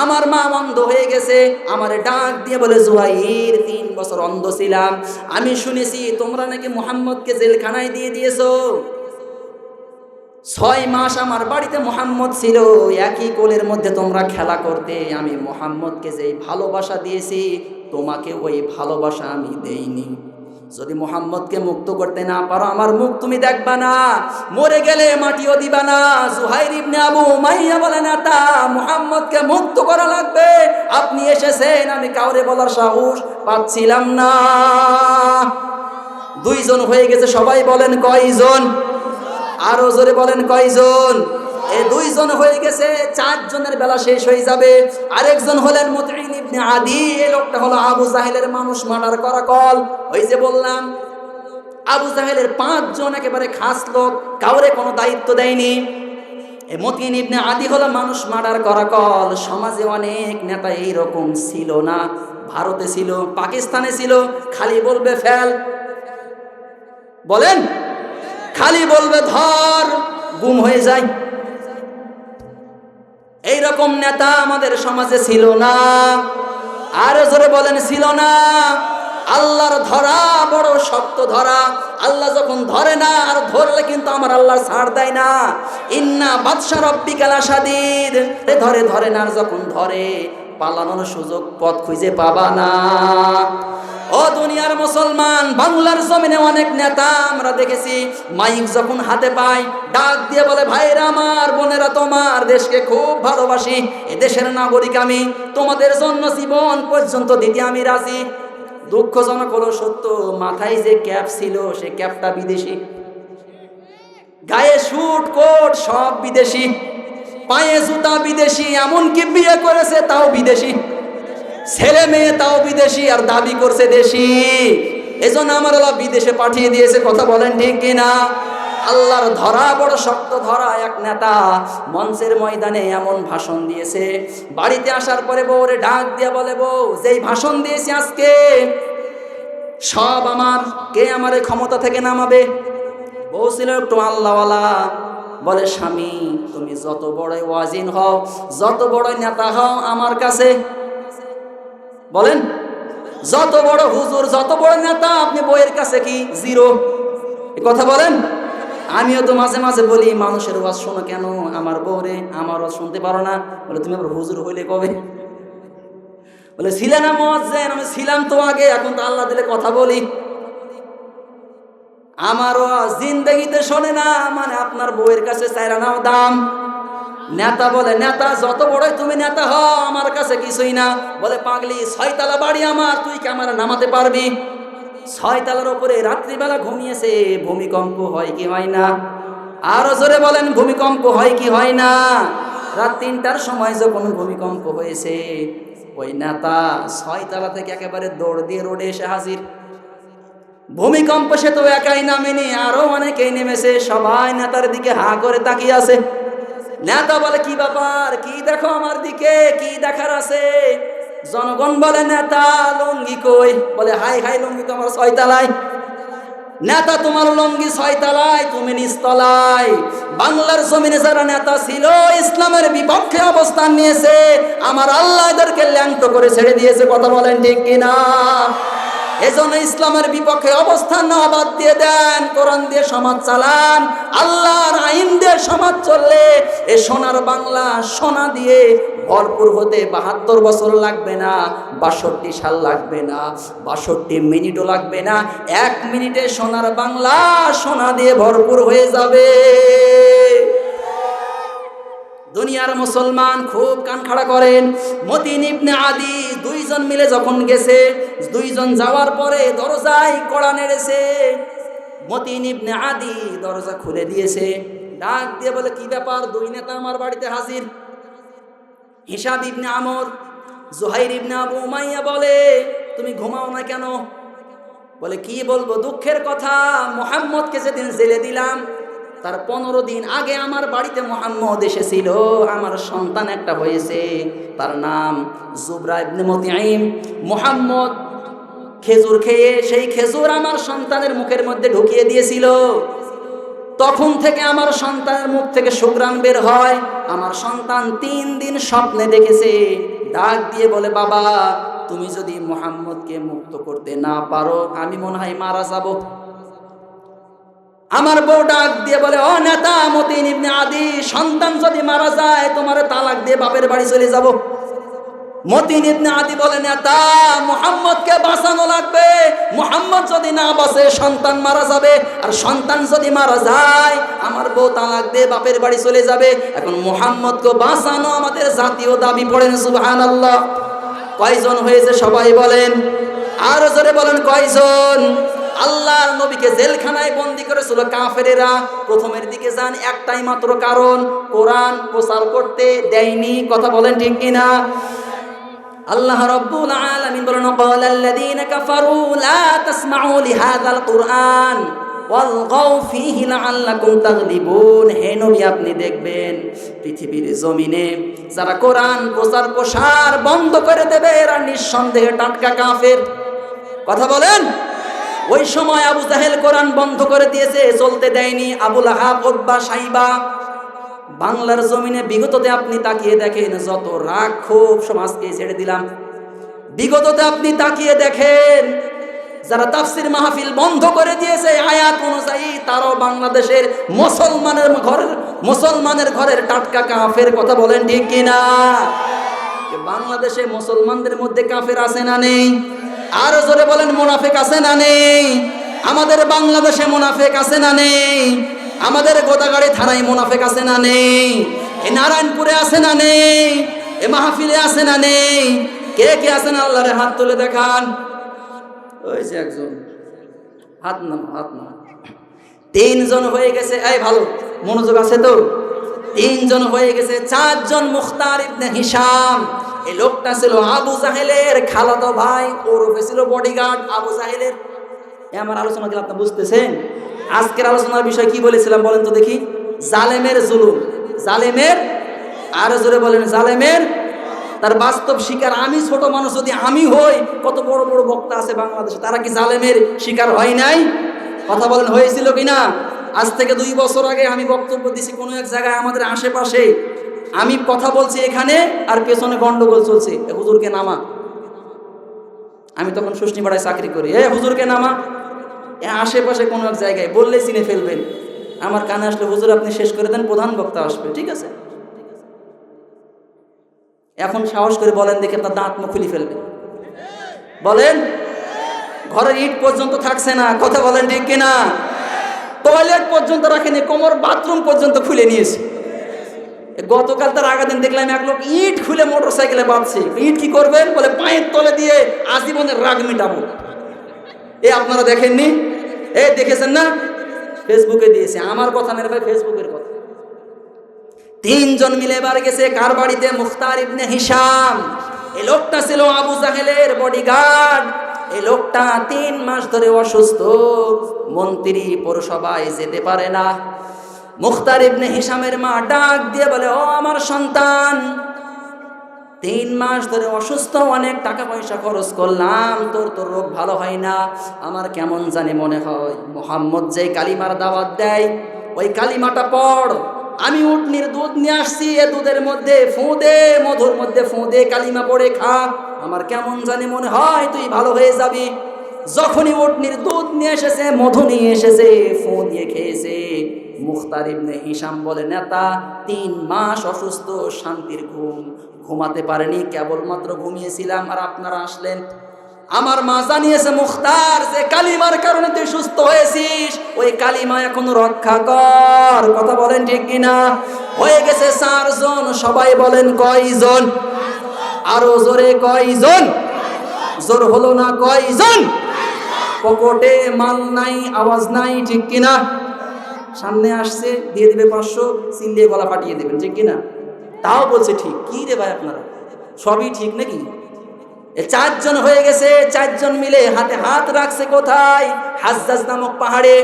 Speaker 1: আমার মা অন্ধ হয়ে গেছে। আমারে ডাক দিয়ে বলে, জুহাইর 3 বছর অন্ধ ছিলাম, আমি শুনেছি তোমরা নাকি মুহাম্মদকে জেলখানায় দিয়ে দিয়েছো। 6 মাস আমার বাড়িতে মুহাম্মদ ছিল, একই কোলের মধ্যে তোমরা খেলা করতে, আমি মুহাম্মদকে যেই ভালোবাসা দিয়েছি, তোমাকে ওই ভালোবাসা আমি দেইনি। যদি মুহাম্মদকে মুক্ত করতে না পারো, আমার মুখ তুমি দেখবা না, মরে গেলে মাটিও দিবা না। জুহাইর ইবনে আবু উমাইয়া বলে, নেতা মুহাম্মদকে মুক্ত করা লাগবে, আপনি এসেছেন, আমি কাউরে বলার সাহস পাচ্ছিলাম না। 2 জন হয়ে গেছে, সবাই বলেন কয়জন? আরো জোরে বলেন কয়জন? এই 2 জন হয়ে গেছে, 4 জনের বেলা শেষ হয়ে যাবে। আরেকজন হলেন মুতঈন ইবনে আদি। এই লোকটা হলো আবু জাহেলের মানুষ মার্ডার করা কল। ওই যে বললাম, আবু জাহেলের 5 জন একেবারে খাস লোক, কাউরে কোনো দায়িত্ব দেয়নি। এই মুতঈন ইবনে আদি হলো মানুষ মার্ডার করা কল। সমাজে অনেক নেতা এইরকম ছিল না? ভারতে ছিল, পাকিস্তানে ছিল, খালি বলবে ফেল, বলেন, খালি বলবে ধর, গুম হয়ে যায়। এইরকম নেতা আমাদের সমাজে ছিল না? আরো জোরে বলেন, ছিল না? আল্লাহর ধরা বড় শক্ত ধরা। আল্লাহ যখন ধরে না, আর ধরলে কিন্তু আমার আল্লাহ ছাড় দেয় না। ইন্না বাদশা রব্বিকা লাশাদীদ, ধরে ধরে না, আর যখন ধরে পালানোর সুযোগ পথ খুঁজে পাবা না। ও দুনিয়ার মুসলমান, বাংলার জমিনে অনেক নেতা আমরা দেখেছি, মাইক যখন হাতে পায় ডাক দিয়ে বলে, ভাইরা আমার, বোনেরা, তোমার দেশকে খুব ভালোবাসি, এ দেশের নাগরিক আমি, তোমাদের জন্য জীবন পর্যন্ত দিতে আমি রাজি। দুঃখজনক হলো সত্য, মাথায় যে ক্যাপ ছিল সে ক্যাপটা বিদেশি, গায়ে স্যুট কোট সব বিদেশি, পায়ে জুতা বিদেশি, এমনকি বিয়ে করেছে তাও বিদেশি, ছেলে মেয়ে তাও বিদেশি, আর দাবি করছে দেশি। এজন্য আমার আল্লাহ বিদেশে পাঠিয়ে দিয়েছে। কথা বলেন ঠিক কিনা? আল্লাহর ধরা বড় শক্ত ধরা। এক নেতা মঞ্চের ময়দানে এমন ভাষণ দিয়েছে, বাড়িতে আসার পরে বউরে ডাক দিয়ে বলে, বউ, যেই ভাষণ দিয়েছি আজকে সব আমার, কে আমারে ক্ষমতা থেকে নামাবে? বউ ছিল একটু আল্লাহওয়ালা, বলে, স্বামী, তুমি যত বড় ওয়াজিন হও, যত বড় নেতা হও আমার কাছে, বলেন, যত বড় হুজুর, যত বড় নেতা, আপনি বইয়ের কাছে কি জিরো? কথা বলেন। আমিও তো মাঝে মাঝে বলি, মানুষের ওয়াজ শোনো কেন, আমার বউরে আমার ওয়াজ শুনতে পারো না? বলে, তুমি আবার হুজুর হইলে কবে? বলে, ছিলে না মুয়াজ্জিন? আমি ছিলাম তো আগে, এখন তো আল্লাহ দিলে কথা বলি। আমার ওয়াজ জিন্দেগিতে শোনে না, মানে আপনার বউয়ের কাছে চাইরা নাও দাম। নেতা বলে, নেতা যত বড়ই তুমি নেতা হও আমার কাছে কিছুই না। বলে, পাগলি, 6 তলা বাড়ি আমার, তুই কি আমার নামাতে পারবি? 6 তলার উপরে রাত্রিবেলা ঘুমিয়েছে, ভূমিকম্প হয় কি হয় না? আরো জোরে বলেন, ভূমিকম্প হয় কি হয় না? রাত 3টার সময় যখন ভূমিকম্প হয়েছে, ওই নেতা 6 তলা থেকে একেবারে দৌড় দিয়ে রোডে এসে হাজির। ভূমিকম্প সে তো একাই নামেনি, আরো অনেকেই নেমেছে, সবাই নেতার দিকে হা করে তাকিয়ে আছে। নেতা বলে, কি ব্যাপার, কি দেখো আমার দিকে, কি দেখার আছে? জনগণ বলে, নেতা লুঙ্গি কই? বলে, হাই হাই, লুঙ্গি তোমার 6 তলায়। নেতা, তোমার লুঙ্গি 6 তলায়, তুমি নিচতলায়। বাংলার জমিনে যারা নেতা ছিল, ইসলামের বিপক্ষে অবস্থান নিয়েছে, আমার আল্লাহ এদেরকে ল্যাংটো করে ছেড়ে দিয়েছে। কথা বলেন ঠিক কিনা? এজন্য ইসলামের বিপক্ষে অবস্থান না বাদ দিয়ে দেন, কোরআন দিয়ে সমাজ চালান, আল্লাহর আইন দিয়ে সমাজ চললে এ সোনার বাংলা সোনা দিয়ে ভরপুর হতে 72 বছর লাগবে না, 62 সাল লাগবে না, 62 মিনিটও লাগবে না, 1 মিনিটে সোনার বাংলা সোনা দিয়ে ভরপুর হয়ে যাবে। দুনিয়ার মুসলমান খুব কান খাড়া করেন। মতিন ইবনে আদি 2 জন মিলে যখন গেছে, 2 জন যাওয়ার পরে দরজায় কড়া নেড়েছে। মতিন ইবনে আদি দরজা খুলে দিয়েছে, ডাক দিয়ে বলে, কি ব্যাপার, 2 নেতা আমার বাড়িতে হাজির। হিসাব ইবনে আমর, জুহাইর ইবনে আবু উমাইয়া বলে, তুমি ঘুমাও না কেন? বলে, কি বলবো, দুঃখের কথা, মুহাম্মদকে যেদিন জেলে দিলাম তার 15 দিন আগে আমার বাড়িতে মুহাম্মদ এসেছিল, আমার সন্তান একটা হয়েছে, তার নাম জুবরা ইবনে মুতঈম। মুহাম্মদ খেজুর খেয়ে সেই খেজুর আমার সন্তানের মুখের মধ্যে ঢুকিয়ে দিয়েছিল, তখন থেকে আমার সন্তানের মুখ থেকে সুঘ্রাণ বের হয়। আমার সন্তান 3 দিন স্বপ্নে দেখেছে, ডাক দিয়ে বলে, বাবা, তুমি যদি মুহাম্মদকে মুক্ত করতে না পারো, আমি মনে হয় মারা যাব। আমার বউ ডাক দিয়ে বলে, ও নেতা মতিন ইবনে আদি, সন্তান যদি মারা যায় তোমার তালাক দিয়ে বাপের বাড়ি চলে যাব। মতিন ইবনে আদি বলে, নেতা, মুহাম্মদকে বাঁচানো লাগবে, মুহাম্মদ যদি না বাঁচে সন্তান মারা যাবে, আর সন্তান যদি মারা যায় আমার বউ তালাক দিয়ে বাপের বাড়ি চলে যাবে। এখন মুহাম্মদকে বাঁচানো আমাদের জাতীয় দাবি। পড়েন সুবহানাল্লাহ। কয়জন হয়েছে সবাই বলেন, আর জোরে বলেন, কয়জন? আল্লাহর নবীকে জেলখানায় বন্দী করেছিল কাফেরেরা। প্রথমের দিকে যান, একটাই মাত্র কারণ, কোরআন প্রচার করতে দেয়নি। কথা বলেন ঠিক কিনা? আল্লাহ রাব্বুল আলামিন বলেন, ক্বালাল্লাযীনা কাফারু লা তাসমাউ লিহাযাল কুরআন ওয়ালগাউ ফীহি লাআল্লাকুম তাগলিবুন। হে নবী, আপনি দেখবেন পৃথিবীর জমিনে যারা কোরআন প্রচার প্রসার বন্ধ করে দেবে এরা নিঃসন্দেহে টাটকা কাফের। কথা বলেন। ওই সময় আবু জাহেল কোরআন বন্ধ করে দিয়েছে, চলতে দেয়নি। আবু লাহাব, উতবা, সাইবা। বাংলার জমিনে বিগততে আপনি তাকিয়ে দেখেন, যত রাগ ক্ষোভ সমাজকে ছেড়ে দিলাম। বিগততে আপনি তাকিয়ে দেখেন, যারা তাফসির মাহফিল বন্ধ করে দিয়েছে আয়াত অনুযায়ী, তারাও বাংলাদেশের মুসলমানের ঘরের টাটকা কাফের। কথা বলেন ঠিক কিনা? বাংলাদেশে মুসলমানদের মধ্যে কাফের আছে না নেই? আরো জোরে বলেন, মুনাফিক আছে না নেই? আমাদের বাংলাদেশে মুনাফিক আছে না নেই? আমাদের গোদাগাড়ি থানায় মুনাফিক আছে না নেই? এ নারায়ণপুরে আছে না নেই? এ মাহফিলে আছে না নেই? কে কে আছেন আল্লাহরে হাত তুলে দেখান। ওই যে একজন, হাত নাম, হাত নাম। 3 জন হয়ে গেছে। এই ভালো মনোযোগ আছে তো? 3 জন হয়ে গেছে। 4 জন মুখতার ইবনে হিশাম। এই লোকটা ছিল আবু জাহেলের খালাতো ভাই, ওরফে ছিল বডিগার্ড আবু জাহেলের। আমার আলোচনা কি আপনি বুঝতেছেন? আজকের আলোচনার বিষয় কি বলেছিলাম বলেন তো দেখি? জালেমের জুলুম, জালেমের, আরো জোরে বলেন, জালেমের তার বাস্তব শিকার। আমি ছোট মানুষ, যদি আমি হই, কত বড় বড় বক্তা আছে বাংলাদেশে, তারা কি জালেমের শিকার হয় নাই? কথা বলেন, হয়েছিল কিনা? আজ থেকে 2 বছর আগে আমি বক্তব্য দিছি কোনো এক জায়গায় আমাদের আশেপাশে। আমি কথা বলছি এখানে, আর পেছনে গন্ডগোল চলছে, হুজুরকে নামা। আমি তখন ষষ্ঠীপাড়ায় চাকরি করি। হুজুরকে নামা। আশেপাশে কোনো এক জায়গায় বললে চিনে ফেলবেন। আমার কানে আসলে, হুজুর আপনি শেষ করে দেন, প্রধান বক্তা আসবে। ঠিক আছে, এখন সাহস করে বলেন দেখে, আপনার দাঁত মুখ খুলে ফেলবে। বলেন, ঘরের ইট পর্যন্ত থাকছে না। কথা বলেন ঠিক কিনা? টয়লেট পর্যন্ত রাখেনি, কোমর বাথরুম পর্যন্ত খুলে নিয়েছে। গতকাল তার আগের দিন দেখলাম এক লোক ইট খুলে মোটরসাইকেলে বাঁধছে। ইট কি করবেন? বলে পায়ের তলে দিয়ে আজীবনের রাগ মিটাবো। আপনারা দেখেননি? দেখেছেন না? ফেসবুকে দিয়েছে। আমার কথা নেই ভাই, ফেসবুকের কথা। 3 জন মিলে এবার গেছে কার বাড়িতে? মুখতার ইবনে হিশাম। এই লোকটা ছিল আবু জাহেলের বডিগার্ড। এই লোকটা 3 মাস ধরে অসুস্থ, মন্ত্রী পৌরসভায় যেতে পারে না। মুখতার ইবনে হিশামের মা ডাক দিয়ে বলে, ও আমার সন্তান, 3 মাস ধরে অসুস্থ, অনেক টাকা পয়সা খরচ করলাম, তোর রোগ ভালো হয় না। আমার কেমন জানি মনে হয় মুহাম্মদ যে কালিমার দাওয়াত দেয়, ওই কালিমাটা পড়। আমি উটনির দুধ নিয়ে আসছি, এ দুধের মধ্যে ফু দে, মধুর মধ্যে ফু দে, কালিমা পড়ে খা। আমার কেমন জানি মনে হয় তুই ভালো হয়ে যাবি। যখনই উটনির দুধ নিয়ে এসেছে, মধু নিয়ে এসেছে, ফু দিয়ে খেয়েছে, মুখতার ইবনে হিশাম বলে, নেতা 3 মাস অসুস্থ, শান্তির ঘুম ঘুমাতে পারেনি, কেবলমাত্র ঘুমিয়েছিলাম, আর আপনারা আসলেন। আমার মা জানিয়েছে মুখতার যে কালিমার কারণে তুই সুস্থ হয়েছিস, ওই কালিমা এখন রক্ষা কর। কথা বলেন ঠিক কিনা? হয়ে গেছে 4 জন। সবাই বলেন কয়জন? আরো জোরে কয়জন? জোর হলো না, কয়জন? পকেটে মাল নাই, আওয়াজ নাই, ঠিক কিনা? সামনে আসছে, দিয়ে দিবে 500, চিল্লিয়ে গলা ফাটিয়ে দেবেন, ঠিক কিনা? তাও বলছে ঠিক। কি রে ভাই, আপনারা সবই ঠিক নাকি? 4 জন হয়ে গেছে। 4 জন মিলে হাতে হাত রাখছে কোথায়? হাজ্জাজ নামক পাহাড়ে।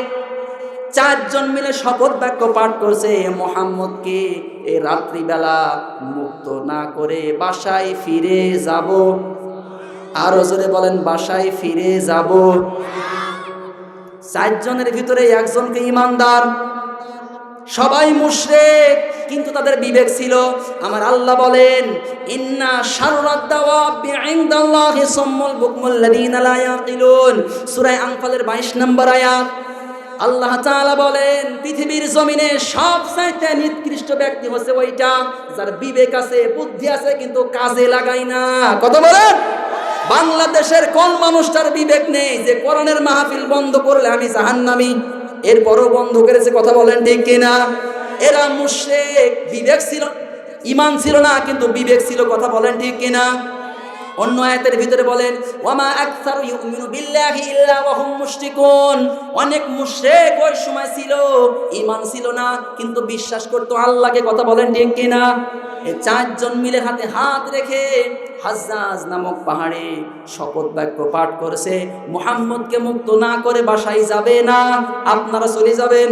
Speaker 1: 4 জন মিলে শপথ বাক্য পাঠ করছে, মুহাম্মদকে এই রাত্রিবেলা মুক্ত না করে বাসায় ফিরে যাব। আরো জোরে বলেন, বাসায় ফিরে যাব। 4 জনের ভিতরে 1 জনকে ইমানদার, সবাই মুশরিক, কিন্তু তাদের বিবেক ছিল। আমার আল্লাহ বলেন, ইন্না শাররাদ দাওয়াবি ইনদাল্লাহি সুম্মুল বুকমুল লাযিনা লা ইয়াকিলুন। সূরা আনফালের 22 নম্বর আয়াত। আল্লাহ তাআলা বলেন, পৃথিবীর জমিনে সবচাইতে নিকৃষ্ট ব্যক্তি হচ্ছে ওইটা যার বিবেক আছে, বুদ্ধি আছে, কিন্তু কাজে লাগায় না। কত বলেন? বাংলাদেশের কোন মানুষটার বিবেক নেই যে কোরআনের মাহফিল বন্ধ করলে আমি জাহান্নামী? এরপরও বন্ধ করেছে। কথা বলেন ঠিক কিনা? এরা মুশরিক। বিবেক ছিল, ঈমান ছিল না, কিন্তু বিবেক ছিল। কথা বলেন ঠিক কিনা? অন্য আয়াতের ভিতরে বলেন, ওয়ামা আকসারু ইউমিনু বিল্লাহি ইল্লা ওয়া হুম মুশরিকুন। অনেক মুশরিক ওই সময় ছিল, ঈমান ছিল না, কিন্তু বিশ্বাস করতো আল্লাহকে। কথা বলেন ঠিক কিনা? এই 4 জন মিলে হাতে হাত রেখে হাজ্জাজ নামক পাহাড়ে শপথ বাক্য পাঠ করেছে, মুহাম্মদকে মুক্ত না করে বাসায় যাবে না। আপনারা চলে যাবেন?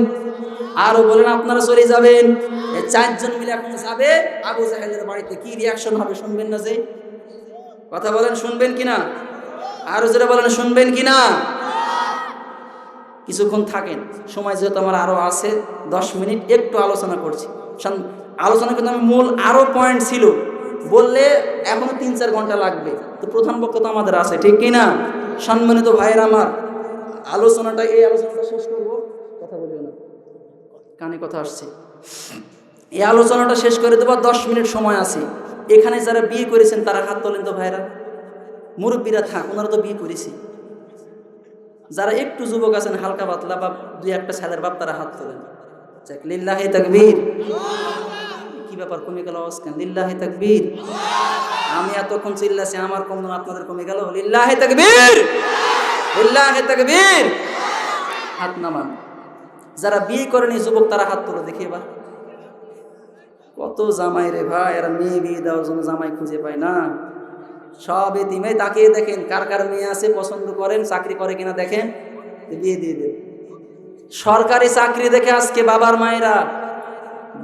Speaker 1: আরো বলেন, আপনারা চলে যাবেন? এই 4 জন মিলে এখন যাবে আবু জাহেলের বাড়িতে। কি রিয়াকশন হবে শুনবেন না? যে কথা বলেন, শুনবেন কিনা? আরো জোরে বলেন, শুনবেন কিনা? কিছুক্ষণ থাকেন, সময় যেহেতু আমার আরো আছে 10 মিনিট, একটু আলোচনা করছি। আলোচনা কিন্তু আমি মূল আরো পয়েন্ট ছিল, বললে এখনো 3-4 ঘন্টা লাগবে। তো প্রধান বক্তা তো আমাদের আছে, ঠিক কিনা? সম্মানিত ভাইয়ের আমার, এই আলোচনাটা শেষ করবো, কথা বলিও না, কানে কথা আসছে। এই আলোচনাটা শেষ করে দেবো, 10 মিনিট সময় আছে। এখানে যারা বিয়ে করেছেন তারা হাত তোলেন তো ভাইরা, মুরব্বীরা থাক, ওনারা তো বিয়ে করেছি। যারা একটু যুবক আছেন হালকা পাতলা বা 2-1টা ছেলের বাপ, তারা হাত তোলেন। যাক, লিল্লাহি তাকবীর। কি ব্যাপার, কমে গেল আওয়াজ কেন? লিল্লাহি তাকবীর। আমি এতক্ষণ চিল্লাছি, আমার কম না আপনাদের কমে গেল? লিল্লাহি তাকবীর, লিল্লাহি তাকবীর। হাত নামান। যারা বিয়ে করেনি যুবক, তারা হাত তোলো দেখি এবার। কত জামাই রে ভাই, এরা মেয়ে বিয়ে দেওয়ার জন্য জামাই খুঁজে পায় না। সব এতিমে তাকিয়ে দেখেন কার কার মেয়ে আছে, পছন্দ করেন, চাকরি করে কিনা দেখেন, বিয়ে দিয়ে দেন। সরকারি চাকরি দেখে আজকে বাবার মায়েরা,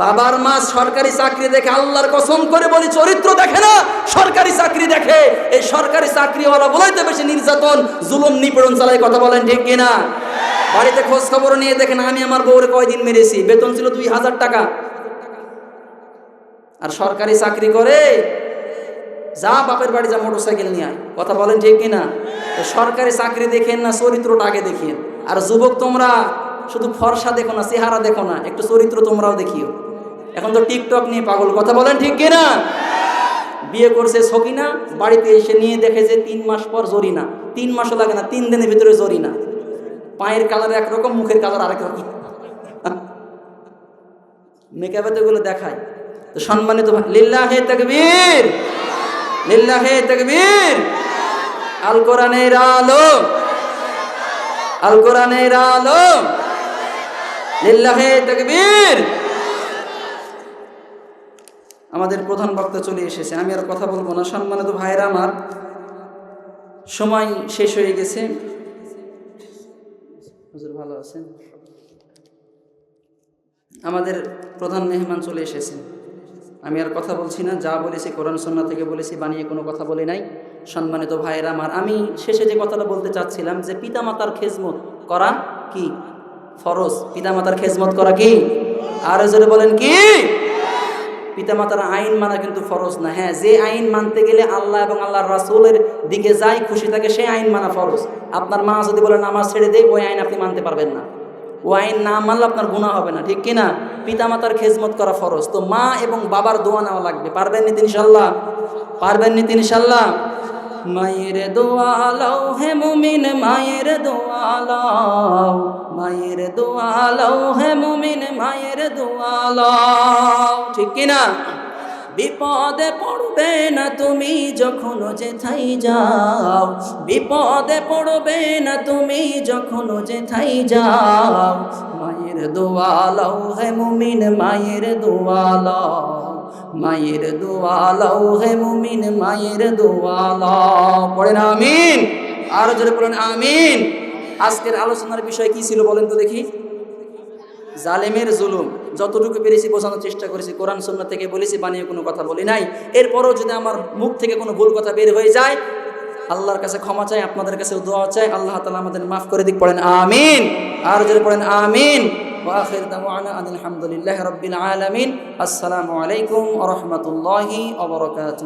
Speaker 1: বাবার মা সরকারি চাকরি দেখে, আল্লাহর কসম করে বলি, চরিত্র দেখে না, সরকারি চাকরি দেখে। এই সরকারি চাকরিওয়ালা বলেই তো বেশি নির্যাতন, জুলুম, নিপীড়ন চালায়। কথা বলেন ঠিক কিনা? বাড়িতে খোঁজ খবর নিয়ে দেখেন, আমি আমার বউরে কয়দিন মেরেছি, বেতন ছিল 2000 টাকা, আর সরকারি চাকরি করে, যা বাপের বাড়ি যা মোটরসাইকেল নিয়ে আয়। কথা বলেন ঠিক কিনা? তো সরকারি চাকরি দেখেন না, চরিত্রটা আগে দেখেন। আর যুবক, তোমরা শুধু ফর্সা দেখো না, চেহারা দেখো না, একটু চরিত্র তোমরাও দেখিও। এখন তো টিকটক নিয়ে পাগল। কথা বলেন ঠিক কিনা? বিয়ে করছে সকিনা, বাড়িতে এসে নিয়ে দেখে যে 3 মাস পর জরিনা। 3 মাসও লাগে না, 3 দিনের ভিতরে জরিনা। পায়ের কালার একরকম, মুখের কালার আরেক রকম, মেকআপে গুলো দেখায়। তো সম্মানিত লিল্লাহি তাকবীর, লিল্লাহি তাকবীর। আল কোরআনের আলো, আল কোরআনের আলো, লিল্লাহি তাকবীর। আমাদের প্রধান বক্তা চলে এসেছে, আমি আর কথা বলবো না। সম্মানিত ভাইরা আমার, সময় শেষ হয়ে গেছে। হুজুর ভালো আছেন? আমাদের প্রধান মেহমান চলে এসেছেন। আমি আর কথা বলছি না, যা বলেছি কোরআন সুন্নাহ থেকে বলেছি, বানিয়ে কোনো কথা বলি নাই। সম্মানিত ভাইয়েরা আমার, আমি শেষে যে কথাটা বলতে চাচ্ছিলাম, যে পিতামাতার খেজমত করা কি ফরজ। পিতামাতার খেজমত করা কি? আর জোরে বলেন কি? পিতামাতার আইন মানা কিন্তু ফরজ না। হ্যাঁ, যে আইন মানতে গেলে আল্লাহ এবং আল্লাহর রাসূলের দিকে যাই, খুশি থাকে, সেই আইন মানা ফরজ। আপনার মা যদি বলে নামাজ ছেড়ে দেয়, ওই আইন আপনি মানতে পারবেন না। ও আইন না মানলে আপনার গুনাহ হবে না, ঠিক কিনা? পিতামাতার খেজমত করা ফরজ। তো মা এবং বাবার দোয়া নেওয়া লাগবে। পারবেন নি ইনশাআল্লাহ? পারবেন নি ইনশাআল্লাহ? মায়ের দোয়া লাও হে মুমিন, মায়ের দোয়া লাও, মায়ের দোয়া লাও হে মুমিন, মায়ের দোয়া লাও, ঠিক কিনা? বিপদে পড়বে না তুমি যখন যেথায় যাও, বিপদে পড়বে না তুমি যখন যেথায় যাও। মায়ের দোয়া লাও হে মুমিন, মায়ের দোয়া লাও, মায়ের দোয়া লাও হে মুমিন, মায়ের দোয়া লাও। পড়েন আমিন। আর জোরে বলেন আমিন। আজকের আলোচনার বিষয় কি ছিল বলেন তো দেখি? জালেমের জুলুম। যতটুকু পেরেছি বোঝানোর চেষ্টা করেছি, কোরআন সুন্নাহ থেকে বলেছি, বানিয়ে কোনো কথা বলি নাই। এরপরও যদি আমার মুখ থেকে কোনো ভুল কথা বের হয়ে যায়, আল্লাহর কাছে ক্ষমা চাই, আপনাদের কাছেও দোয়া চাই, আল্লাহ তাআলা আমাদের মাফ করে দিক। পড়েন আমিন। আর যদি পড়েন আমিন। ওয়া আখির দাওয়ানা আলহামদুলিল্লাহি রাব্বিল আলামিন। আসসালামু আলাইকুম ওয়া রাহমাতুল্লাহি ওয়া বারাকাতুহু।